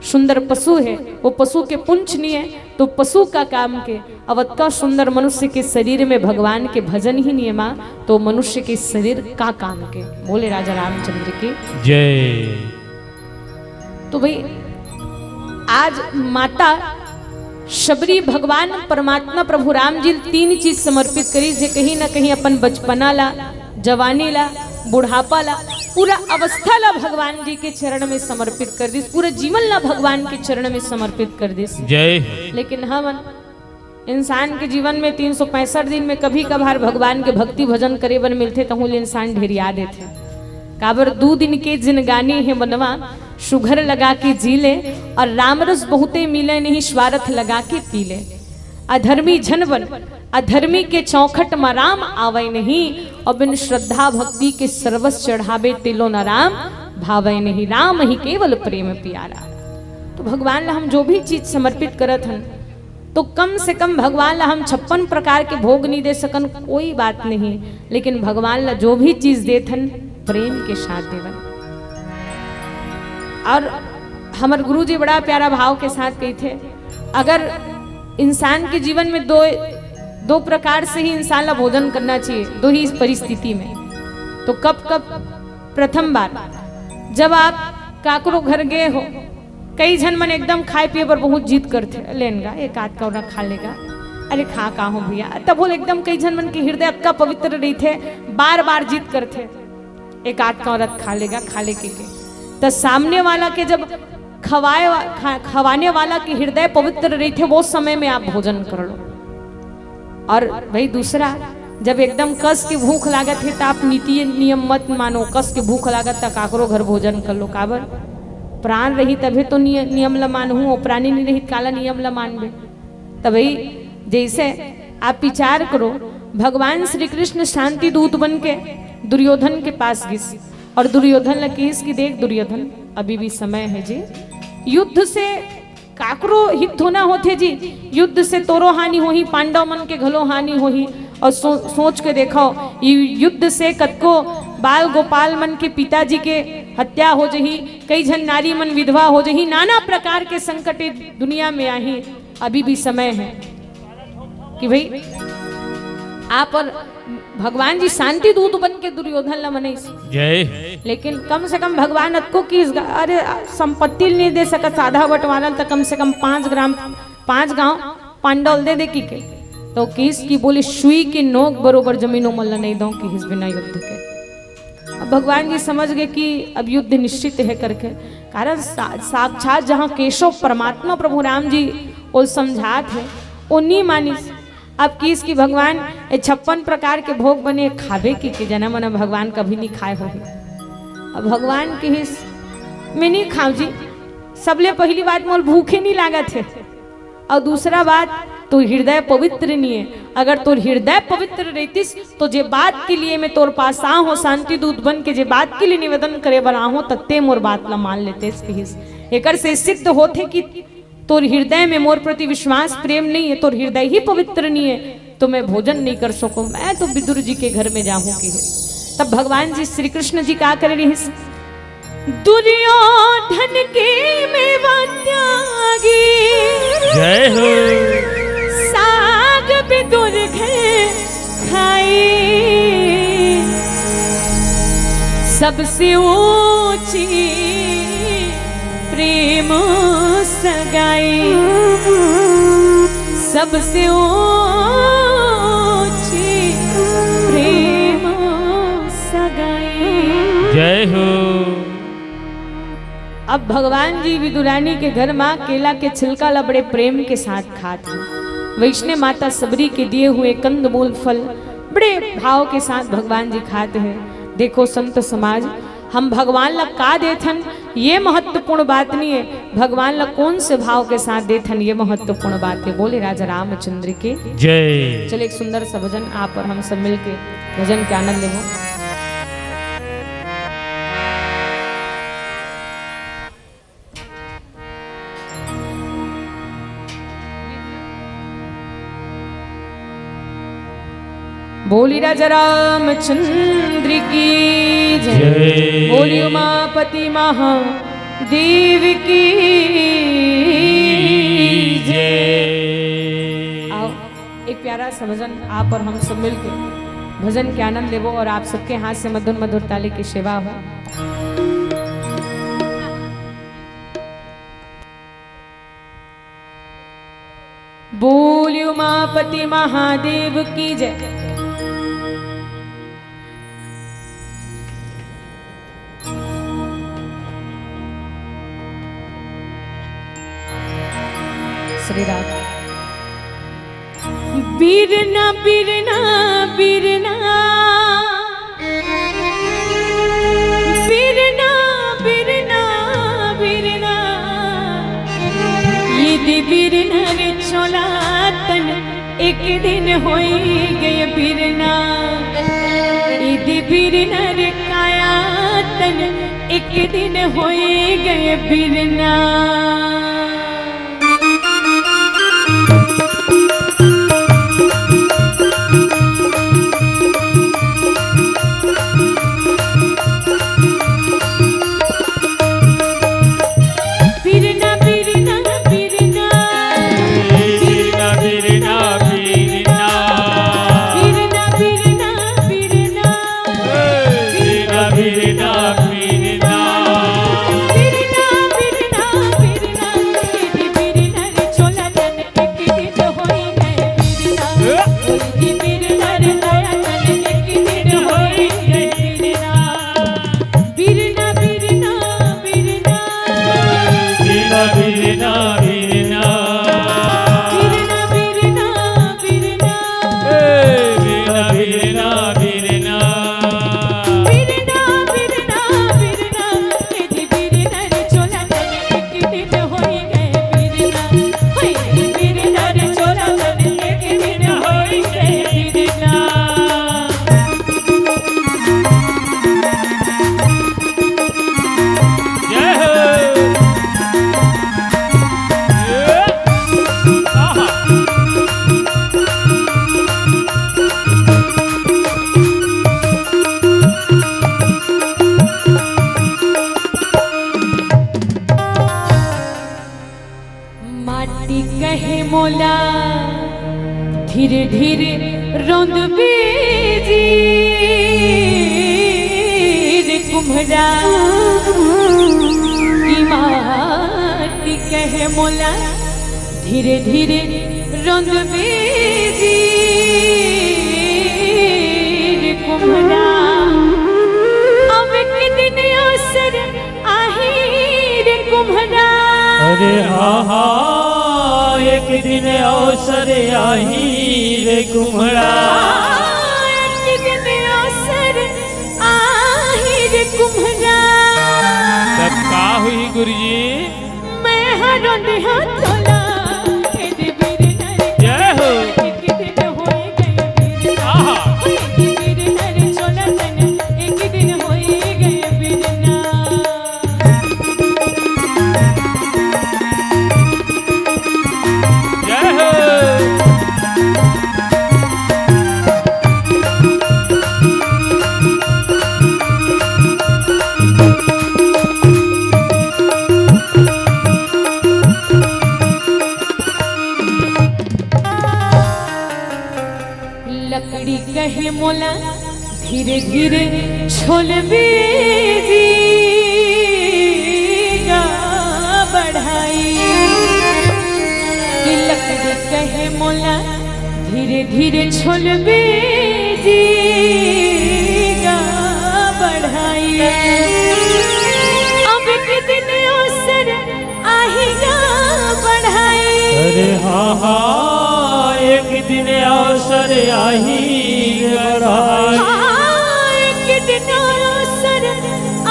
सुंदर पशु है, वो पशु के पुंछ नहीं है तो पशु का काम के। अवत का सुंदर मनुष्य के शरीर में भगवान के भजन ही नहीं है माँ, तो मनुष्य के शरीर का काम के। बोले राजा रामचंद्र की जय। तो भाई आज माता शबरी भगवान परमात्मा प्रभु राम जी तीन चीज समर्पित करी, जे कहीं ना कहीं अपन बचपना ला, जवानी ला, बुढ़ापा ला, पूरा अवस्था ला भगवान जी के चरण में समर्पित कर दिस, पूरा जीवन ला भगवान के चरण में समर्पित कर दिस। जय। लेकिन हम इंसान के जीवन में 365 दिन में कभी कभार भगवान के भक्ति भजन करे बन मिलते तो इंसान ढेरिया देते। काबर 2 दिन के जिनगानी है बनवा, सुघर लगा के जी ले, और रामरस बहुते मिले नहीं, स्वार्थ लगा के पी ले। अधर्मी झन बन, अधर्मी के चौखट में राम आवे नहीं, और बिन श्रद्धा भक्ति के सर्वस चढ़ावे तिलो न राम भावे नहीं। राम ही केवल प्रेम प्यारा। तो भगवान ला हम जो भी चीज समर्पित करत हन, तो कम से कम भगवान ला हम 56 प्रकार के भोग नहीं दे सकन, कोई बात नहीं, लेकिन भगवान ला जो भी चीज देथन प्रेम के साथ देवन। और हमारे गुरु जी बड़ा प्यारा भाव के साथ कही थे, अगर इंसान के जीवन में दो प्रकार से ही इंसान ला भोजन करना चाहिए, 2 ही परिस्थिति में। तो कब प्रथम बार जब आप काकरो घर गए हो, कई जन मन एकदम खाए पिए पर बहुत जिद करते, लेनगा एक आध का खा लेगा, अरे खा हो भैया, तब बोल एकदम कई जन मन के हृदय अक्का पवित्र रही थे, बार बार जिद करते एक आध का औरत खा लेगा, खा ले के तो सामने वाला के जब खवाने वाला के हृदय पवित्र रही थे, वो समय में आप भोजन कर लो। और भाई दूसरा, जब एकदम कस की भूख लागत है तो आप नीति नियम मत मानो, कस की भूख लागत तो काकरो घर भोजन कर लो। काबर प्राण रही तभी तो नियम ला मानू, प्राणी नहीं रही काला नियम ला मानबे। तभी जैसे आप विचार करो, भगवान श्री कृष्ण शांति दूत बन के दुर्योधन के पास गिस, और दुर्योधन लकीस की देख दुर्योधन अभी भी समय है जी, युद्ध से काकरो हित होना होते जी, युद्ध से तोरो हानि हो ही, पांडव मन के घलो हानि हो ही। और सोच के देखो, युद्ध से कतको बाल गोपाल मन के पिताजी के हत्या हो जही, कई जन नारी मन विधवा हो जही, नाना प्रकार के संकट दुनिया में आही। अभी भी समय है कि भाई आप और भगवान जी शांति दूत बन के दुर्योधन ला मने, जय लेकिन कम से कम भगवान को की अरे संपत्ति नहीं दे सकत, आधा बंटवारा तो कम से कम 5 गांव पांडव दे की के, तो किस की बोली सुई की नोक बरोबर जमीनों मल्ल नहीं दो कि इस बिना युद्ध के। अब भगवान जी समझ गए कि अब युद्ध निश्चित है करके, कारण साक्षात जहाँ केशव परमात्मा प्रभु राम जी वो समझात है वो नहीं मानी। अब किस की भगवान 56 प्रकार के भोग बने खावे की जना मना भगवान कभी नहीं खाए हो। अब भगवान के हिस में नहीं खाओ जी, सबले पहली बात मोल भूखे नहीं लागत है, और दूसरा बात तो हृदय पवित्र नहीं है। अगर तोर हृदय पवित्र रहतीस तो जे बात के लिए मैं तोर पास आ हो शांति दूत बन के जे बात के लिए निवेदन करे बना हो तत्ते मोर बात ला मान लेते। एकर से सिद्ध होते कि तोर हृदय में मोर प्रति विश्वास प्रेम नहीं है, तोर हृदय ही पवित्र नहीं है, तो मैं भोजन नहीं कर सकूं, मैं तो विदुर जी के घर में जाऊं की है। तब भगवान जी श्री कृष्ण जी क्या कर रही है, दुर्योधन के मेवा त्यागी जय हो साग विदुर खाई, सबसे ऊंची प्रेम सगाई, सबसे ऊंची प्रेम सगाई। जय हो। अब भगवान जी विदुरानी के घर माँ केला के छिलका ला बड़े प्रेम के साथ खाते हैं। वैष्णव माता सबरी के दिए हुए कंदमूल फल बड़े भाव के साथ भगवान जी खाते हैं। देखो संत समाज, हम भगवान ला का देथन ये महत्वपूर्ण बात नहीं है, भगवान ला कौन से भाव के साथ देथन ये महत्वपूर्ण बात है। बोले राजा रामचंद्र के जय। चले एक सुंदर सा भजन आप और हम सब मिलके भजन के आनंद लेवो। बोली राजा रामचंद्र की जय, बोली उमापति महादेव की जय। आओ एक प्यारा सा भजन आप और हम सब मिलके भजन के आनंद लेवो और आप सबके हाथ से मधुर मधुर ताली की सेवा हो। बोली उमापति महादेव की जय। श्री राम। बीरना बीरना बीरना बीरना बीरना बीरना ये बीरना रे छोला तन एक दिन होई गए बीरना, ये बीरना रे काया तन एक दिन होई गए बीरना। धीरे धीरे रोंद बीजी रे कुम्हरा की माटी कहे मोला धीरे धीरे रोंद बीजी रे कुम्हरा अब एक दिन अवसर आही रे कुम्हरा अरे हाँ हाँ एक दिन अवसर आही रे कुम्हड़ा एक दिन अवसर आही रे कुम्हरा तब का हुई गुरुजी मैं हरों देहा तोला ए दे बीर नर जय हो एक दिन होए गए बीर आहा बीर नर चोला तन एक दिन होए गए बीर ना जय हो लकड़ी कहे मोला धीरे धीरे छोल बीजी गा बढ़ाई कि लकड़ी कहे मोला धीरे धीरे छोल बीजी गा बढ़ाई अब के दिन अवसर आही गा बढ़ाई अरे हाँ हाँ एक दिन अवसर आही रे बढ़ाई एक दिन अवसर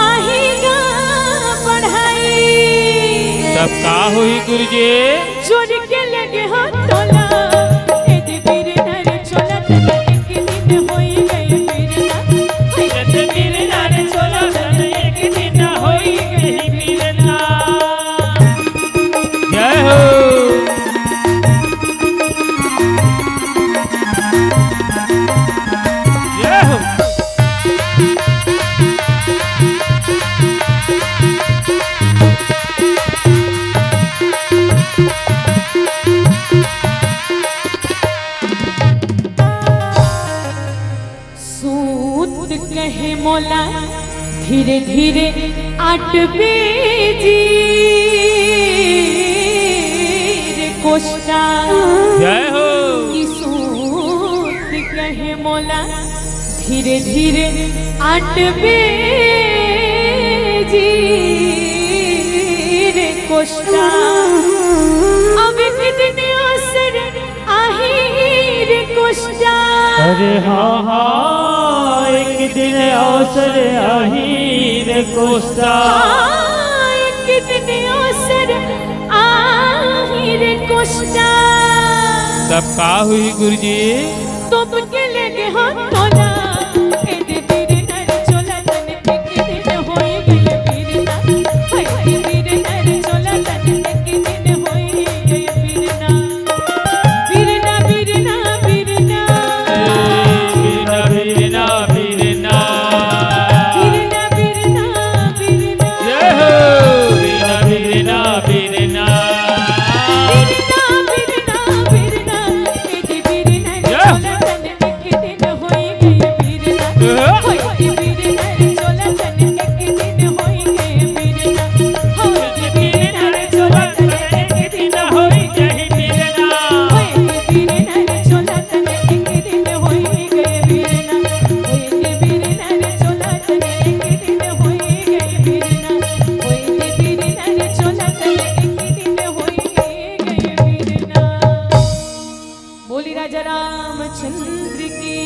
आहीगा बढ़ाई तब का हुई गुरुजी चोरी के लगे हो तोला ए दे बीर नर चोला तन एक दिन होई गए बीर ना जैसे बीर नार चोला तन एक दिन होई गई बीर ना जय हो जय हो सूत कहे मोला धीरे धीरे आट बीजी रे कोष्टा जय हो की सूत कहे मोला धीरे धीरे आट बीजी रे कोष्टा अब एक दिन अवसर आही रे कोष्टा अरे हाँ हाँ एक दिन अवसर आही रे कोष्टा एक दिन अवसर आही रे कोष्टा तब का हुई गुरुजी तो के लगे हो तोला ए दे बीर नर चोला तन एक दिन होए गए बीर ना हाय बीर नर चोला तन एक दिन होए गए बीर ना बीर ना बीर ना बीर ना बीरना बीरना बीरना बीर ना बीर ना बीर ना जय हो बीरना बीरना बीरना बीरना ए दे बीर नर चोला तन एक दिन होए गए बीर ना हाय बीर नर चोला तन एक दिन होए गए बीर ना हाय बीर नर चोला तन एक दिन होई जही बीरना बीर नर चोला तन एक दिन होए गए बीर ना बीर नर चोला तन एक दिन होए गए बीर ना बीर नर चोला तन एक दिन होए गए बीर ना बोली राजा रामचंद्र की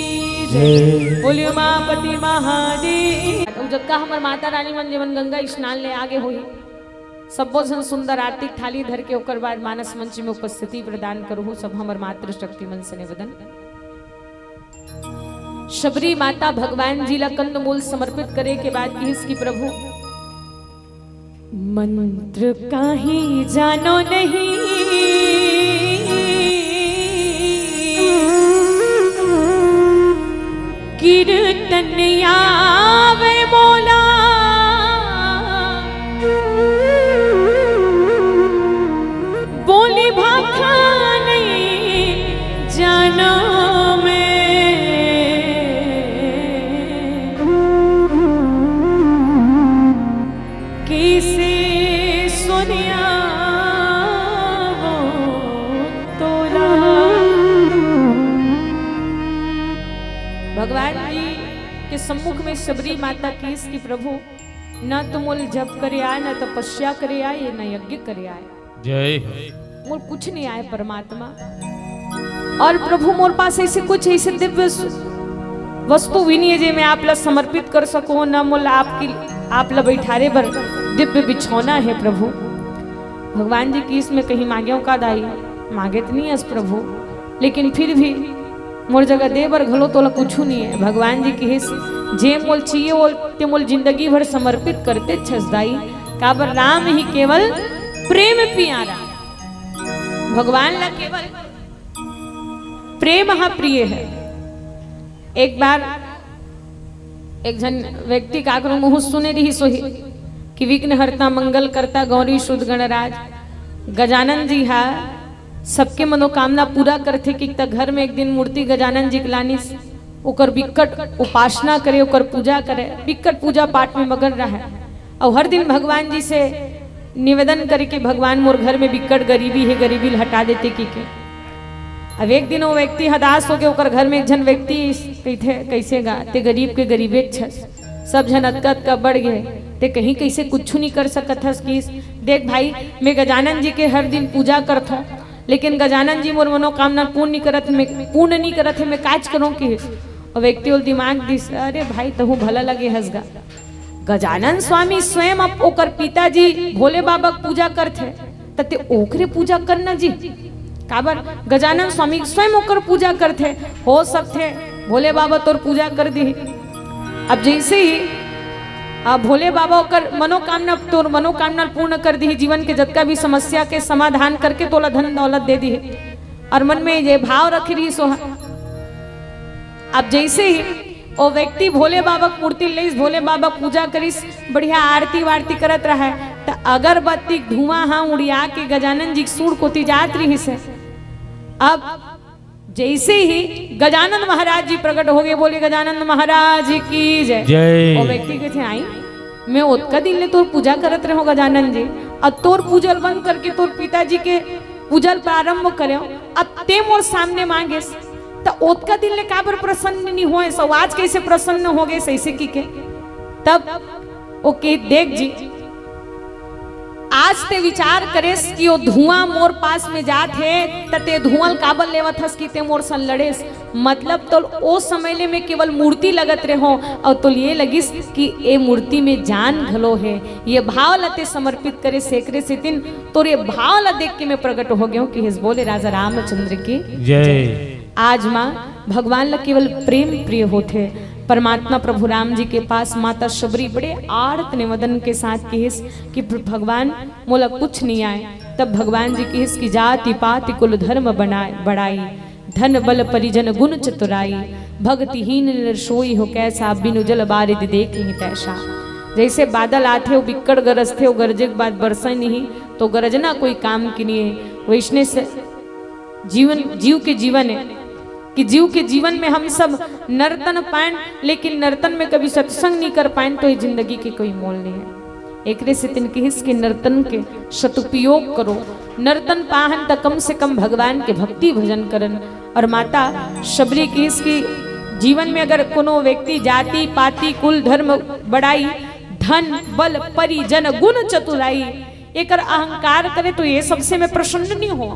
जय बोली उमापति महादेव जब का हमर माता रानी मन जीवन गंगा स्नान ले आगे हुई सब भोजन सुंदर आरती थाली धर के ओकर बाद मानस मंच में उपस्थिति प्रदान करू सब हमर मातृ शक्ति मन से निवेदन शबरी माता भगवान जी ला कंदमूल समर्पित करे के बाद की इसकी प्रभु मंत्र काहे जानो नहीं कीर्तन आवे मोला बोली भाखा नहीं जान बचना में किसे सुनिया वो तोला। भगवान जी के सम्मुख में शबरी माता कीस की प्रभु न तो मोल जप करे आए, न तपस्या करे आए, न यज्ञ करे आए। जय मोर कुछ नहीं आए परमात्मा। और प्रभु मोर पास ऐसे कुछ ऐसे दिव्य वस्तु भी नहीं है जे मैं आप ला समर्पित कर सकूं, न मोल आपकी आप ला बैठारे भर दिव्य बिछौना है प्रभु। भगवान जी की इसमें कहीं मांगे का दाई मांगे तो नहीं है प्रभु, लेकिन फिर भी मोर जगह दे बर घलो तोला कुछ नहीं है। भगवान जी की जे मोल चाहिए वो ते मोल जिंदगी भर समर्पित करते छसदाई। काबर राम ही केवल प्रेम प्यारा, भगवान ला केवल प्रेम हा प्रिय है। एक बार एक जन व्यक्ति काकरो मुँह सुने रही सोही कि विघ्न हरता मंगल करता गौरी शुद्ध गणराज गजानन जी हा सबके मनोकामना पूरा करते कि घर में एक दिन मूर्ति गजानन जी के लानी ओकर विकट उपासना करे, ओकर पूजा करे, विकट पूजा पाठ में मगन रहे और हर दिन भगवान जी से निवेदन करे कि भगवान मोर घर में विकट गरीबी है, गरीबी हटा देते कि के। अब एक दिन वो व्यक्ति हदास हो गए, ओकर घर में एक जन व्यक्ति कहते कैसे गा ते गरीब के गरीबे छस, सब जन अतकत का बढ़ गए ते कहीं कैसे कुछ नहीं कर सकत हस कि देख भाई मैं गजानन जी के हर दिन पूजा करता हूँ, लेकिन गजानन जी मोर मनोकामना पूर्ण नहीं करत है, मैं काज करूँ कि। और व्यक्ति और दिमाग दिस अरे भाई तहु भला लगे हंसगा। गजानन स्वामी स्वयं अब ओकर पिताजी भोले बाबा पूजा करते तते ओकरे पूजा करना जी। काबर गजानन स्वामी स्वयं ओकर पूजा करते हो सकते भोले बाबा तोर पूजा कर दी। अब जैसे ही भोले बाबा ओकर मनोकामना तोर मनोकामना पूर्ण कर दी, जीवन के जतका भी समस्या के समाधान करके तोला धन दौलत दे दी और मन में ये भाव रख रही सो। अब जैसे ही वो व्यक्ति भोले बाबा मूर्ति ले भोले बाबा पूजा करिस, बढ़िया आरती वारती करत रहा तो अगरबत्ती धुआं हाँ उड़िया के गजानन जी सूर कोती जात रही से। अब जैसे ही गजानन महाराज जी प्रकट हो गए, बोले गजानन महाराज की जय। वो व्यक्ति कहते आई मैं ओतका दिन ले तोर पूजा करत रहो गजानन जी, अब तोर पूजल बंद करके तोर पिताजी के पूजल प्रारंभ करे, अब ते मोर सामने मांगे तो ओतका दिन ले काबर प्रसन्न नहीं होए, सो आज कैसे प्रसन्न हो गए सैसे की के। तब ओके देख जी आज ते विचार करेस कि वो धुआं मोर पास में जात है तते धुआं काबर लेवत हस कि ते मोर सन लड़ेस। मतलब तो ओ समय ले में केवल मूर्ति लगत रहो और तो ये लगिस कि ए मूर्ति में जान घलो है, ये भाव लते समर्पित करे सेकरे से दिन तो ये भाव ला देख के मैं प्रकट हो गया कि हिस बोले राजा रामचंद्र की जय। आज माँ भगवान ला केवल प्रेम प्रिय होते। परमात्मा प्रभु राम जी के पास माता शबरी बड़े आर्त निवेदन के साथ कहिस कि भगवान मोला कुछ नहीं आए। तब भगवान जी कहिस कि जाति पाति कुल धर्म बढ़ाई, धन बल परिजन गुण चतुराई, भक्तिहीन निर्सोई हो कैसा, बिनु जल बारिद देख ही तैसा। जैसे बादल आते हो बिक्कड़ गरजते हो, गरजे के बाद बरसा नहीं तो गरजना कोई काम की नहीं है। वैष्णव से जीव के जीवन है कि जीव के जीवन में हम सब नर्तन पाएं, लेकिन नर्तन में कभी सत्संग नहीं कर पाएं तो ये जिंदगी की कोई मोल नहीं है। एक से तीन किस के नर्तन के सदुपयोग करो, नर्तन पाहन तक कम से कम भगवान के भक्ति भजन करन। और माता शबरी किस की जीवन में अगर कोनो व्यक्ति जाति पाति कुल धर्म बढ़ाई, धन बल परिजन गुण चतुराई एकर अहंकार करे तो ये सबसे मैं प्रसन्न नहीं हो।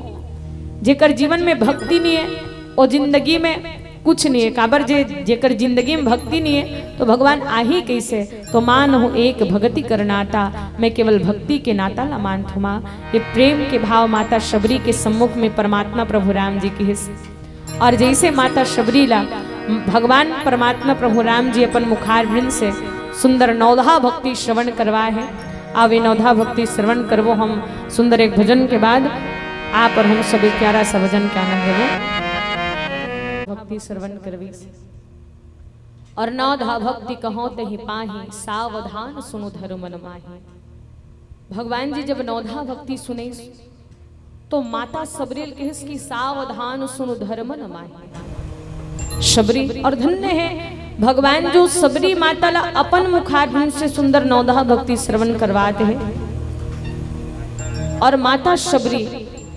जेकर जीवन में भक्ति नहीं है और जिंदगी में कुछ नहीं है। काबर जेकर जिंदगी में भक्ति नहीं है तो भगवान आही कैसे। तो मान हो एक भक्ति कर नाता, मैं केवल भक्ति के नाता ला मान थुमा। ये प्रेम के भाव माता शबरी के सम्मुख में परमात्मा प्रभु राम जी की हिस्स। और जैसे माता शबरी ला भगवान परमात्मा प्रभु राम जी अपन मुखार वृंद से सुंदर नौधा भक्ति श्रवण करवाए है। आवे नौधा भक्ति श्रवण करवो हम सुंदर एक भजन के बाद आप और हम सभी प्यारा सा भजन के आनंद लेवो। भक्ति श्रवण करवी और नौधा भक्ति कहो तहि पाही, सावधान सुनो धर्म मन माही। भगवान जी जब नौधा भक्ति सुने तो माता सबरी के इसकी सावधान सुन धर्म न माही। शबरी और धन्य है भगवान जो सबरी माता ला अपन मुखारबिंद से सुंदर नौदहा भक्ति श्रवण करवाते हैं और माता शबरी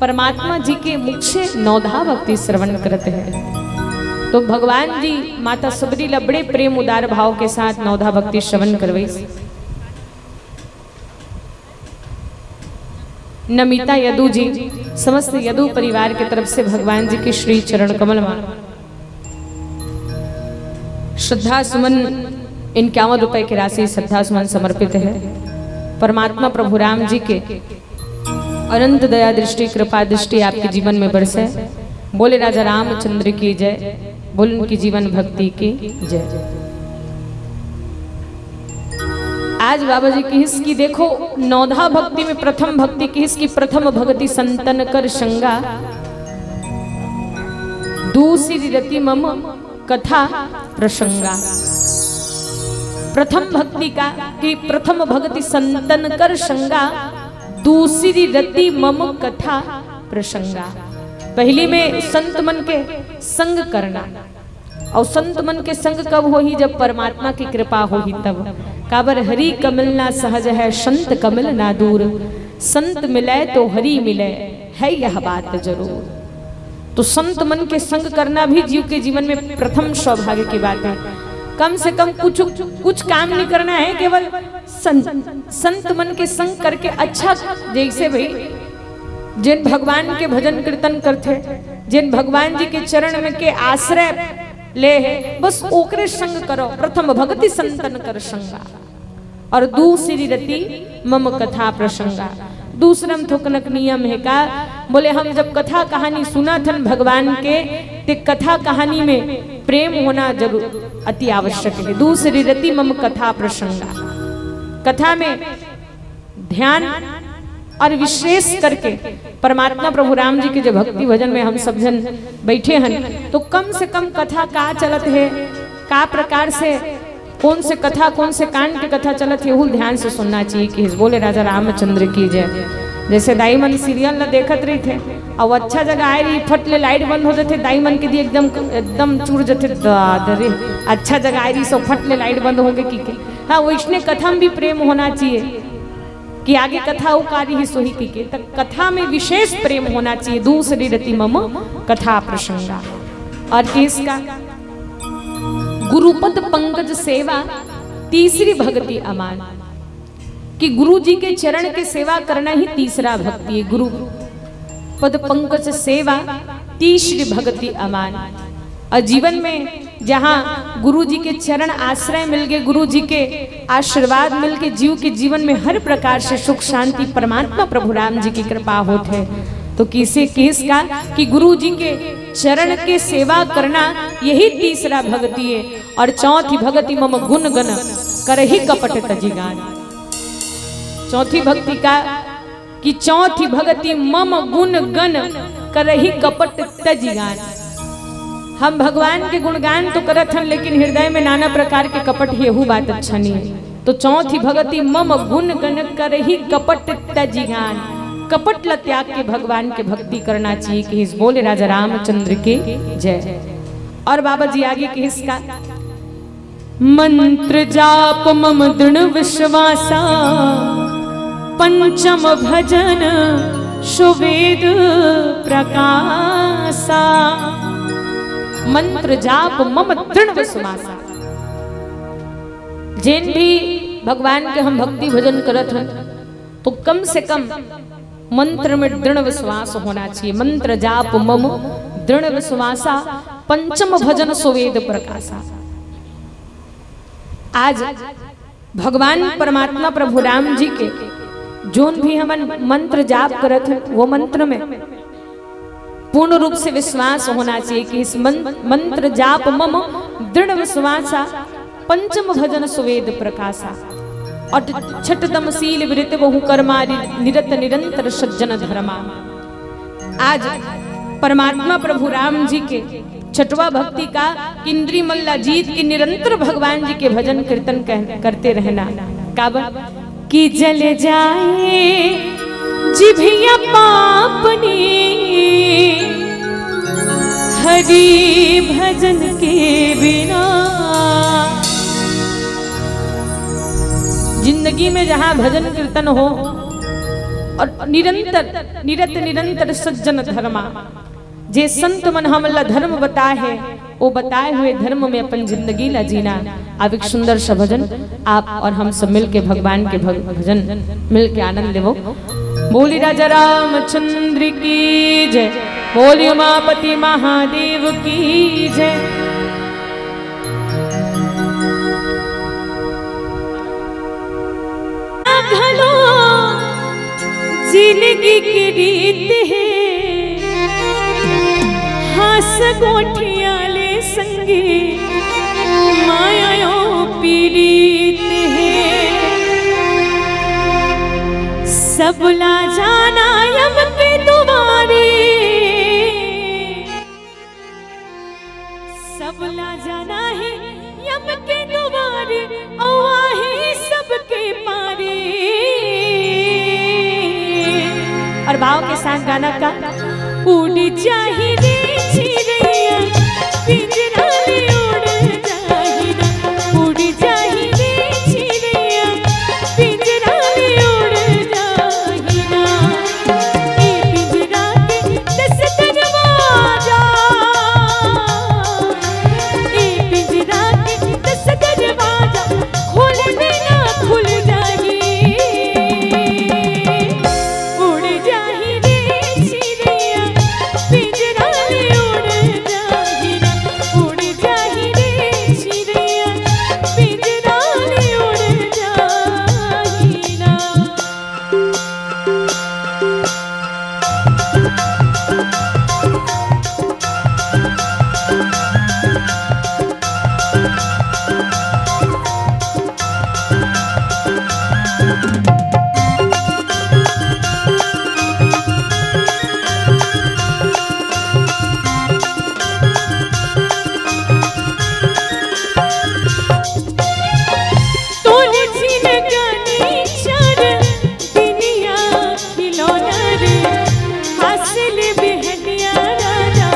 परमात्मा जी के मुख से नौदहा भक्ति श्रवण करते हैं। तो भगवान जी माता सबरी ला बड़े प्रेम उदार भाव के साथ नौदहा भक्ति श्रवण करवाई। नमिता यदु जी समस्त यदु परिवार के तरफ से भगवान जी के श्री चरण कमल में श्रद्धा सुमन 51 रुपए की राशि श्रद्धा सुमन समर्पित है। परमात्मा प्रभु राम जी के अनंत दया दृष्टि कृपा दृष्टि आपके जीवन में बरसे। बोले राजा रामचंद्र की जय, बोले उनकी जीवन भक्ति की जय। आज बाबा जी की इसकी देखो नौदहा भक्ति में प्रथम भक्ति की इसकी प्रथम भक्ति संतन कर संगा, दूसरी रति मम कथा प्रसंगा। प्रथम भक्ति का कि प्रथम भक्ति संतन कर संगा, दूसरी रति मम कथा प्रसंगा। पहली में संत मन के संग करना, और संत मन के संग कब हो ही जब परमात्मा की कृपा हो ही तब। काबर हरि कमल ना सहज है संत कमल ना दूर, संत मिले तो हरि मिले है यह बात जरूर। तो संत मन के संग करना भी जीव के जीवन में प्रथम सौभाग्य की बात है। कम से कम कुछ काम नहीं करना है, केवल संत मन के संग करके अच्छा, जैसे भाई जिन भगवान के भजन कीर्तन करते, जिन भगवान जी के चरण में के आश्रय ले है, बस ओकरे संग करो। प्रथम भक्ति संतन कर संगा, और दूसरी रति मम कथा प्रसंगा। दूसरम थोकनक नियम है का, बोले हम जब कथा कहानी सुना थन भगवान के, ते कथा कहानी में प्रेम होना जरूर अति आवश्यक है। दूसरी रति मम कथा प्रसंगा, कथा में ध्यान और विशेष करके परमात्मा प्रभु राम जी के जो भक्ति भजन में हम सब जन बैठे हैं, तो कम से कम कथा का चलत है, का प्रकार से कौन से कथा कौन से कांड की कथा चलत है, वो ध्यान से सुनना चाहिए। कि बोले राजा रामचंद्र की जय। जैसे दाई मन सीरियल ला देखत रही थे, और अच्छा जगह आए रही फटले लाइट बंद हो जाते, दाई मन के दिए एकदम चूर जाते, दादरे अच्छा जगह आए रही सब फटले लाइट बंद हो गए की। हाँ, वैष्णव कथा में भी प्रेम होना चाहिए कि आगे कथा उकारी ही सोही की के, तक कथा में विशेष प्रेम होना चाहिए। दूसरी रति मम कथा प्रसंगा। और किसका गुरुपद पंकज सेवा, तीसरी भक्ति अमान, कि गुरु जी के चरण के सेवा करना ही तीसरा भक्ति है। गुरु पद पंकज सेवा, तीसरी भक्ति अमान। और जीवन में जहाँ गुरु जी के चरण आश्रय मिल गए, गुरु जी के आशीर्वाद मिल के जीव के जीवन में हर प्रकार से सुख शांति परमात्मा प्रभु राम जी की कृपा होते है। तो किसे किसका कि गुरु जी के चरण के सेवा करना यही तीसरा भक्ति है। और चौथी भक्ति मम गुण गण करहि कपट तजिगान। चौथी भक्ति का कि चौथी भक्ति मम गुण गण करहि कपट तजिगान। हम भगवान के गुणगान तो करत हन, लेकिन हृदय में नाना प्रकार के कपट हेहू बात अच्छा नहीं है। तो चौथी भक्ति मम गुण गण करहि कपट तजिगान। कपट ल त्याग के भगवान के भक्ति करना चाहिए। कि बोले राजा रामचंद्र के जय। और बाबा जी आगे कि इसका मंत्र जाप मम दृढ़ विश्वासा, पंचम भजन सुवेद प्रकाशा। मंत्र जाप मम दृढ़ विश्वासा। जिन भी भगवान के हम भक्ति भजन करत हैं, तो कम से कम मंत्र में दृढ़ विश्वास होना चाहिए। मंत्र जाप मम दृढ़ विश्वासा, पंचम भजन सुवेद प्रकाशा। आज भगवान परमात्मा प्रभु राम जी के जोन भी हम मंत्र जाप करत हैं, वो मंत्र में पूर्ण रूप से विश्वास होना चाहिए। कि इस मंत्र जाप मम दृढ़ विश्वासा, पंचम भजन सुवेद प्रकाशा। और छठदम शील विरत बहु कर्मा, निरत निरंतर सज्जन धर्मा। आज परमात्मा प्रभु राम जी के छठवा भक्ति का इंद्री मल्ला जीत की निरंतर भगवान जी के भजन कीर्तन करते रहना। काबर कि जल जाए जिभिया पापनी हरि भजन के बिना। जिंदगी में जहाँ भजन कीर्तन हो और निरंतर सज्जन धर्मा, जे संत मन हमला धर्म बताए है, वो बताए हुए धर्म में अपन जिंदगी ला जीना। अब एक सुंदर सा भजन आप और हम सब मिल के भगवान के भजन मिल के आनंद लेवो। बोली राजा रामचंद्र की जय, बोली उमापति महादेव की जय। घलो जिंदगी की रीत है, हास गोठियाले संगे मायाओ पीड़ित है। सबला जाना यम के तुम्हारे, सबला जाना है यम के तुम्हारे, आवाही सबके पारे। और भाव के साथ गाना का उड़ जाही रे चिड़ैया पिंजरा में उड़ जाही ना, उड़ जाही रे चिड़ैया पिंजरा में उड़ जाही ना। ए पिंजरा के दस दरवाजा, ए पिंजरा के दस दरवाजा खोल देना खुल जाही। उड़ जाही रे चिड़ैया पिंजरा में उड़ जाही ना, उड़ जाही रे चिड़ैया पिंजरा में उड़ जाही ना। तोरे जिनगानी चार दुनिया खिलौना रे, हासिल बिहनिया राजा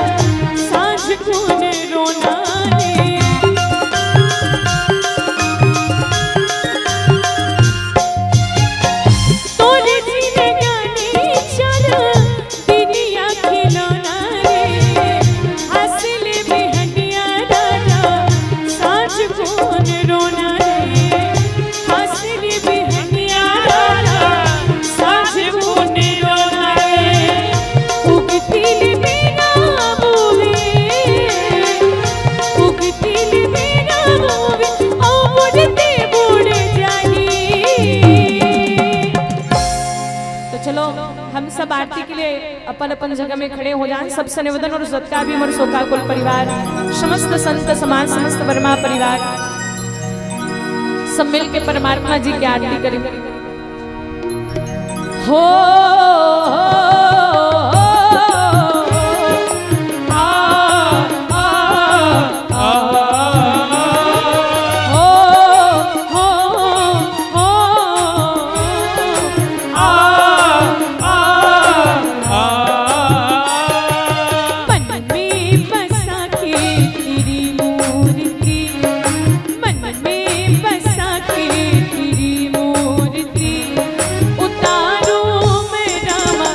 साँझ खून रोना रे। तोरे जिनगानी चार दुनिया खिलौना रे, हासिल बिहनिया राजा साँझ खून रोना रे। हासिल बिहनिया राजा साँझ खून रोना रे। उगतिल बिना बोवे, उगतिल बिना बोवे, ओ बुढ़ते बुढ़ जाही। तो चलो हम सब आरती के लिए अपन अपन जगह में खड़े हो जाएं। सबसे निवेदन और सत्कार भी मोर सोका कुल परिवार, समस्त संत समाज, समस्त वर्मा परिवार सब मिल के परमात्मा जी की आरती करें। हो मन में बसा के तेरी मूर्ति, मन में बसा के तेरी मूर्ति, उतारो मैं रामा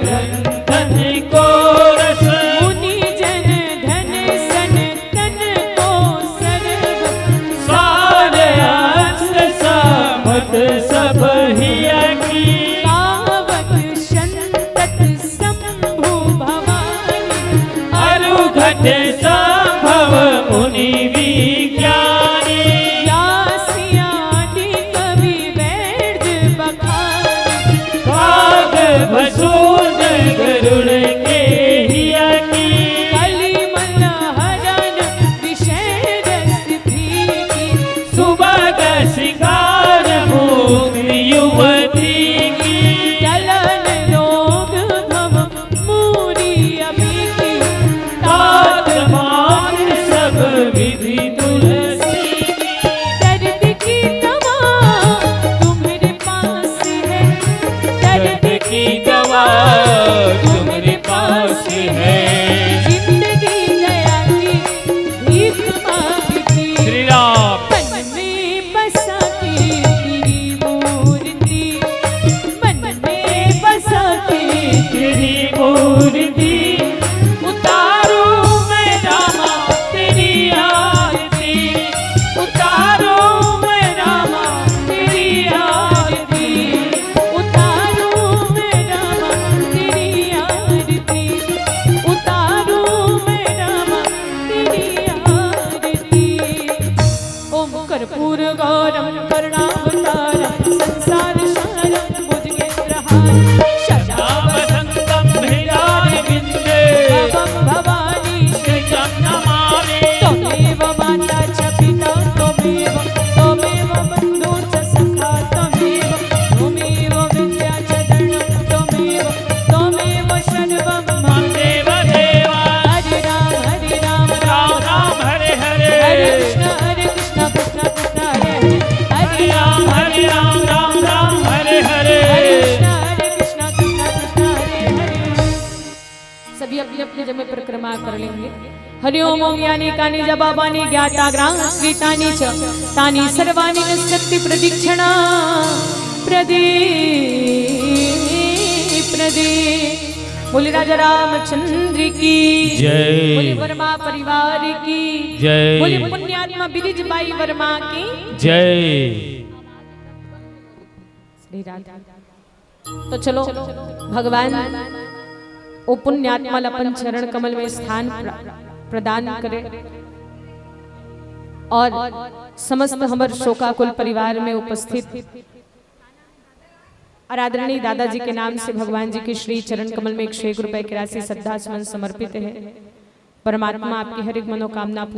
ग्रंथन को रस मुनि जन धन सन तन को सर्व सार अंश समत सब हिया की कावत संतत शंभु भवानी अरु घट संभव मुनि विज्ञानी व्यासियादि कवि वैद्य बखानी काग भसून गरुड़ के हिया की कलिमल हरण विषय रस भीगी सुबह शिकार मुक्ति युवती की चलन रोग भव मूरी अभिकी तात मान सब विधि तुलसी की दर्द की दवा तुम्हारे पास है दर्द की दवा तुम्हारे पास है जिंदगी गया की भीख मांगती श्री राम मन में बसा के तेरी मूर्ति मन में बसा के तेरी मूर्ति उतारो मैं रामा तेरी आरती उतारो मैं रामा तेरी आरती उतारो मैं रामा तेरी आरती उतारो मैं रामा तेरी आरती ओम कर्पूर गौरम करुणावतारम संसार सारम भुजगेन्द्रहारम वसंतम हृदय विंदे भवम भवानी श्रीजं नमामि त्वमेव माता च पिता त्वमेव बन्धु च सखा त्वमेव विद्या च धनं त्वमेव सर्वं मम देव देवा हरे राम राम राम हरे हरे हरे कृष्ण कृष्ण कृष्ण हरे हरे राम राम हरे हरे हरे कृष्ण कृष्ण हरे सभी अपने अपने जगह परिक्रमा कर लेंगे हरि ओम ओम यानी कानि जबाबानि ज्ञाता ग्राम गीतानि च तानि सर्वाणि नश्यन्ति प्रदक्षिणा प्रदे प्रदे बोले राजा रामचंद्र की जय। बोले वर्मा परिवार की जय। बोले पुण्यात्मा बिरिज बाई वर्मा की जय। श्री राधा। तो चलो भगवान ओ पुण्यात्मा अपन चरण कमल में स्थान प्रदान करे और समस्त हमर शोकाकुल परिवार में उपस्थित आराधरणीय दादाजी के नाम से भगवान जी के श्री चरण कमल में 101 रुपए की राशि श्रद्धा सुमन समर्पित है। परमात्मा आपकी हर एक मनोकामना पूर्ण